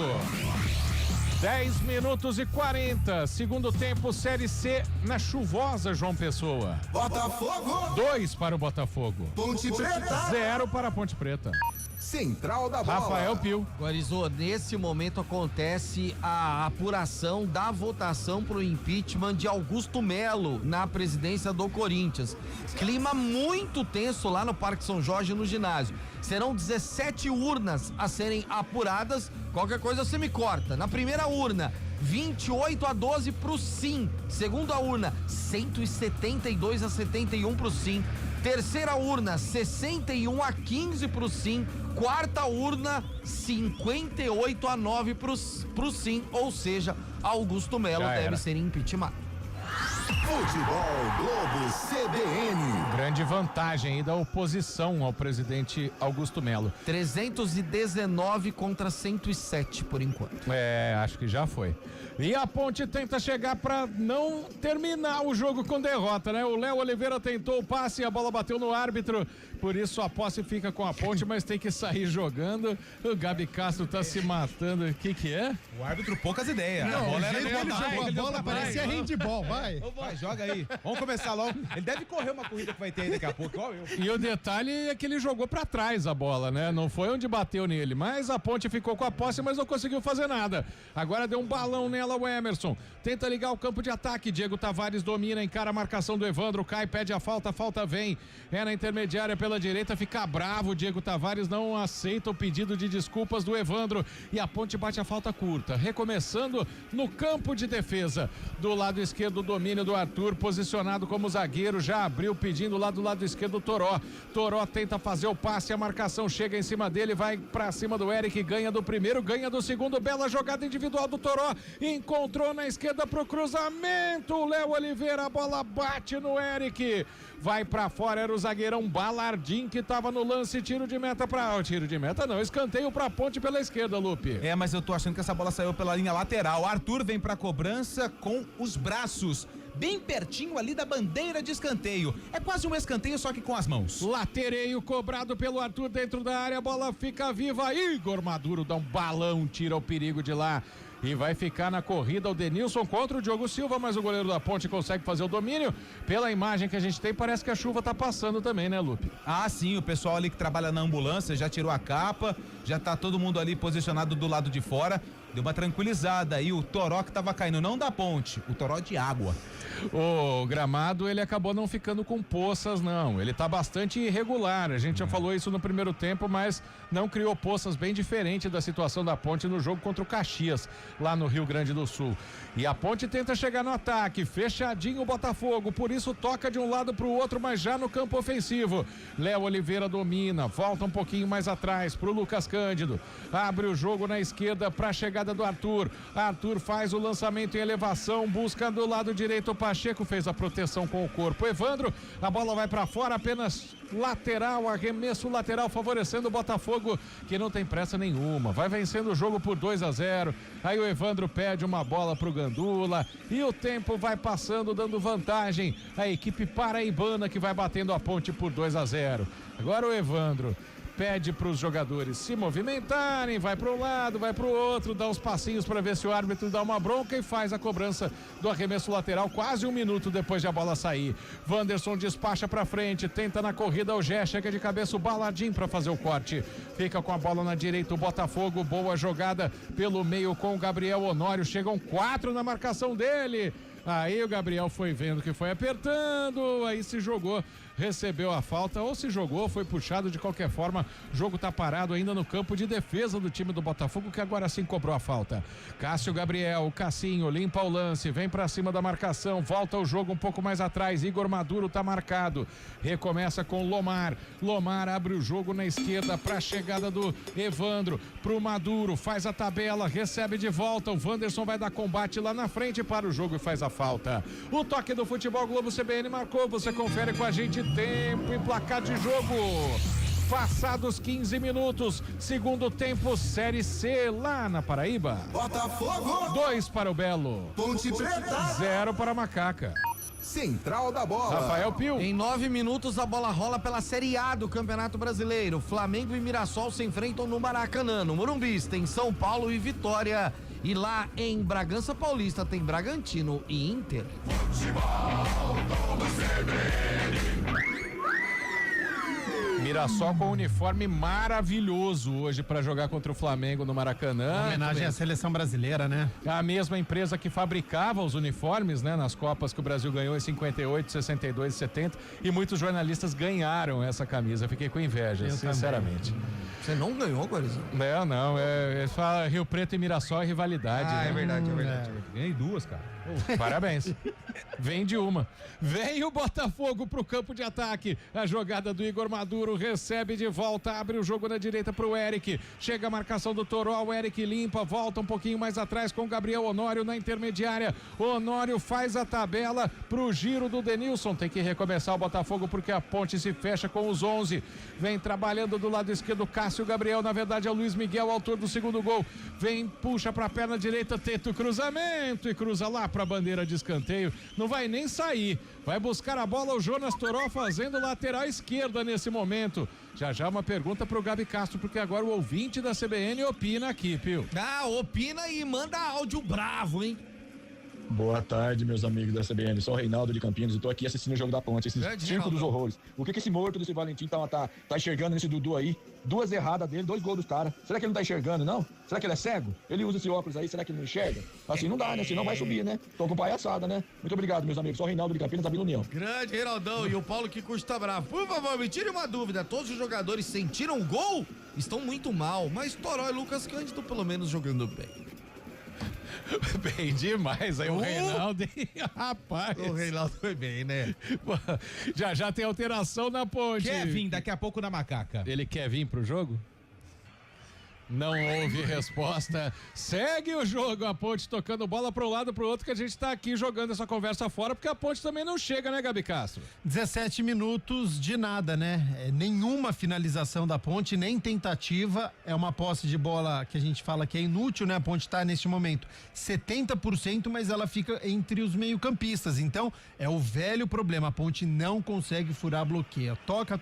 H: 10 minutos e 40, segundo tempo, Série C na chuvosa João Pessoa.
C: Botafogo!
H: 2 para o Botafogo.
C: Ponte Preta!
H: 0 para a Ponte Preta.
C: Central da bola.
H: Rafael Pio.
E: Guarizô, nesse momento acontece a apuração da votação pro impeachment de Augusto Melo na presidência do Corinthians. Clima muito tenso lá no Parque São Jorge, no ginásio. Serão 17 urnas a serem apuradas. Qualquer coisa você me corta. Na primeira urna, 28-12 pro sim. Segunda urna, 172-71 pro sim. Terceira urna, 61-15 pro sim. Quarta urna, 58-9 pro sim. Ou seja, Augusto Melo deve ser impeachment.
C: Futebol Globo CBN.
H: Grande vantagem aí da oposição ao presidente Augusto Melo.
E: 319 contra 107 por enquanto.
H: Acho que já foi. E a Ponte tenta chegar para não terminar o jogo com derrota, né? O Léo Oliveira tentou o passe e a bola bateu no árbitro. Por isso a posse fica com a Ponte, mas tem que sair jogando. O Gabi Castro tá se matando. O que é?
F: O árbitro, poucas ideias.
G: Não, a bola era ele jogou a bola, parecia handball, vai.
F: Vai, joga aí. Vamos começar logo. Ele deve correr uma corrida que vai ter aí daqui a pouco, igual eu.
H: E o detalhe é que ele jogou pra trás a bola, né? Não foi onde bateu nele, mas a Ponte ficou com a posse, mas não conseguiu fazer nada. Agora deu um balão nela o Emerson. Tenta ligar o campo de ataque. Diego Tavares domina, encara a marcação do Evandro. Cai, pede a falta vem. É na intermediária pela direita, fica bravo. Diego Tavares não aceita o pedido de desculpas do Evandro e a Ponte bate a falta curta. Recomeçando no campo de defesa. Do lado esquerdo, o domínio do Arthur, posicionado como zagueiro, já abriu pedindo lá do lado esquerdo o Toró. Toró tenta fazer o passe, a marcação chega em cima dele, vai pra cima do Eric, ganha do primeiro, ganha do segundo, bela jogada individual do Toró, encontrou na esquerda pro cruzamento, o Léo Oliveira, a bola bate no Eric, vai pra fora, era o zagueirão Balardim que tava no lance, tiro de meta escanteio pra Ponte pela esquerda, Lupe.
F: Mas eu tô achando que essa bola saiu pela linha lateral. Arthur vem pra cobrança com os braços bem pertinho ali da bandeira de escanteio. É quase um escanteio, só que com as mãos.
H: Latereio cobrado pelo Arthur dentro da área, a bola fica viva. Igor Maduro dá um balão, tira o perigo de lá. E vai ficar na corrida o Denilson contra o Diogo Silva, mas o goleiro da Ponte consegue fazer o domínio. Pela imagem que a gente tem, parece que a chuva tá passando também, né, Lupe?
F: Sim, o pessoal ali que trabalha na ambulância já tirou a capa, já tá todo mundo ali posicionado do lado de fora. Deu uma tranquilizada aí, o Toró que tava caindo, não da ponte, o Toró de água.
H: O gramado, ele acabou não ficando com poças, não. Ele tá bastante irregular. A gente já falou isso no primeiro tempo, mas não criou poças, bem diferente da situação da Ponte no jogo contra o Caxias, lá no Rio Grande do Sul. E a Ponte tenta chegar no ataque, fechadinho o Botafogo, por isso toca de um lado pro outro, mas já no campo ofensivo. Léo Oliveira domina, volta um pouquinho mais atrás pro Lucas Cândido. Abre o jogo na esquerda pra chegada do Arthur. Arthur faz o lançamento em elevação, busca do lado direito o Pacheco, fez a proteção com o corpo. Evandro, a bola vai pra fora, apenas lateral, arremesso lateral favorecendo o Botafogo, que não tem pressa nenhuma, vai vencendo o jogo por 2-0. Aí o Evandro pede uma bola pro Gandula e o tempo vai passando, dando vantagem a equipe paraibana, que vai batendo a Ponte por 2-0. Agora o Evandro pede para os jogadores se movimentarem, vai para um lado, vai para o outro, dá uns passinhos para ver se o árbitro dá uma bronca e faz a cobrança do arremesso lateral quase 1 minuto depois de a bola sair. Wanderson despacha para frente, tenta na corrida o Gé, chega de cabeça o Balardim para fazer o corte. Fica com a bola na direita o Botafogo, boa jogada pelo meio com o Gabriel Honório, chegam 4 na marcação dele. Aí o Gabriel foi vendo que foi apertando, aí se jogou, recebeu a falta, ou se jogou, foi puxado, de qualquer forma, o jogo tá parado ainda no campo de defesa do time do Botafogo, que agora sim cobrou a falta. Cássio Gabriel, o Cassinho, limpa o lance, vem pra cima da marcação, volta o jogo um pouco mais atrás, Igor Maduro tá marcado, recomeça com Lomar abre o jogo na esquerda pra chegada do Evandro, pro Maduro, faz a tabela, recebe de volta, o Wanderson vai dar combate lá na frente para o jogo e faz a falta. O toque do Futebol Globo CBN marcou, você confere com a gente tempo e placar de jogo. Passados 15 minutos, segundo tempo, Série C lá na Paraíba.
C: Botafogo
H: 2 para o Belo,
C: Ponte Preta
H: 0 para a Macaca.
C: Central da Bola.
H: Rafael Pio.
E: Em 9 minutos a bola rola pela Série A do Campeonato Brasileiro. Flamengo e Mirassol se enfrentam no Maracanã. No Morumbi tem São Paulo e Vitória. E lá em Bragança Paulista tem Bragantino e Inter.
H: Mirassol com uniforme maravilhoso hoje para jogar contra o Flamengo no Maracanã.
G: Homenagem à seleção brasileira, né?
H: A mesma empresa que fabricava os uniformes, né? Nas Copas que o Brasil ganhou em 58, 62 e 70. E muitos jornalistas ganharam essa camisa. Fiquei com inveja, sinceramente.
E: Também. Você não ganhou, Guarizinho?
H: Não. Eles falam Rio Preto e Mirassol é rivalidade.
E: Ah,
H: né?
E: é verdade.
F: Ganhei 2, cara.
H: Parabéns. Vem de uma. Vem o Botafogo pro campo de ataque. A jogada do Igor Maduro recebe de volta, abre o jogo na direita pro Eric. Chega a marcação do Toró, o Eric limpa, volta um pouquinho mais atrás com o Gabriel Honório na intermediária. Honório faz a tabela pro giro do Denilson. Tem que recomeçar o Botafogo porque a ponte se fecha com os 11. Vem trabalhando do lado esquerdo Cássio Gabriel, na verdade é o Luiz Miguel, autor do segundo gol. Vem, puxa pra perna direita, tenta o cruzamento e cruza lá pra bandeira de escanteio. Não vai nem sair. Vai buscar a bola o Jonas Toró fazendo lateral esquerda nesse momento. Já uma pergunta pro Gabi Castro, porque agora o ouvinte da CBN opina aqui, Pio.
E: Opina e manda áudio bravo, hein?
O: Boa tarde, meus amigos da CBN. Sou o Reinaldo de Campinas e tô aqui assistindo o jogo da Ponte, esse circo dos horrores. O que esse morto desse Valentim tá enxergando nesse Dudu aí? 2 erradas dele, 2 gols dos caras. Será que ele não tá enxergando, não? Será que ele é cego? Ele usa esse óculos aí, será que ele não enxerga? Assim não dá, né? Senão vai subir, né? Tô com palhaçada, né? Muito obrigado, meus amigos. Sou o Reinaldo de Campinas, da Vila União.
E: Grande Reinaldão e o Paulo que custa bravo. Por favor, me tire uma dúvida. Todos os jogadores sentiram o gol? Estão muito mal, mas Toró e Lucas Cândido pelo menos jogando bem.
H: Bem demais aí o Reinaldo, hein? Rapaz.
E: O Reinaldo foi bem, né?
H: Já tem alteração na Ponte.
F: Quer vir daqui a pouco na Macaca?
H: Ele quer vir pro jogo? Não houve resposta. Segue o jogo, a Ponte tocando bola pro lado, pro outro, que a gente tá aqui jogando essa conversa fora, porque a Ponte também não chega, né, Gabi Castro?
G: 17 minutos de nada, né? Nenhuma finalização da Ponte, nem tentativa. É uma posse de bola que a gente fala que é inútil, né? A Ponte tá neste momento 70%, mas ela fica entre os meio-campistas. Então, é o velho problema. A Ponte não consegue furar bloqueio. Toca,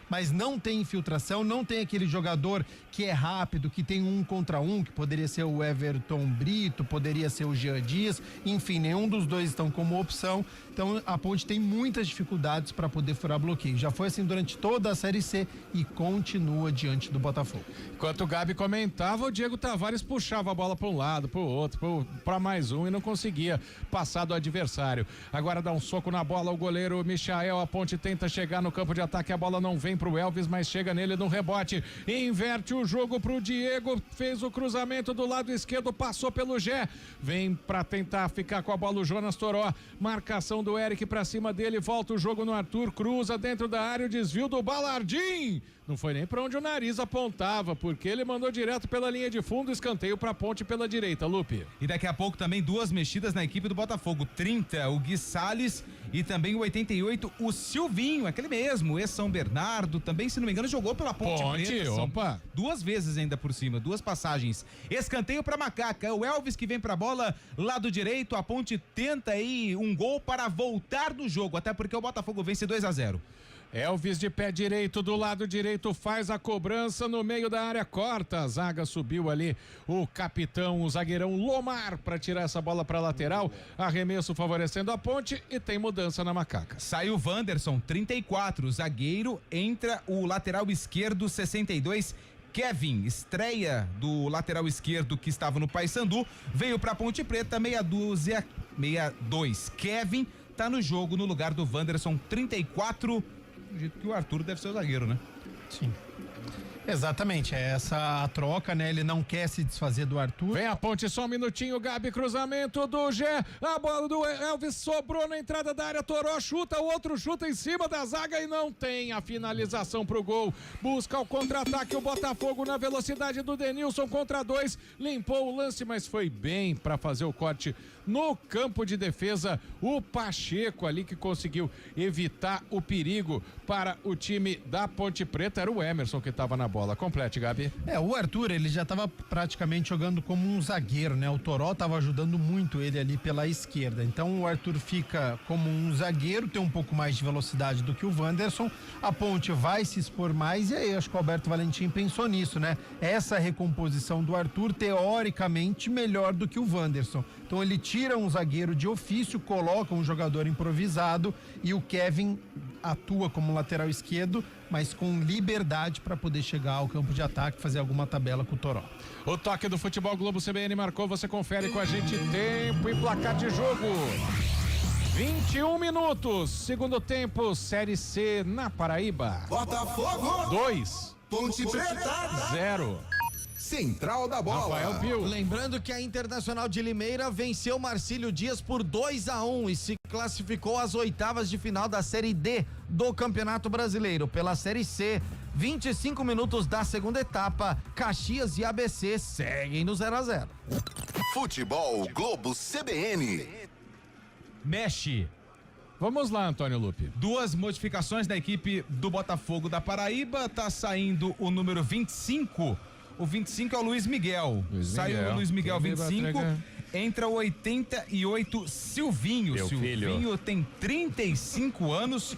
G: mas não tem infiltração, não tem aquele jogador que é rápido, que tem 1 contra 1, que poderia ser o Everton Brito, poderia ser o Jean Dias, enfim, nenhum dos dois estão como opção. Então a Ponte tem muitas dificuldades para poder furar bloqueio. Já foi assim durante toda a Série C e continua diante do Botafogo.
H: Enquanto o Gabi comentava, o Diego Tavares puxava a bola para um lado, para o outro, para mais um e não conseguia passar do adversário. Agora dá um soco na bola o goleiro Michael, a Ponte tenta chegar no campo de ataque, a bola não vem pro Elvis, mas chega nele no rebote, inverte o jogo pro Diego, fez o cruzamento do lado esquerdo, passou pelo Gé, vem para tentar ficar com a bola o Jonas Toró, marcação do Eric para cima dele, volta o jogo no Arthur, cruza dentro da área, o desvio do Balardim, não foi nem para onde o nariz apontava, porque ele mandou direto pela linha de fundo, escanteio para Ponte pela direita, Lupe.
F: E daqui a pouco também 2 mexidas na equipe do Botafogo, 30 o Gui Salles e também o 88 o Silvinho, aquele mesmo, ex-São Bernardo, também se não me engano jogou pela Ponte Preta,
H: opa.
F: 2 vezes ainda por cima, 2 passagens, escanteio para Macaca, é o Elvis que vem pra bola, lado direito, a Ponte tenta aí um gol para voltar do jogo, até porque o Botafogo vence 2-0.
H: Elvis de pé direito, do lado direito, faz a cobrança no meio da área, corta. A zaga subiu ali, o capitão, o zagueirão Lomar, para tirar essa bola para lateral. Arremesso favorecendo a Ponte e tem mudança na Macaca.
F: Saiu Wanderson, 34, zagueiro, entra o lateral esquerdo, 62. Kevin, estreia do lateral esquerdo que estava no Paysandu, veio pra Ponte Preta, 62. Kevin tá no jogo no lugar do Wanderson, 34. Acredito que o Arthur deve ser o zagueiro, né?
G: Sim. Exatamente, é essa a troca, né? Ele não quer se desfazer do Arthur.
H: Vem a Ponte, só um minutinho, Gabi, cruzamento do Gé, a bola do Elvis sobrou na entrada da área, Toró chuta, o outro chuta em cima da zaga e não tem a finalização pro gol. Busca o contra-ataque, o Botafogo na velocidade do Denilson contra 2, limpou o lance, mas foi bem para fazer o corte no campo de defesa. O Pacheco ali que conseguiu evitar o perigo para o time da Ponte Preta, era o Emerson que estava na bola. Complete, Gabi.
G: O Arthur, ele já estava praticamente jogando como um zagueiro, né? O Toró estava ajudando muito ele ali pela esquerda. Então o Arthur fica como um zagueiro, tem um pouco mais de velocidade do que o Wanderson. A Ponte vai se expor mais e aí acho que o Alberto Valentim pensou nisso, né? Essa recomposição do Arthur, teoricamente, melhor do que o Wanderson. Então ele tira um zagueiro de ofício, coloca um jogador improvisado e o Kevin atua como lateral esquerdo, mas com liberdade para poder chegar ao campo de ataque, fazer alguma tabela com o Toró.
H: O toque do Futebol Globo CBN marcou, você confere com a gente tempo e placar de jogo. 21 minutos, segundo tempo, Série C na Paraíba.
C: Botafogo
H: 2,
C: Ponte Preta
H: 0.
C: Central da bola.
H: Rafael Pio.
E: Lembrando que a Internacional de Limeira venceu Marcílio Dias por 2-1 e se classificou às oitavas de final da Série D do Campeonato Brasileiro. Pela Série C, 25 minutos da segunda etapa, Caxias e ABC seguem no 0-0.
C: Futebol Globo CBN.
F: Mexe.
H: Vamos lá, Antônio Lupe.
F: 2 modificações da equipe do Botafogo da Paraíba, tá saindo o número 25. O 25 é o Luiz Miguel. Saiu o Luiz Miguel 25. Entra o 88 Silvinho. Silvinho tem 35 anos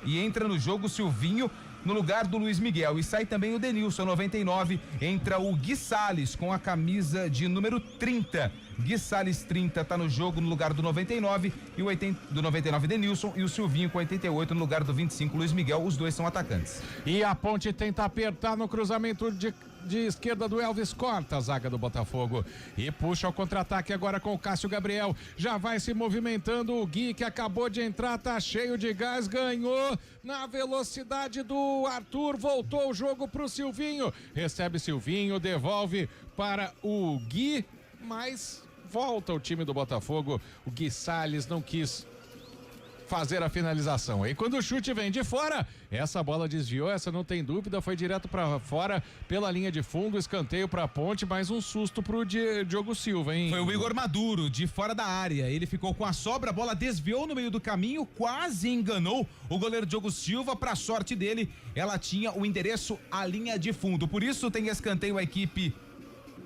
F: e entra no jogo Silvinho no lugar do Luiz Miguel. E sai também o Denilson, 99. Entra o Gui Salles com a camisa de número 30. Gui Salles 30 tá no jogo no lugar do 99 e o 80 do 99 Denilson e o Silvinho com 88 no lugar do 25 Luiz Miguel. Os dois são atacantes.
H: E a Ponte tenta apertar no cruzamento de esquerda do Elvis, corta a zaga do Botafogo e puxa o contra-ataque agora com o Cássio Gabriel, já vai se movimentando o Gui que acabou de entrar, tá cheio de gás, ganhou na velocidade do Arthur, voltou o jogo pro Silvinho, recebe Silvinho, devolve para o Gui, mas volta o time do Botafogo, o Gui Salles não quis fazer a finalização. E quando o chute vem de fora, essa bola desviou, essa não tem dúvida, foi direto para fora pela linha de fundo, escanteio para Ponte, mais um susto pro Diogo Silva, hein?
F: Foi o Igor Maduro, de fora da área, ele ficou com a sobra, a bola desviou no meio do caminho, quase enganou o goleiro Diogo Silva, pra sorte dele, ela tinha o endereço à linha de fundo, por isso tem escanteio a equipe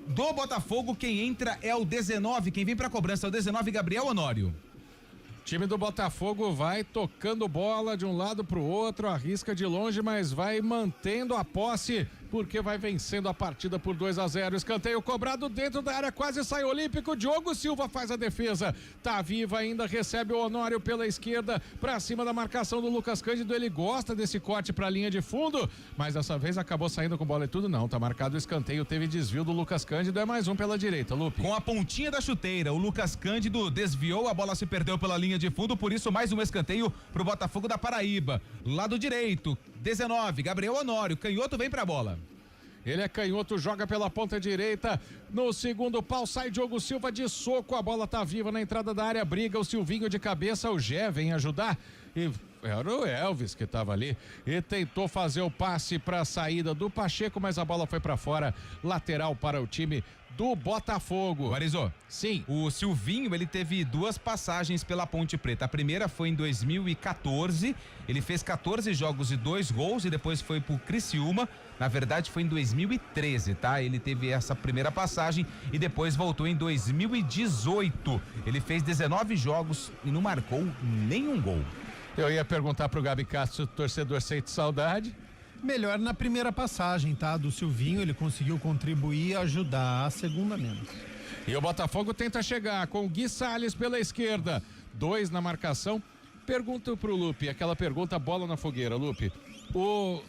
F: do Botafogo, quem entra é o 19, quem vem pra cobrança é o 19, Gabriel Honório.
H: Time do Botafogo vai tocando bola de um lado pro outro, arrisca de longe, mas vai mantendo a posse, porque vai vencendo a partida por 2-0. Escanteio cobrado dentro da área, quase sai olímpico. Diogo Silva faz a defesa, tá vivo ainda, recebe o Honório pela esquerda, pra cima da marcação do Lucas Cândido. Ele gosta desse corte pra linha de fundo, mas dessa vez acabou saindo com bola e tudo. Não, tá marcado o escanteio, teve desvio do Lucas Cândido, é mais um pela direita, Lupe.
F: Com a pontinha da chuteira, o Lucas Cândido desviou, a bola se perdeu pela linha de fundo, por isso mais um escanteio pro Botafogo da Paraíba. Lado direito, 19, Gabriel Honório, canhoto vem pra bola.
H: Ele é canhoto, joga pela ponta direita, no segundo pau sai Diogo Silva de soco, a bola tá viva na entrada da área, briga o Silvinho de cabeça, o Gé vem ajudar e era o Elvis que tava ali e tentou fazer o passe pra saída do Pacheco, mas a bola foi pra fora, lateral para o time do Botafogo.
F: Guarizô,
H: sim.
F: O Silvinho, ele teve 2 passagens pela Ponte Preta. A primeira foi em 2014, ele fez 14 jogos e 2 gols e depois foi pro Criciúma. Na verdade foi em 2013, tá? Ele teve essa primeira passagem e depois voltou em 2018. Ele fez 19 jogos e não marcou nenhum gol.
H: Eu ia perguntar pro Gabi Castro se o torcedor sente saudade.
G: Melhor na primeira passagem, tá? Do Silvinho, ele conseguiu contribuir e ajudar, a segunda menos.
H: E o Botafogo tenta chegar com o Gui Salles pela esquerda, 2 na marcação. Pergunta pro Lupe, aquela pergunta bola na fogueira, Lupe.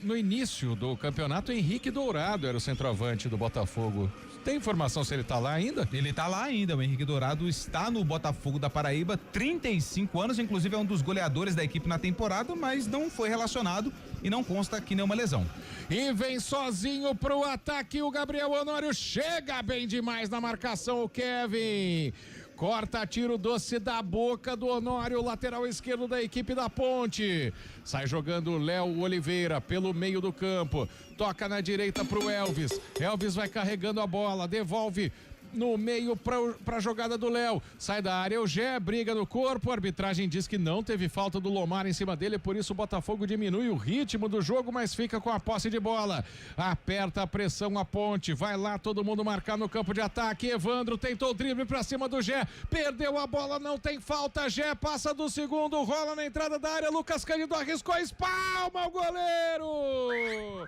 H: No início do campeonato, Henrique Dourado era o centroavante do Botafogo. Tem informação se ele tá lá ainda?
F: Ele tá lá ainda, o Henrique Dourado está no Botafogo da Paraíba, 35 anos, inclusive é um dos goleadores da equipe na temporada, mas não foi relacionado e não consta aqui nenhuma lesão.
H: E vem sozinho pro ataque o Gabriel Honório, chega bem demais na marcação o Kevin. Corta tiro doce da boca do Honório, lateral esquerdo da equipe da Ponte. Sai jogando o Léo Oliveira pelo meio do campo. Toca na direita pro Elvis. Elvis vai carregando a bola, devolve no meio pra jogada do Léo. Sai da área, o Gé briga no corpo. A arbitragem diz que não teve falta do Lomar em cima dele, por isso o Botafogo diminui o ritmo do jogo, mas fica com a posse de bola. Aperta a pressão a Ponte. Vai lá todo mundo marcar no campo de ataque. Evandro tentou o drible pra cima do Gé. Perdeu a bola, não tem falta. Gé passa do segundo, rola na entrada da área. Lucas Cândido arriscou, espalma o goleiro.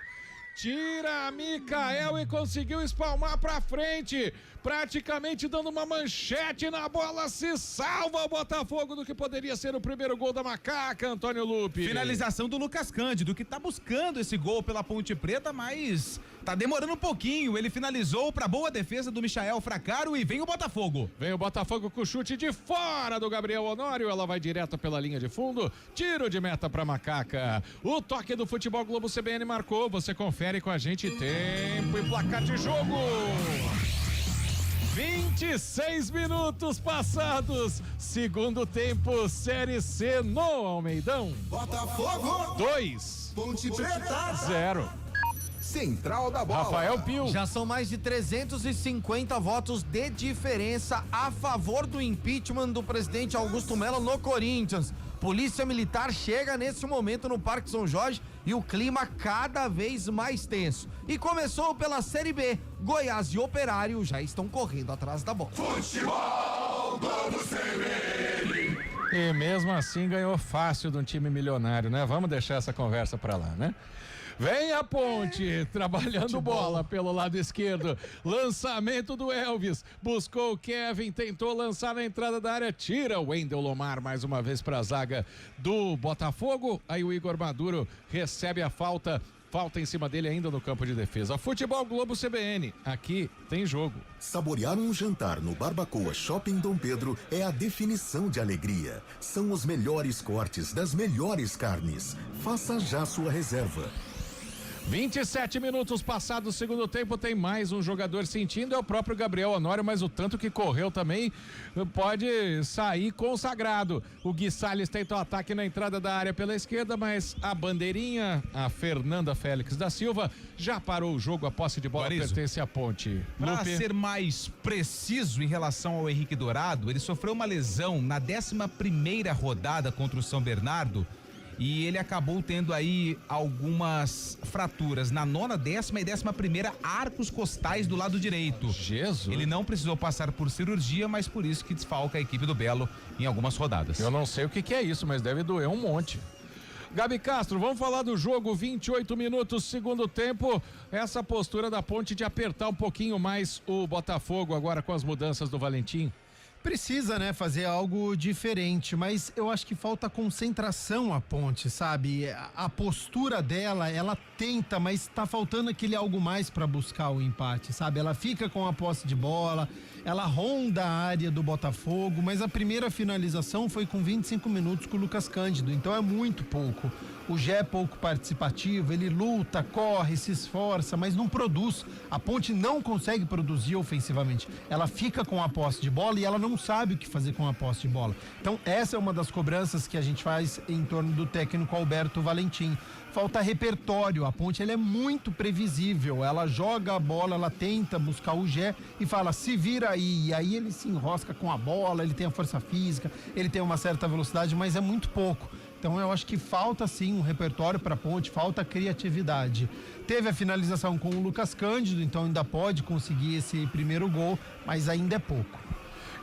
H: Tira a Micael e conseguiu espalmar pra frente, praticamente dando uma manchete na bola. Se salva o Botafogo do que poderia ser o primeiro gol da Macaca, Antônio Lupe.
F: Finalização do Lucas Cândido, que tá buscando esse gol pela Ponte Preta, mas tá demorando um pouquinho. Ele finalizou pra boa defesa do Michael Fracaro e vem o Botafogo.
H: Vem o Botafogo com o chute de fora do Gabriel Honório, ela vai direto pela linha de fundo, tiro de meta pra Macaca. O toque do Futebol Globo CBN marcou, você confere com a gente tempo e placar de jogo. 26 minutos passados, segundo tempo, Série C no Almeidão.
C: Botafogo
H: 2,
C: Ponte Preta
H: 0.
C: Central da bola.
H: Rafael Pio.
E: Já são mais de 350 votos de diferença a favor do impeachment do presidente Augusto Melo no Corinthians. Polícia Militar chega nesse momento no Parque São Jorge e o clima cada vez mais tenso. E começou pela Série B. Goiás e Operário já estão correndo atrás da bola.
N: Futebol Globo CBN.
H: E mesmo assim ganhou fácil de um time milionário, né? Vamos deixar essa conversa pra lá, né? Vem a Ponte, trabalhando bola pelo lado esquerdo. Lançamento do Elvis. Buscou o Kevin, tentou lançar na entrada da área. Tira o Wendel Lomar mais uma vez para a zaga do Botafogo. Aí o Igor Maduro recebe a falta. Falta em cima dele ainda no campo de defesa. Futebol Globo CBN, aqui tem jogo.
L: Saborear um jantar no Barbacoa Shopping Dom Pedro é a definição de alegria. São os melhores cortes das melhores carnes. Faça já sua reserva.
H: 27 minutos passados, segundo tempo, tem mais um jogador sentindo, é o próprio Gabriel Honório, mas o tanto que correu também pode sair consagrado. O Gui Salles tentou ataque na entrada da área pela esquerda, mas a bandeirinha, a Fernanda Félix da Silva, já parou o jogo, a posse de bola pertence à Ponte.
F: Para ser mais preciso em relação ao Henrique Dourado, ele sofreu uma lesão na 11ª rodada contra o São Bernardo, e ele acabou tendo aí algumas fraturas na 9ª, 10ª e 11ª arcos costais do lado direito.
H: Jesus!
F: Ele não precisou passar por cirurgia, mas por isso que desfalca a equipe do Belo em algumas rodadas.
H: Eu não sei o que é isso, mas deve doer um monte. Gabi Castro, vamos falar do jogo, 28 minutos, segundo tempo, essa postura da Ponte de apertar um pouquinho mais o Botafogo agora com as mudanças do Valentim.
G: Precisa, né, fazer algo diferente, mas eu acho que falta concentração à Ponte, sabe? A postura dela, ela tenta, mas tá faltando aquele algo mais para buscar o empate, sabe? Ela fica com a posse de bola, ela ronda a área do Botafogo, mas a primeira finalização foi com 25 minutos com o Lucas Cândido, então é muito pouco. O Gé é pouco participativo, ele luta, corre, se esforça, mas não produz. A Ponte não consegue produzir ofensivamente. Ela fica com a posse de bola e ela não sabe o que fazer com a posse de bola. Então essa é uma das cobranças que a gente faz em torno do técnico Alberto Valentim. Falta repertório, a Ponte ela é muito previsível, ela joga a bola, ela tenta buscar o Gé e fala, se vira aí, e aí ele se enrosca com a bola, ele tem a força física, ele tem uma certa velocidade, mas é muito pouco. Então eu acho que falta sim um repertório para a Ponte, falta criatividade. Teve a finalização com o Lucas Cândido, então ainda pode conseguir esse primeiro gol, mas ainda é pouco.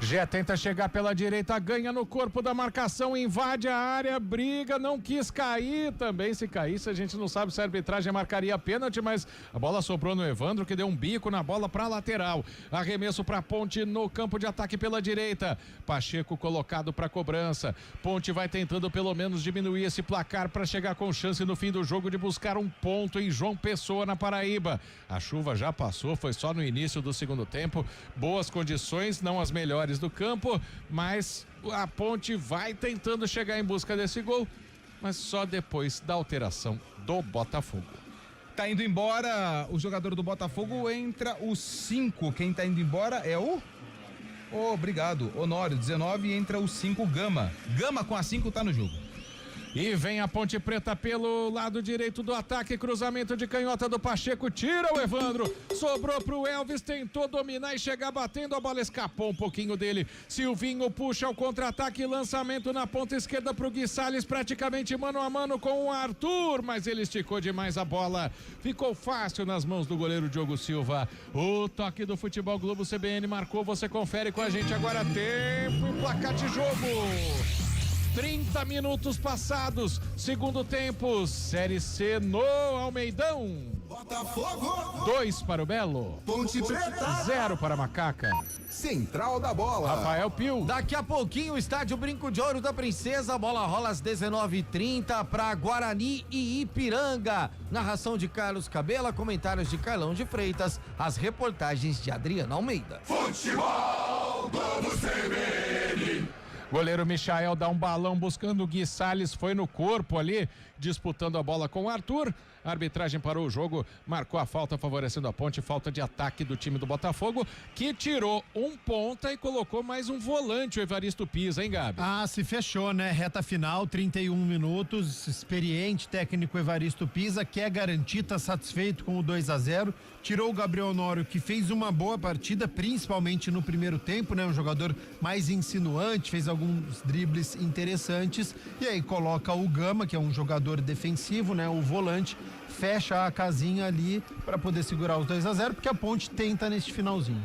H: Gé tenta chegar pela direita, ganha no corpo da marcação, invade a área, briga, não quis cair também. Se caísse, a gente não sabe se a arbitragem marcaria pênalti, mas a bola sobrou no Evandro, que deu um bico na bola para lateral. Arremesso para Ponte no campo de ataque pela direita. Pacheco colocado para cobrança. Ponte vai tentando pelo menos diminuir esse placar para chegar com chance no fim do jogo de buscar um ponto em João Pessoa, na Paraíba. A chuva já passou, foi só no início do segundo tempo. Boas condições, não as melhores do campo, mas a Ponte vai tentando chegar em busca desse gol, mas só depois da alteração do Botafogo.
F: Tá indo embora o jogador do Botafogo, entra o 5. Quem tá indo embora é o... obrigado, Honório, 19, entra o 5, Gama. Gama com a 5 tá no jogo.
H: E vem a Ponte Preta pelo lado direito do ataque, cruzamento de canhota do Pacheco, tira o Evandro, sobrou pro Elvis, tentou dominar e chegar batendo, a bola escapou um pouquinho dele. Silvinho puxa o contra-ataque, lançamento na ponta esquerda pro Gui Salles, praticamente mano a mano com o Arthur, mas ele esticou demais a bola, ficou fácil nas mãos do goleiro Diogo Silva. O toque do Futebol Globo CBN marcou, você confere com a gente agora, tempo e placar de jogo. 30 minutos passados, segundo tempo, Série C no Almeidão.
C: Botafogo
H: 2 para o Belo,
C: Ponte Preta
H: 0 para a Macaca.
C: Central da Bola,
H: Rafael Pio.
E: Daqui a pouquinho o estádio Brinco de Ouro da Princesa, a bola rola às 19h30 para Guarani e Ipiranga. Narração de Carlos Cabela, comentários de Carlão de Freitas, as reportagens de Adriano Almeida.
N: Futebol Globo CBN.
H: Goleiro Michael dá um balão buscando o Gui Salles, foi no corpo ali, disputando a bola com o Arthur. A arbitragem parou o jogo, marcou a falta favorecendo a Ponte, falta de ataque do time do Botafogo, que tirou um ponta e colocou mais um volante, o Evaristo Pisa, hein, Gabi?
G: Ah, se fechou, né? Reta final, 31 minutos, experiente técnico Evaristo Pisa, quer garantir, tá satisfeito com o 2-0, tirou o Gabriel Honório, que fez uma boa partida, principalmente no primeiro tempo, né? Um jogador mais insinuante, fez alguns dribles interessantes, e aí coloca o Gama, que é um jogador defensivo, né? O volante, fecha a casinha ali para poder segurar os 2-0, porque a Ponte tenta neste finalzinho.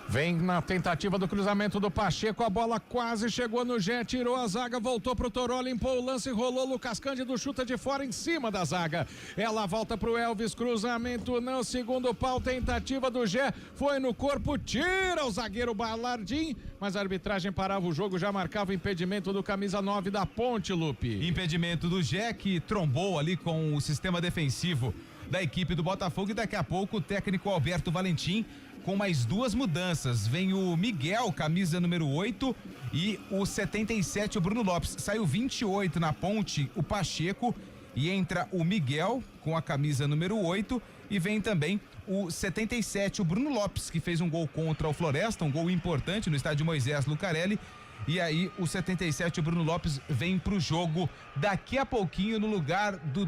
H: Vem na tentativa do cruzamento do Pacheco, a bola quase chegou no Gé, tirou a zaga, voltou pro Toró, limpou o lance, rolou, Lucas Cândido chuta de fora em cima da zaga. Ela volta pro Elvis, cruzamento não, segundo pau, tentativa do Gé, foi no corpo, tira o zagueiro Balardim, mas a arbitragem parava o jogo, já marcava o impedimento do camisa 9 da Ponte, Lupe.
F: Impedimento do Gé, que trombou ali com o sistema defensivo da equipe do Botafogo, e daqui a pouco o técnico Alberto Valentim com mais duas mudanças. Vem o Miguel, camisa número 8, e o 77, o Bruno Lopes. Saiu 28 na Ponte, o Pacheco, e entra o Miguel com a camisa número 8, e vem também o 77, o Bruno Lopes, que fez um gol contra o Floresta, um gol importante no estádio Moisés Lucarelli. E aí o 77, o Bruno Lopes, vem pro jogo daqui a pouquinho no lugar do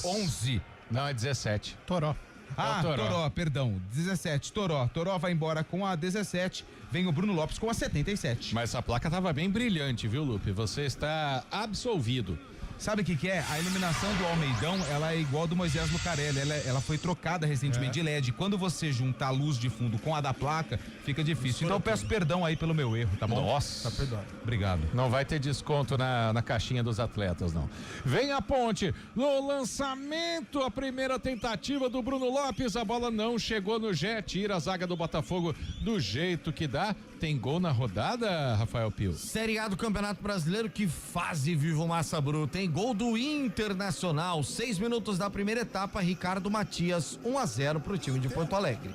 F: 11.
H: Não, é 17.
G: Toró.
F: Ah, Toró, perdão, 17, Toró vai embora com a 17, vem o Bruno Lopes com a 77.
H: Mas a placa tava bem brilhante, viu, Lupe? Você está absolvido.
F: Sabe o que é? A iluminação do Almeidão, ela é igual do Moisés Lucarelli, ela foi trocada recentemente de LED. Quando você juntar a luz de fundo com a da placa, fica difícil. Então eu peço perdão aí pelo meu erro, tá bom?
H: Nossa.
F: Tá perdoado. Obrigado.
H: Não vai ter desconto na caixinha dos atletas, não. Vem a Ponte, no lançamento, a primeira tentativa do Bruno Lopes, a bola não chegou no Gé, tira a zaga do Botafogo do jeito que dá. Tem gol na rodada, Rafael Pio?
E: Série A do Campeonato Brasileiro, que fase vivo massa bruta, hein? Gol do Internacional, 6 minutos da primeira etapa, Ricardo Matias, 1-0 pro time de Porto Alegre.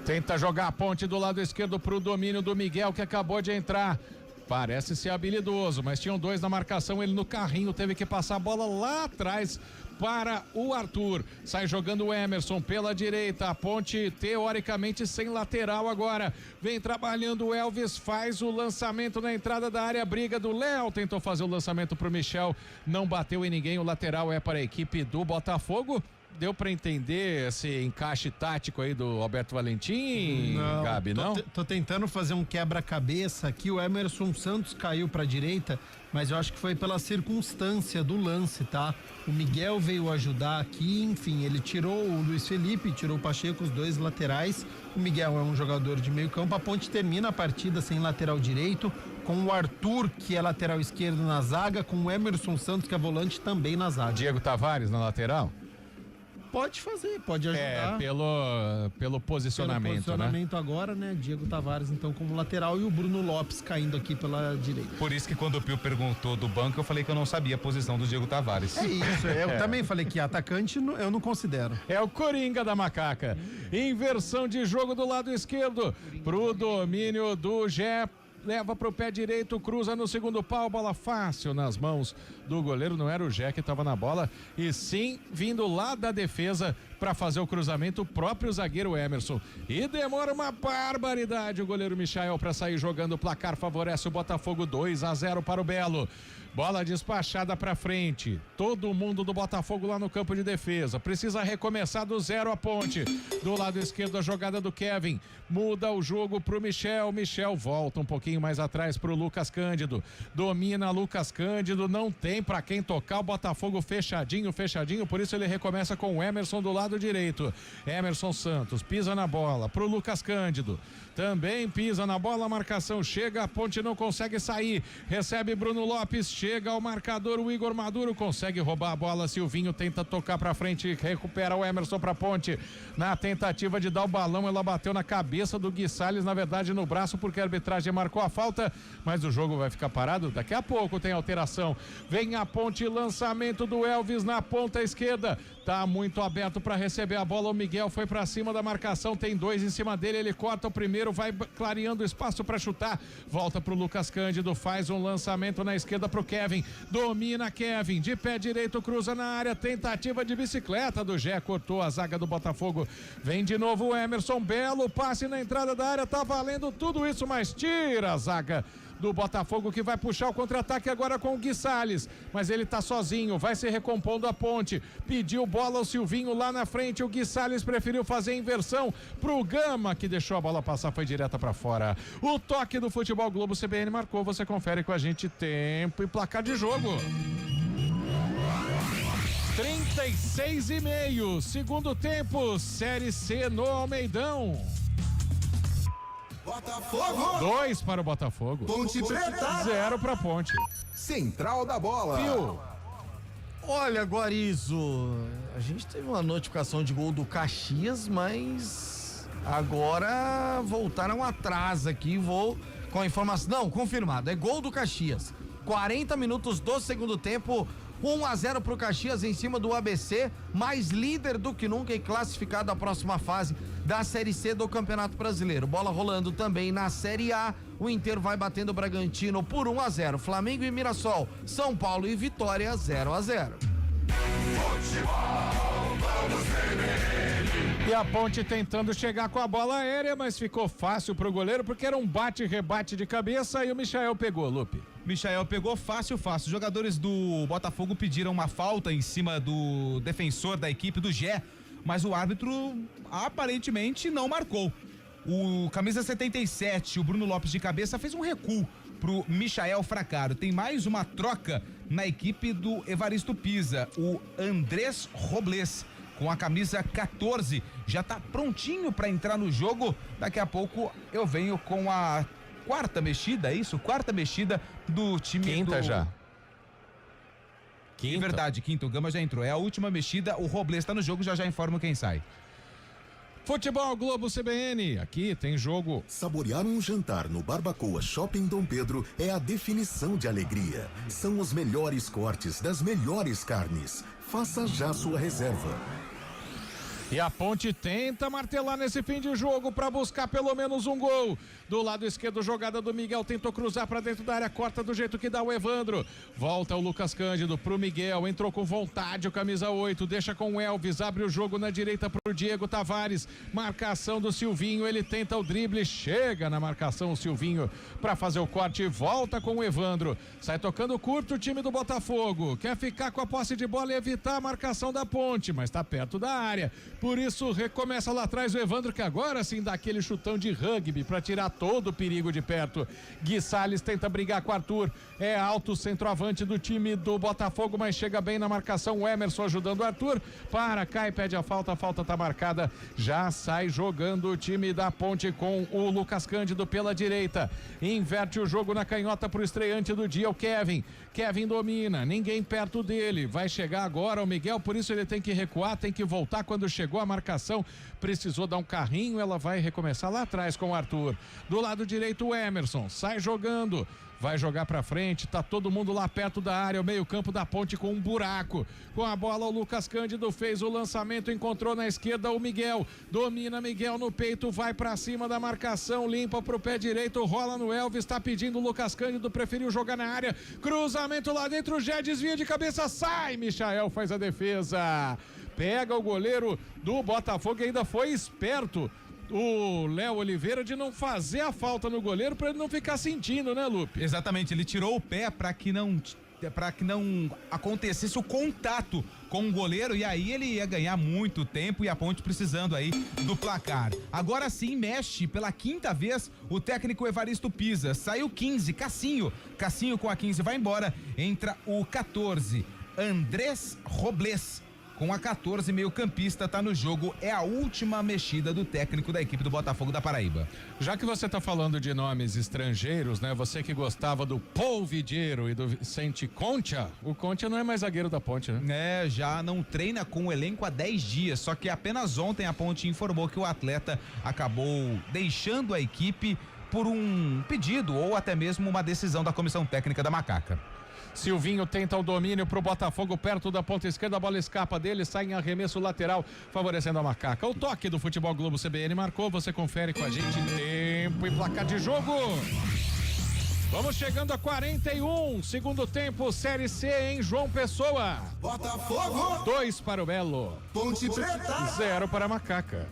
H: Tenta jogar a Ponte do lado esquerdo pro domínio do Miguel, que acabou de entrar. Parece ser habilidoso, mas tinham dois na marcação, ele no carrinho teve que passar a bola lá atrás para o Arthur. Sai jogando o Emerson pela direita, a Ponte teoricamente sem lateral agora. Vem trabalhando o Elvis, faz o lançamento na entrada da área, briga do Léo, tentou fazer o lançamento pro Michel, não bateu em ninguém, o lateral é para a equipe do Botafogo. deu pra entender esse encaixe tático aí do Alberto Valentim, Gabi, não?
G: Tô tentando fazer um quebra-cabeça aqui, o Emerson Santos caiu pra direita, mas eu acho que foi pela circunstância do lance, tá? O Miguel veio ajudar aqui, enfim, ele tirou o Luiz Felipe, tirou o Pacheco, os dois laterais. O Miguel é um jogador de meio campo, a Ponte termina a partida sem lateral direito, com o Arthur, que é lateral esquerdo na zaga, com o Emerson Santos, que é volante, também na zaga.
H: Diego Tavares na lateral?
G: Pode fazer, pode ajudar.
H: Pelo posicionamento,
G: pelo posicionamento, né? Agora, né? Diego Tavares, então, como lateral, e o Bruno Lopes caindo aqui pela direita.
F: Por isso que quando o Pio perguntou do banco, eu falei que eu não sabia a posição do Diego Tavares.
G: É isso, eu também falei que atacante eu não considero.
H: É o Coringa da Macaca. Inversão de jogo do lado esquerdo, pro domínio do Gé. Leva pro pé direito, cruza no segundo pau, bola fácil nas mãos do goleiro. Não era o Gé que estava na bola, e sim vindo lá da defesa para fazer o cruzamento, o próprio zagueiro Emerson. E demora uma barbaridade o goleiro Michael para sair jogando. O placar favorece o Botafogo, 2-0 para o Belo. Bola despachada para frente. Todo mundo do Botafogo lá no campo de defesa. Precisa recomeçar do zero a Ponte. Do lado esquerdo a jogada do Kevin. Muda o jogo pro Michel. Michel volta um pouquinho mais atrás pro Lucas Cândido. Domina Lucas Cândido. Não tem para quem tocar. O Botafogo fechadinho. Por isso ele recomeça com o Emerson do lado direito. Emerson Santos pisa na bola pro Lucas Cândido. Também pisa na bola. A marcação chega. A Ponte não consegue sair. Recebe Bruno Lopes. Chega ao marcador, o Igor Maduro consegue roubar a bola, Silvinho tenta tocar pra frente, recupera o Emerson pra Ponte, na tentativa de dar o balão, ela bateu na cabeça do Gui Salles, na verdade no braço, porque a arbitragem marcou a falta, mas o jogo vai ficar parado, daqui a pouco tem alteração, vem a Ponte, lançamento do Elvis na ponta esquerda, tá muito aberto para receber a bola, o Miguel foi pra cima da marcação, tem dois em cima dele, ele corta o primeiro, vai clareando o espaço para chutar, volta pro Lucas Cândido, faz um lançamento na esquerda pro Kevin, domina Kevin, de pé direito, cruza na área, tentativa de bicicleta do Gé, cortou a zaga do Botafogo, vem de novo o Emerson, belo passe na entrada da área, tá valendo tudo isso, mas tira a zaga do Botafogo, que vai puxar o contra-ataque agora com o Gui Salles, mas ele tá sozinho, vai se recompondo a Ponte, pediu bola ao Silvinho lá na frente, o Gui Salles preferiu fazer a inversão pro Gama, que deixou a bola passar, foi direta pra fora. O toque do Futebol Globo CBN marcou, você confere com a gente tempo e placar de jogo. 36,5, segundo tempo, Série C no Almeidão.
C: Botafogo!
H: 2 para o Botafogo.
C: Ponte Preta!
H: 0 para Ponte.
C: Central da bola.
H: Pio.
E: Olha, Guarizo, a gente teve uma notificação de gol do Caxias, mas agora voltaram atrás aqui, vou com a informação, não, confirmado, é gol do Caxias. 40 minutos do segundo tempo, 1-0 pro Caxias em cima do ABC, mais líder do que nunca e classificado à próxima fase da Série C do Campeonato Brasileiro. Bola rolando também na Série A, o Inter vai batendo o Bragantino por 1-0. Flamengo e Mirassol, São Paulo e Vitória 0-0.
H: E a Ponte tentando chegar com a bola aérea, mas ficou fácil pro goleiro porque era um bate-rebate de cabeça e o Michael pegou, Lupe.
F: Michael pegou fácil. Os jogadores do Botafogo pediram uma falta em cima do defensor da equipe do Gé, mas o árbitro aparentemente não marcou. O camisa 77, o Bruno Lopes de cabeça, fez um recuo pro Michael Fracaro. Tem mais uma troca na equipe do Evaristo Pisa, o Andrés Robles, com a camisa 14, já tá prontinho para entrar no jogo. Daqui a pouco eu venho com a quarta mexida, é isso? Quarta mexida do time
H: Quinta já.
F: É verdade, quinta, o Gama já entrou. É a última mexida, o Robles tá no jogo, já informo quem sai.
H: Futebol Globo CBN, aqui tem jogo.
L: Saborear um jantar no Barbacoa Shopping Dom Pedro é a definição de alegria. São os melhores cortes das melhores carnes. Faça já sua reserva.
H: E a Ponte tenta martelar nesse fim de jogo para buscar pelo menos um gol. Do lado esquerdo, jogada do Miguel, tentou cruzar para dentro da área, corta do jeito que dá o Evandro. Volta o Lucas Cândido pro Miguel, entrou com vontade o camisa 8, deixa com o Elvis, abre o jogo na direita pro Diego Tavares. Marcação do Silvinho, ele tenta o drible, chega na marcação o Silvinho para fazer o corte e volta com o Evandro. Sai tocando curto o time do Botafogo, quer ficar com a posse de bola e evitar a marcação da Ponte, mas tá perto da área. Por isso, recomeça lá atrás o Evandro, que agora sim dá aquele chutão de rugby para tirar todo o perigo de perto. Gui Salles tenta brigar com o Arthur. É alto centroavante do time do Botafogo, mas chega bem na marcação. O Emerson ajudando o Arthur. Cai, pede a falta tá marcada. Já sai jogando o time da Ponte com o Lucas Cândido pela direita. Inverte o jogo na canhota pro estreante do dia, o Kevin. Kevin domina, ninguém perto dele. Vai chegar agora o Miguel, por isso ele tem que recuar, tem que voltar quando chegou a marcação, precisou dar um carrinho, ela vai recomeçar lá atrás com o Arthur. Do lado direito o Emerson, sai jogando, vai jogar pra frente, tá todo mundo lá perto da área, o meio-campo da Ponte com um buraco. Com a bola o Lucas Cândido fez o lançamento, encontrou na esquerda o Miguel, domina Miguel no peito, vai pra cima da marcação, limpa pro pé direito, rola no Elvis, tá pedindo o Lucas Cândido, preferiu jogar na área, cruzamento lá dentro, já desvia de cabeça, sai, Michael faz a defesa. Pega o goleiro do Botafogo e ainda foi esperto o Léo Oliveira de não fazer a falta no goleiro para ele não ficar sentindo, né, Lupe?
F: Exatamente, ele tirou o pé para que não acontecesse o contato com o goleiro e aí ele ia ganhar muito tempo e a Ponte precisando aí do placar. Agora sim mexe pela quinta vez o técnico Evaristo Pisa. Saiu 15, Cassinho com a 15 vai embora, entra o 14, Andrés Robles. Com a 14, meio-campista, tá no jogo. É a última mexida do técnico da equipe do Botafogo da Paraíba.
H: Já que você tá falando de nomes estrangeiros, né? Você que gostava do Paul Vidiero e do Vicente Concha, o Concha não é mais zagueiro da Ponte, né?
F: É, já não treina com o elenco há 10 dias, só que apenas ontem a Ponte informou que o atleta acabou deixando a equipe por um pedido ou até mesmo uma decisão da comissão técnica da Macaca.
H: Silvinho tenta o domínio pro Botafogo perto da ponta esquerda, a bola escapa dele, sai em arremesso lateral, favorecendo a Macaca. O toque do Futebol Globo CBN marcou, você confere com a gente tempo e placar de jogo. Vamos chegando a 41, segundo tempo, Série C em João Pessoa.
C: Botafogo
H: 2 para o Belo,
C: Ponte Preta
H: 0 para a Macaca.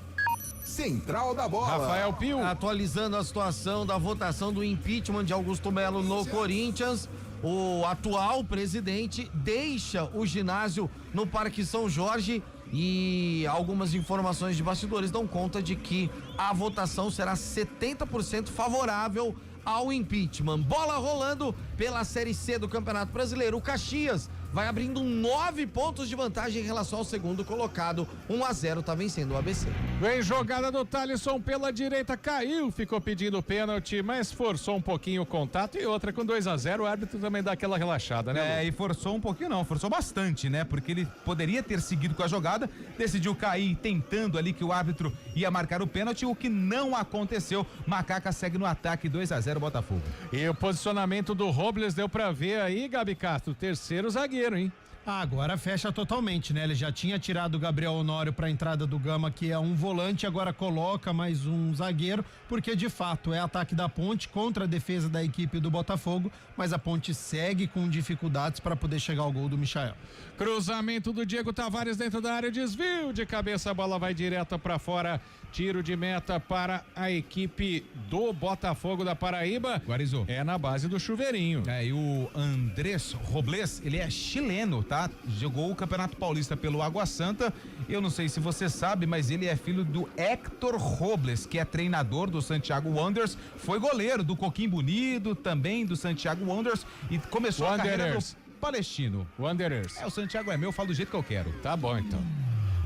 C: Central da Bola.
E: Rafael Pio. Atualizando a situação da votação do impeachment de Augusto Melo no Corinthians. O atual presidente deixa o ginásio no Parque São Jorge e algumas informações de bastidores dão conta de que a votação será 70% favorável ao impeachment. Bola rolando pela Série C do Campeonato Brasileiro. O Caxias vai abrindo 9 pontos de vantagem em relação ao segundo colocado. 1-0, tá vencendo o ABC.
H: Vem jogada do Thalisson pela direita, caiu, ficou pedindo pênalti, mas forçou um pouquinho o contato e outra com 2-0, o árbitro também dá aquela relaxada, né?
F: E forçou um pouquinho não, forçou bastante, né? Porque ele poderia ter seguido com a jogada, decidiu cair tentando ali que o árbitro ia marcar o pênalti, o que não aconteceu. Macaca segue no ataque, 2-0 Botafogo.
H: E o posicionamento do Robles deu pra ver aí, Gabi Castro, terceiro zagueiro, hein?
G: Agora fecha totalmente, né? Ele já tinha tirado o Gabriel Honório para a entrada do Gama, que é um volante, agora coloca mais um zagueiro, porque de fato é ataque da Ponte contra a defesa da equipe do Botafogo, mas a Ponte segue com dificuldades para poder chegar ao gol do Michael.
H: Cruzamento do Diego Tavares dentro da área, desvio de cabeça, a bola vai direta para fora, tiro de meta para a equipe do Botafogo da Paraíba.
F: Guarizou.
H: É na base do chuveirinho.
F: E o Andrés Robles, ele é chileno, tá? Jogou o Campeonato Paulista pelo Água Santa. Eu não sei se você sabe, mas ele é filho do Héctor Robles, que é treinador do Santiago Wanderers, foi goleiro do Coquim Bonito, também do Santiago Wanderers e começou a carreira do Palestino.
H: Wanderers.
F: O Santiago é meu, eu falo do jeito que eu quero.
H: Tá bom, então.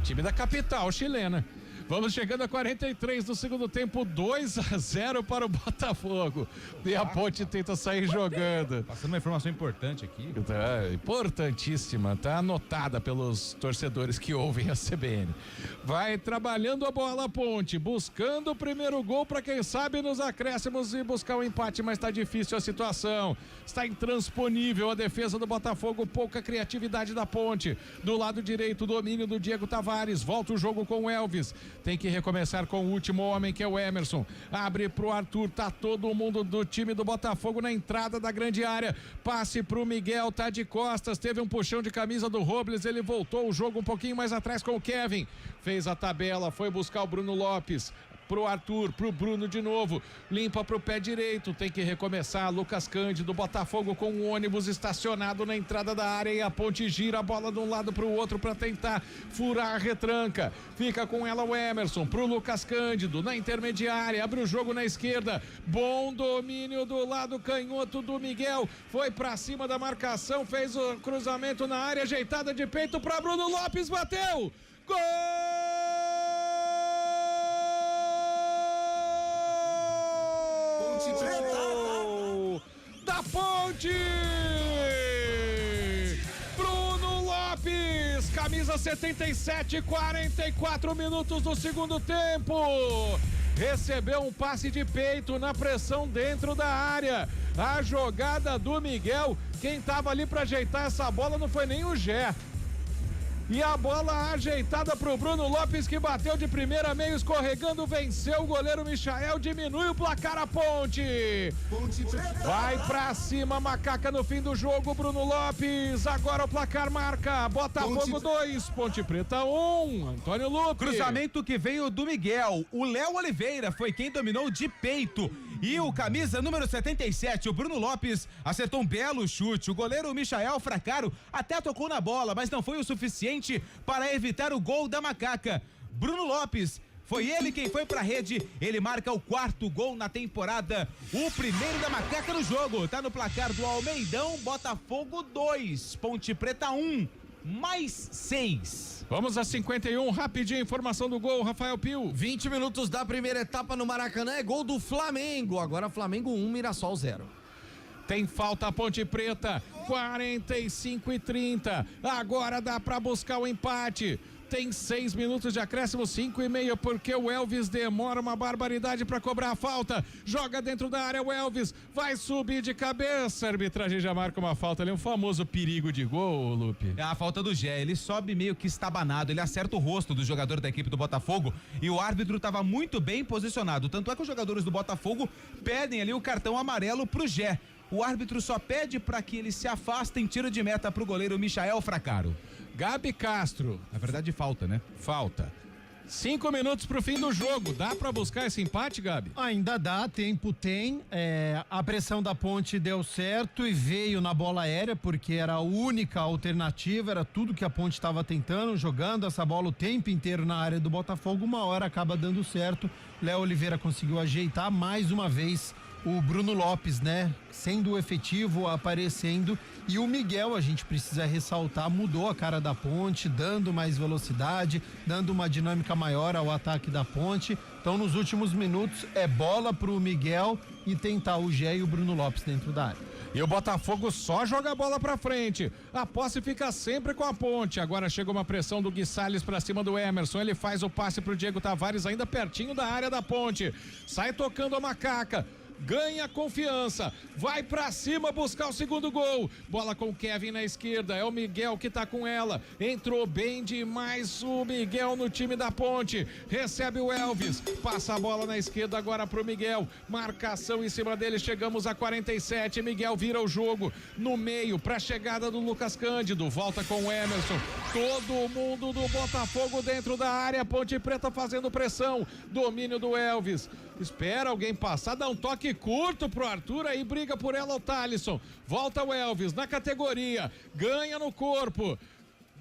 H: Time da capital chilena. Vamos chegando a 43 do segundo tempo, 2-0 para o Botafogo. E a Ponte tenta sair jogando.
F: Passando uma informação importante aqui.
H: Importantíssima, tá anotada pelos torcedores que ouvem a CBN. Vai trabalhando a bola a Ponte, buscando o primeiro gol para quem sabe nos acréscimos e buscar o empate, mas tá difícil a situação. Está intransponível a defesa do Botafogo, pouca criatividade da Ponte. Do lado direito, domínio do Diego Tavares, volta o jogo com o Elvis. Tem que recomeçar com o último homem, que é o Emerson. Abre pro Arthur, tá todo mundo do time do Botafogo na entrada da grande área. Passe pro Miguel, tá de costas, teve um puxão de camisa do Robles, ele voltou o jogo um pouquinho mais atrás com o Kevin. Fez a tabela, foi buscar o Bruno Lopes. Pro Arthur, pro Bruno de novo, limpa pro pé direito, tem que recomeçar. Lucas Cândido, Botafogo com um ônibus estacionado na entrada da área e a Ponte gira a bola de um lado pro outro para tentar furar a retranca. Fica com ela o Emerson, pro Lucas Cândido, na intermediária, abre o jogo na esquerda, bom domínio do lado canhoto do Miguel, foi para cima da marcação, fez o cruzamento na área, ajeitada de peito para Bruno Lopes, bateu! Gol! Da Ponte! Bruno Lopes, camisa 77, 44 minutos do segundo tempo. Recebeu um passe de peito na pressão dentro da área. A jogada do Miguel, quem estava ali para ajeitar essa bola não foi nem o Gé. E a bola ajeitada pro Bruno Lopes, que bateu de primeira, meio escorregando, venceu o goleiro Michael, diminui o placar a Ponte. Vai pra cima, Macaca no fim do jogo, Bruno Lopes. Agora o placar marca, Botafogo 2, Ponte Preta 1, Antônio Lupe.
F: Cruzamento que veio do Miguel, o Léo Oliveira foi quem dominou de peito. E o camisa número 77, o Bruno Lopes, acertou um belo chute. O goleiro Michael Fracaro até tocou na bola, mas não foi o suficiente para evitar o gol da Macaca. Bruno Lopes, foi ele quem foi pra rede, ele marca o 4º gol na temporada, o primeiro da Macaca no jogo. Tá no placar do Almeidão, Botafogo 2, Ponte Preta 1, mais 6.
H: Vamos a 51, rapidinho, informação do gol, Rafael Pio.
E: 20 minutos da primeira etapa no Maracanã, é gol do Flamengo. Agora Flamengo 1, Mirassol 0.
H: Tem falta a Ponte Preta, 45:30. Agora dá pra buscar o empate. Tem 6 minutos de acréscimo, 5:30, porque o Elvis demora uma barbaridade para cobrar a falta. Joga dentro da área o Elvis, vai subir de cabeça. A arbitragem já marca uma falta ali, um famoso perigo de gol, Lupe.
F: É a falta do Gé, ele sobe meio que estabanado, ele acerta o rosto do jogador da equipe do Botafogo e o árbitro estava muito bem posicionado. Tanto é que os jogadores do Botafogo pedem ali o cartão amarelo pro Gé. O árbitro só pede para que ele se afaste em tiro de meta pro goleiro Michael Fracaro.
H: Gabi Castro.
F: Na verdade, falta, né?
H: Falta. 5 minutos pro fim do jogo. Dá pra buscar esse empate, Gabi?
G: Ainda dá, tempo tem. A pressão da Ponte deu certo e veio na bola aérea, porque era a única alternativa, era tudo que a Ponte estava tentando, jogando essa bola o tempo inteiro na área do Botafogo. Uma hora acaba dando certo. Léo Oliveira conseguiu ajeitar mais uma vez o Bruno Lopes, né? Sendo efetivo, aparecendo. E o Miguel, a gente precisa ressaltar, mudou a cara da Ponte, dando mais velocidade, dando uma dinâmica maior ao ataque da Ponte. Então, nos últimos minutos, é bola pro Miguel e tentar o Gé e o Bruno Lopes dentro da área.
H: E o Botafogo só joga a bola pra frente. A posse fica sempre com a Ponte. Agora chega uma pressão do Gui Salles pra cima do Emerson. Ele faz o passe pro Diego Tavares, ainda pertinho da área da Ponte. Sai tocando a Macaca. Ganha confiança, vai pra cima buscar o segundo gol. Bola com o Kevin na esquerda, é o Miguel que tá com ela. Entrou bem demais o Miguel no time da Ponte. Recebe o Elvis, passa a bola na esquerda agora pro Miguel. Marcação em cima dele, chegamos a 47. Miguel vira o jogo no meio pra chegada do Lucas Cândido. Volta com o Emerson. Todo mundo do Botafogo dentro da área. Ponte Preta fazendo pressão. Domínio do Elvis. Espera alguém passar, dá um toque curto pro Arthur, aí briga por ela o Thalisson. Volta o Elvis na categoria, ganha no corpo.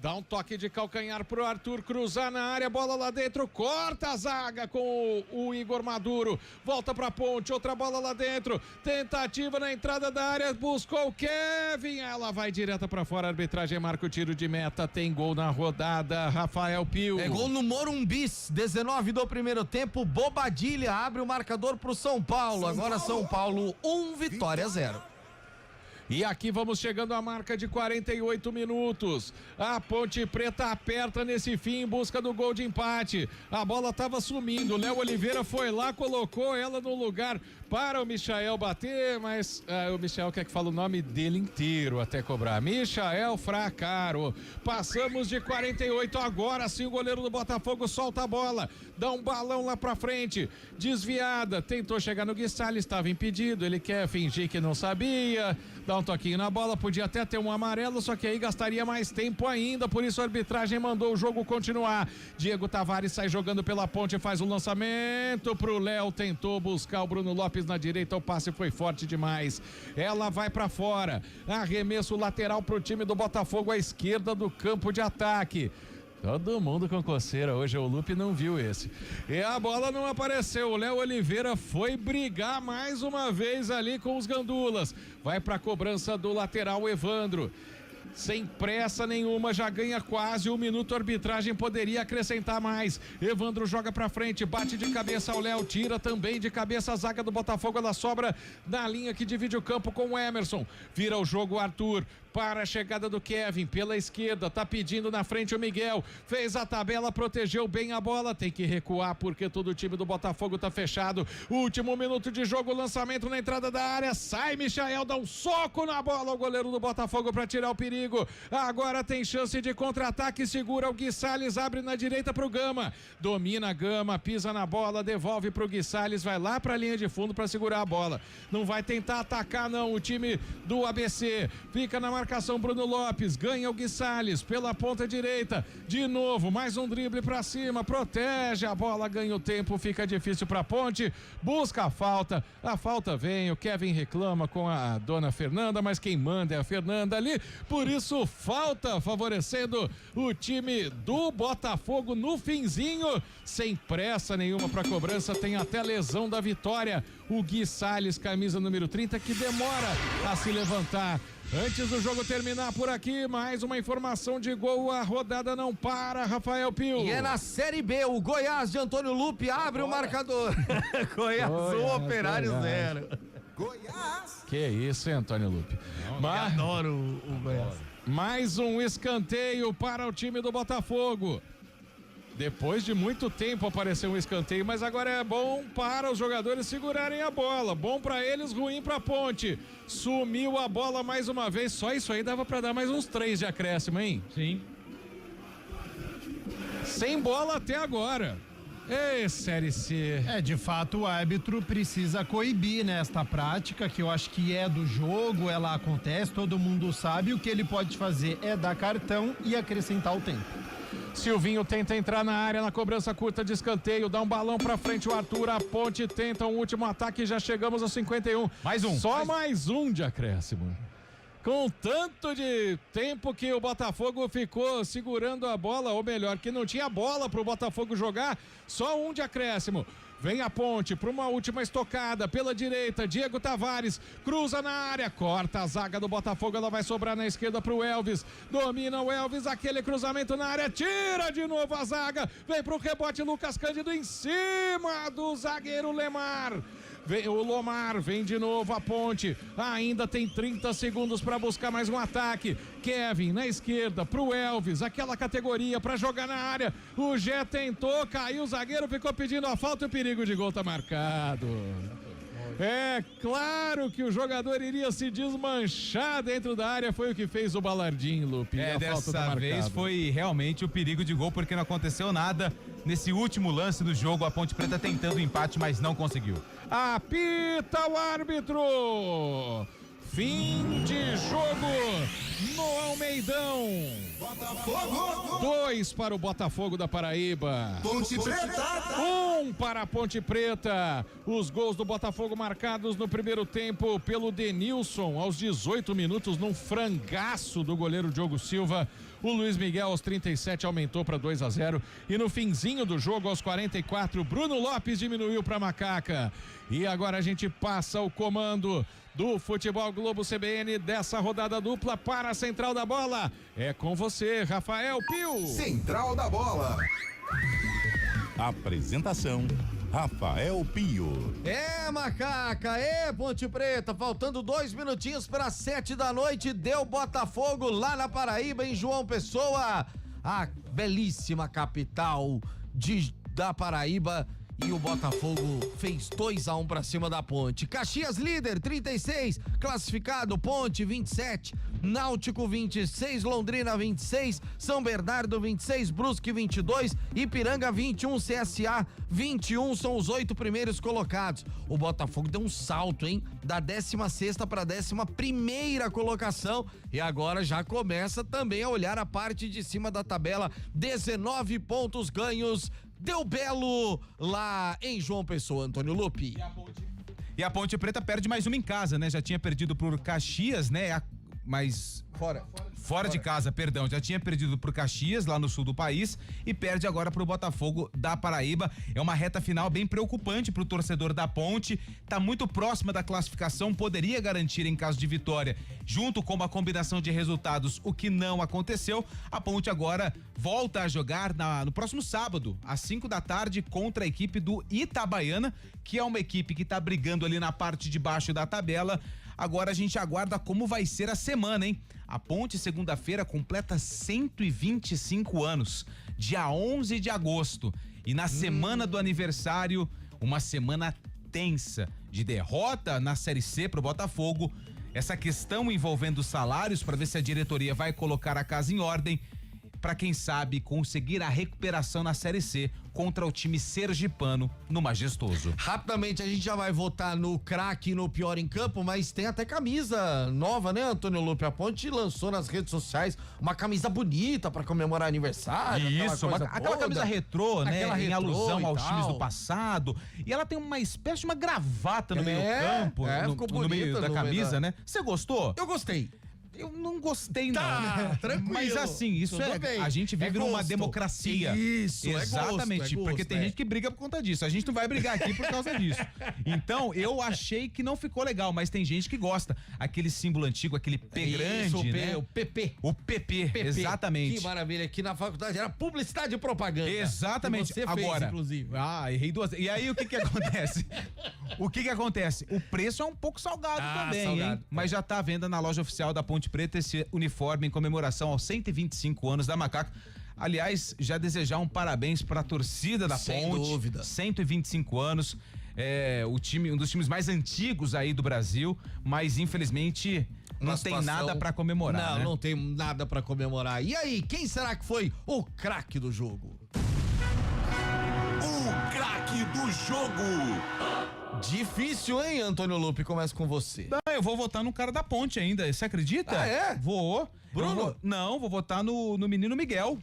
H: Dá um toque de calcanhar pro Arthur cruzar na área, bola lá dentro, corta a zaga com o Igor Maduro, volta pra ponte, outra bola lá dentro, tentativa na entrada da área, buscou o Kevin, ela vai direta pra fora, a arbitragem marca o tiro de meta, tem gol na rodada, Rafael Pio.
E: É gol no Morumbi, 19 do primeiro tempo, Bobadilha abre o marcador pro São Paulo, agora São Paulo 1, Vitória 0.
H: E aqui vamos chegando à marca de 48 minutos. A Ponte Preta aperta nesse fim em busca do gol de empate. A bola estava sumindo. Léo Oliveira foi lá, colocou ela no lugar para o Michael bater, mas o Michael quer que fale o nome dele inteiro até cobrar. Michael Fracaro. Passamos de 48, agora sim o goleiro do Botafogo solta a bola, dá um balão lá pra frente, desviada, tentou chegar no Guiçalles, estava impedido, ele quer fingir que não sabia, dá um toquinho na bola, podia até ter um amarelo, só que aí gastaria mais tempo ainda, por isso a arbitragem mandou o jogo continuar. Diego Tavares sai jogando pela ponte, faz o lançamento pro Léo, tentou buscar o Bruno Lopes na direita, o passe foi forte demais, ela vai pra fora, arremesso lateral pro time do Botafogo à esquerda do campo de ataque. Todo mundo com coceira hoje, o Lupe não viu esse. E a bola não apareceu, o Léo Oliveira foi brigar mais uma vez ali com os gandulas. Vai pra cobrança do lateral Evandro. Sem pressa nenhuma, já ganha quase 1 minuto, a arbitragem poderia acrescentar mais. Evandro joga pra frente, bate de cabeça ao Léo, tira também de cabeça a zaga do Botafogo, ela sobra na linha que divide o campo com o Emerson. Vira o jogo o Arthur, para a chegada do Kevin, pela esquerda, tá pedindo na frente o Miguel, fez a tabela, protegeu bem a bola, tem que recuar porque todo o time do Botafogo tá fechado. Último minuto de jogo, lançamento na entrada da área, sai Michael, dá um soco na bola, o goleiro do Botafogo para tirar o perigo. Agora tem chance de contra-ataque, segura o Guiçalles, abre na direita pro Gama, domina Gama, pisa na bola, devolve pro Guiçalles, vai lá pra linha de fundo para segurar a bola. Não vai tentar atacar não, o time do ABC fica na marcação, Bruno Lopes, ganha o Guiçalles pela ponta direita, de novo, mais um drible pra cima, protege a bola, ganha o tempo, fica difícil pra Ponte, busca a falta vem, o Kevin reclama com a dona Fernanda, mas quem manda é a Fernanda ali, por isso falta favorecendo o time do Botafogo no finzinho, sem pressa nenhuma pra cobrança, tem até lesão da Vitória, o Guiçalles, camisa número 30, que demora a se levantar. Antes do jogo terminar por aqui, mais uma informação de gol, a rodada não para, Rafael Pio.
E: E é na Série B, o Goiás de Antônio Lupe abre o marcador. Goiás 1, Operário 0.
C: Goiás!
H: Que isso, hein, Antônio Lupe?
E: Adoro o Goiás.
H: Mais um escanteio para o time do Botafogo. Depois de muito tempo apareceu um escanteio, mas agora é bom para os jogadores segurarem a bola. Bom para eles, ruim para a Ponte. Sumiu a bola mais uma vez. Só isso aí dava para dar mais uns 3 de acréscimo, hein?
F: Sim.
H: Sem bola até agora. Ei, Série C.
G: De fato o árbitro precisa coibir nesta prática, que eu acho que é do jogo, ela acontece, todo mundo sabe, o que ele pode fazer é dar cartão e acrescentar o tempo.
H: Silvinho tenta entrar na área na cobrança curta de escanteio, dá um balão pra frente o Arthur, a Ponte tenta um último ataque, já chegamos aos 51.
F: Mais um.
H: Só mais um de acréscimo. Com tanto de tempo que o Botafogo ficou segurando a bola, ou melhor, que não tinha bola pro Botafogo jogar, só um de acréscimo. Vem a Ponte para uma última estocada pela direita, Diego Tavares cruza na área, corta a zaga do Botafogo, ela vai sobrar na esquerda pro Elvis, domina o Elvis, aquele cruzamento na área, tira de novo a zaga, vem pro rebote Lucas Cândido em cima do zagueiro Lemar. Vem o Lomar, vem de novo a Ponte, ainda tem 30 segundos para buscar mais um ataque. Kevin na esquerda pro Elvis, aquela categoria para jogar na área. O Gé tentou, caiu o zagueiro, ficou pedindo a falta e o perigo de gol tá marcado. É claro que o jogador iria se desmanchar dentro da área, foi o que fez o Balardim, Lupe.
F: Dessa vez foi realmente o perigo de gol, porque não aconteceu nada nesse último lance do jogo, a Ponte Preta tentando o empate, mas não conseguiu.
H: Apita o árbitro! Fim de jogo no Almeidão.
N: Botafogo.
H: 2 para o Botafogo da Paraíba.
N: Ponte Preta.
H: 1 para a Ponte Preta. Os gols do Botafogo marcados no primeiro tempo pelo Denilson aos 18 minutos num frangaço do goleiro Diogo Silva. O Luiz Miguel aos 37 aumentou para 2-0 e no finzinho do jogo aos 44 Bruno Lopes diminuiu para Macaca. E agora a gente passa o comando do Futebol Globo CBN dessa rodada dupla para a Central da Bola. É com você, Rafael Pio.
C: Central da Bola.
B: Apresentação: Rafael Pio.
E: Macaca, Ponte Preta, faltando 2 minutinhos para 7 da noite, deu Botafogo lá na Paraíba, em João Pessoa, a belíssima capital da Paraíba. E o Botafogo fez 2-1 pra cima da Ponte. Caxias líder, 36, classificado, Ponte 27, Náutico 26, Londrina 26, São Bernardo 26, Brusque 22, Ipiranga 21, CSA 21, são os 8 primeiros colocados. O Botafogo deu um salto, hein? Da 16ª pra 11ª colocação e agora já começa também a olhar a parte de cima da tabela, 19 pontos ganhos. Deu belo lá em João Pessoa, Antônio Lupi.
F: E a Ponte Preta perde mais uma em casa, né? Já tinha perdido por Caxias, né? Mas fora de casa, perdão, já tinha perdido pro Caxias lá no sul do país e perde agora pro Botafogo da Paraíba. É uma reta final bem preocupante pro torcedor da Ponte, tá muito próxima da classificação, poderia garantir em caso de vitória, junto com uma combinação de resultados, o que não aconteceu. A Ponte agora volta a jogar no próximo sábado, às 5 da tarde, contra a equipe do Itabaiana, que é uma equipe que tá brigando ali na parte de baixo da tabela. Agora a gente aguarda como vai ser a semana, hein? A Ponte, segunda-feira, completa 125 anos, dia 11 de agosto. E na semana do aniversário, uma semana tensa de derrota na Série C pro Botafogo. Essa questão envolvendo salários para ver se a diretoria vai colocar a casa em ordem, para quem sabe conseguir a recuperação na Série C contra o time sergipano no Majestoso.
E: Rapidamente a gente já vai votar no craque e no pior em campo, mas tem até camisa nova, né, Antônio Lupe? A Ponte lançou nas redes sociais uma camisa bonita para comemorar aniversário.
F: Isso, aquela camisa retrô, né? Em alusão aos times do passado. E ela tem uma espécie de uma gravata no meio campo, no meio da camisa, né? Você gostou?
E: Eu gostei.
F: Eu não gostei, não.
E: Tranquilo.
F: Mas assim, isso a gente vive numa democracia.
E: Isso,
F: exatamente. Porque tem gente que briga por conta disso. A gente não vai brigar aqui por causa disso. Então, eu achei que não ficou legal, mas tem gente que gosta. Aquele símbolo antigo, aquele P grande, né?
E: O PP.
F: O PP, exatamente.
E: Que maravilha. Aqui na faculdade era publicidade e propaganda.
F: Exatamente.
E: Que você
F: agora,
E: fez, inclusive.
F: Errei 2 vezes. E aí, o que acontece? O preço é um pouco salgado também, salgado, hein? Mas já tá à venda na loja oficial da Ponte Preta esse uniforme em comemoração aos 125 anos da Macaca. Aliás, já desejar um parabéns para a torcida da Ponte.
E: Sem dúvida.
F: 125 anos. Um dos times mais antigos aí do Brasil, mas infelizmente não tem nada para comemorar.
E: Não tem nada para comemorar. E aí, quem será que foi o craque do jogo?
N: O craque do jogo.
E: Difícil, hein, Antônio Lupe? Começa com você.
F: Eu vou votar no cara da Ponte ainda, você acredita? Vou.
E: Bruno?
F: Vou votar no menino Miguel.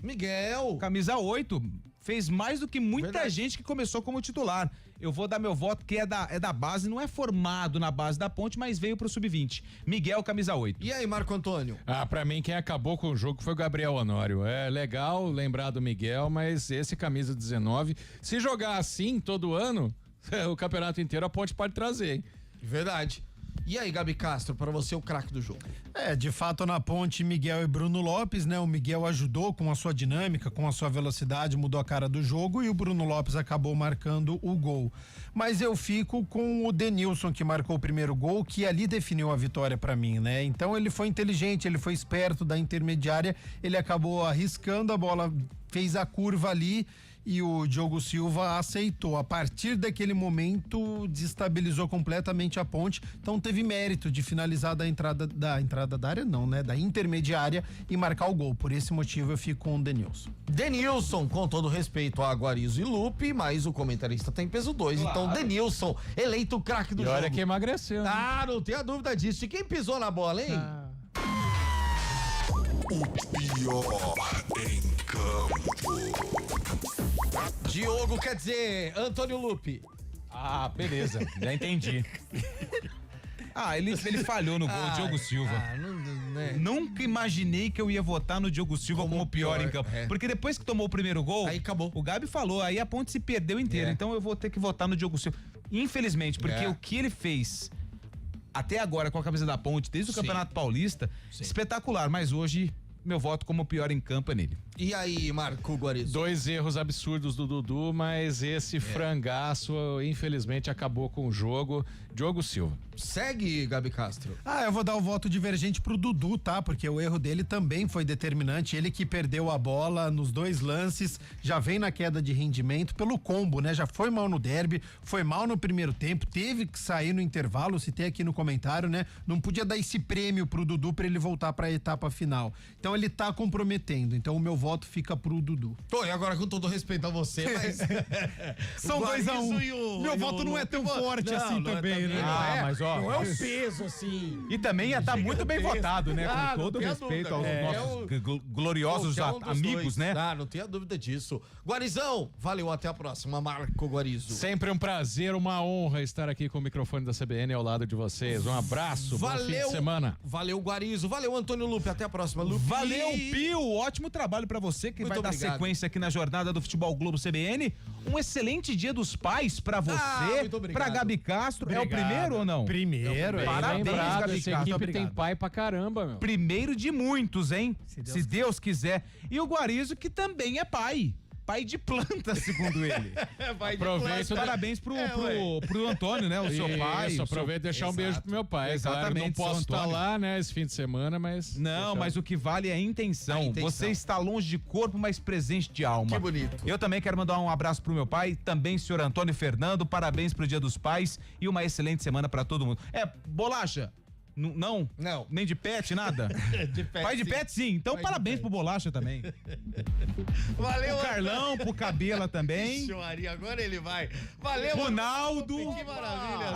F: Camisa 8. Fez mais do que muita gente que começou como titular. Eu vou dar meu voto, que é da base, não é formado na base da Ponte, mas veio pro sub-20. Miguel, camisa 8.
E: E aí, Marco Antônio?
H: Pra mim, quem acabou com o jogo foi o Gabriel Honório. É legal lembrar do Miguel, mas esse camisa 19, se jogar assim todo ano, o campeonato inteiro a Ponte pode trazer, hein?
E: Verdade. E aí, Gabi Castro, para você o craque do jogo?
G: De fato, na Ponte, Miguel e Bruno Lopes, né? O Miguel ajudou com a sua dinâmica, com a sua velocidade, mudou a cara do jogo e o Bruno Lopes acabou marcando o gol. Mas eu fico com o Denilson, que marcou o primeiro gol, que ali definiu a vitória para mim, né? Então ele foi inteligente, ele foi esperto da intermediária, ele acabou arriscando a bola, fez a curva ali e o Diogo Silva aceitou. A partir daquele momento, desestabilizou completamente a Ponte, então teve mérito de finalizar da entrada da área, não, né? Da intermediária e marcar o gol. Por esse motivo eu fico com o Denilson.
E: Denilson, com todo respeito a Guarizo e Lupe, mas o comentarista tem peso 2, então Denilson, eleito o craque do
H: e
E: jogo.
H: olha que emagreceu. Né?
E: Ah, não tenha dúvida disso. E quem pisou na bola, hein?
N: O pior em campo.
E: Diogo, quer dizer, Antônio Lupe.
F: Ah, beleza, já entendi. Ele falhou no gol, Diogo Silva. Nunca imaginei que eu ia votar no Diogo Silva como o pior em campo. Porque depois que tomou o primeiro gol,
E: aí acabou.
F: O Gabi falou, aí a Ponte se perdeu inteira. Então eu vou ter que votar no Diogo Silva. Infelizmente, porque o que ele fez até agora com a camisa da Ponte, desde o Campeonato Paulista, espetacular. Mas hoje, meu voto como o pior em campo é nele.
E: E aí, Marco Guarizo?
H: 2 erros absurdos do Dudu, mas esse frangaço, infelizmente, acabou com o jogo. Diogo Silva.
E: Segue, Gabi Castro.
G: Eu vou dar o voto divergente pro Dudu, tá? Porque o erro dele também foi determinante. Ele que perdeu a bola nos 2 lances, já vem na queda de rendimento pelo combo, né? Já foi mal no derby, foi mal no primeiro tempo, teve que sair no intervalo, citei aqui no comentário, né? Não podia dar esse prêmio pro Dudu pra ele voltar pra etapa final. Então ele tá comprometendo. Então o meu voto fica pro Dudu.
E: E agora com todo respeito a você, mas...
G: São 2-1. Meu voto não é tão forte assim também, né?
F: Mas ó...
K: Não é um peso assim.
F: E também ia estar muito bem votado, né? Com todo respeito aos nossos gloriosos amigos, né?
E: Não tenha dúvida disso. Guarizão, valeu, até a próxima, Marco Guarizo.
H: Sempre um prazer, uma honra estar aqui com o microfone da CBN ao lado de vocês. Um abraço, bom fim de semana.
E: Valeu, Guarizo, valeu, Antônio Lupe, até a próxima, Lupe.
F: Valeu, Pio, ótimo trabalho pra você que vai dar sequência aqui na jornada do Futebol Globo CBN. Um excelente Dia dos Pais pra você, pra Gabi Castro. É o primeiro ou não?
G: Primeiro.
F: Parabéns, Gabi
H: Essa
F: Castro.
H: equipe tem pai pra caramba, meu.
F: Primeiro de muitos, hein? Se Deus quiser. E o Guarizo, que também é pai. Pai de planta, segundo ele.
H: Aproveita.
F: Parabéns pro Antônio, né? O seu pai.
H: Isso, aproveita e deixar um beijo pro meu pai.
F: Exatamente.
H: Claro, não posso estar lá, né, esse fim de semana, mas...
F: Não, mas o que vale é a intenção. Você está longe de corpo, mas presente de alma.
E: Que bonito.
F: Eu também quero mandar um abraço pro meu pai, também senhor Antônio Fernando, parabéns pro Dia dos Pais e uma excelente semana pra todo mundo. Bolacha. Não? Nem de pet, nada?
E: De pet,
F: pai de pet, sim. Então,
E: pai
F: parabéns pro Bolacha também.
E: Valeu,
F: pro Carlão, pro Cabela também.
E: Ixi, Maria, agora ele vai. Valeu,
F: Ronaldo.
E: Que maravilha.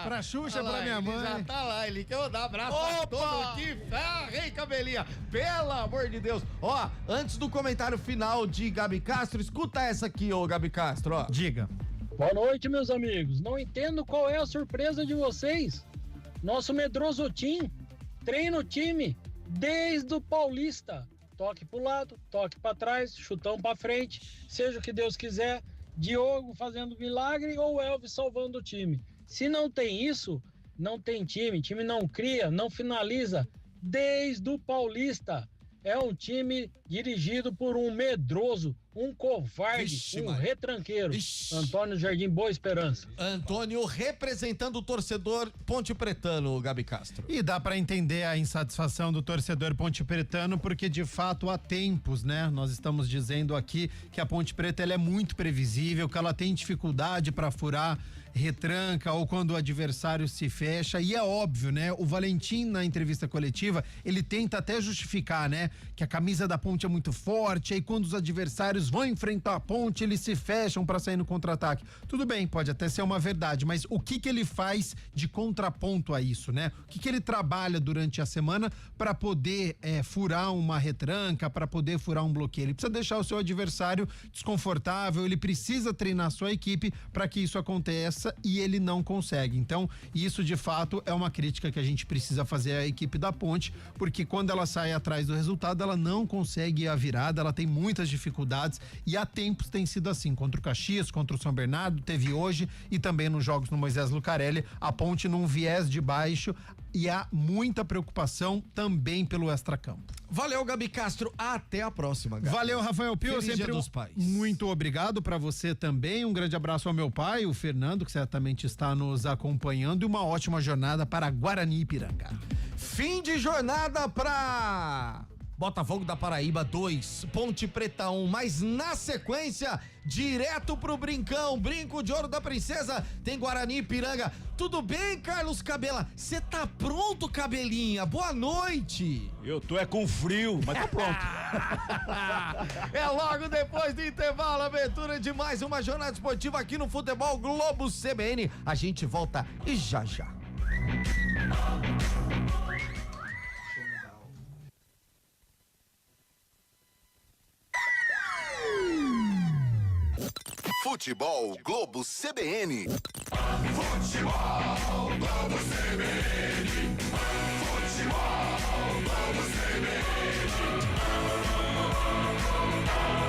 G: Pra Xuxa, pra minha mãe.
E: Já tá lá, ele quer dar abraço a todo. Que ferro, hein, cabelinha? Pelo amor de Deus. Antes do comentário final de Gabi Castro, escuta essa aqui, Gabi Castro,
G: Diga.
P: Boa noite, meus amigos. Não entendo qual é a surpresa de vocês. Nosso medroso Tim treina o time desde o Paulista. Toque pro lado, toque para trás, chutão para frente, seja o que Deus quiser. Diogo fazendo milagre ou Elvis salvando o time. Se não tem isso, não tem time. Time não cria, não finaliza. Desde o Paulista. É um time dirigido por um medroso, um covarde, retranqueiro. Antônio Jardim Boa Esperança.
E: Antônio representando o torcedor Ponte Pretano, Gabi Castro.
G: E dá pra entender a insatisfação do torcedor Ponte Pretano, porque de fato há tempos, né? Nós estamos dizendo aqui que a Ponte Preta ela é muito previsível, que ela tem dificuldade pra furar retranca ou quando o adversário se fecha, e é óbvio, né? O Valentim na entrevista coletiva, ele tenta até justificar, né? Que a camisa da Ponte é muito forte, aí quando os adversários vão enfrentar a Ponte, eles se fecham para sair no contra-ataque. Tudo bem, pode até ser uma verdade, mas o que ele faz de contraponto a isso, né? O que ele trabalha durante a semana para poder furar uma retranca, para poder furar um bloqueio? Ele precisa deixar o seu adversário desconfortável, ele precisa treinar a sua equipe para que isso aconteça, e ele não consegue. Então, isso de fato é uma crítica que a gente precisa fazer à equipe da Ponte, porque quando ela sai atrás do resultado, ela não consegue a virada, ela tem muitas dificuldades, e há tempos tem sido assim, contra o Caxias, contra o São Bernardo, teve hoje, e também nos jogos no Moisés Lucarelli, a Ponte num viés de baixo, e há muita preocupação também pelo extracampo.
E: Valeu, Gabi Castro. Até a próxima, Gabi.
G: Valeu, Rafael Pio.
E: Feliz Dia dos Pais.
G: Muito obrigado pra você também. Um grande abraço ao meu pai, o Fernando, que certamente está nos acompanhando, e uma ótima jornada para Guarani e Ipiranga.
E: Fim de jornada pra Botafogo da Paraíba 2, Ponte Preta 1, mas na sequência, direto pro Brincão, Brinco de Ouro da Princesa, tem Guarani e Ipiranga. Tudo bem, Carlos Cabela? Você tá pronto, Cabelinha? Boa noite.
Q: Eu tô com frio, mas tô pronto.
E: É logo depois do intervalo, abertura de mais uma jornada esportiva aqui no Futebol Globo CBN. A gente volta e já.
C: Futebol Globo CBN.
N: Futebol Globo CBN. Futebol Globo CBN.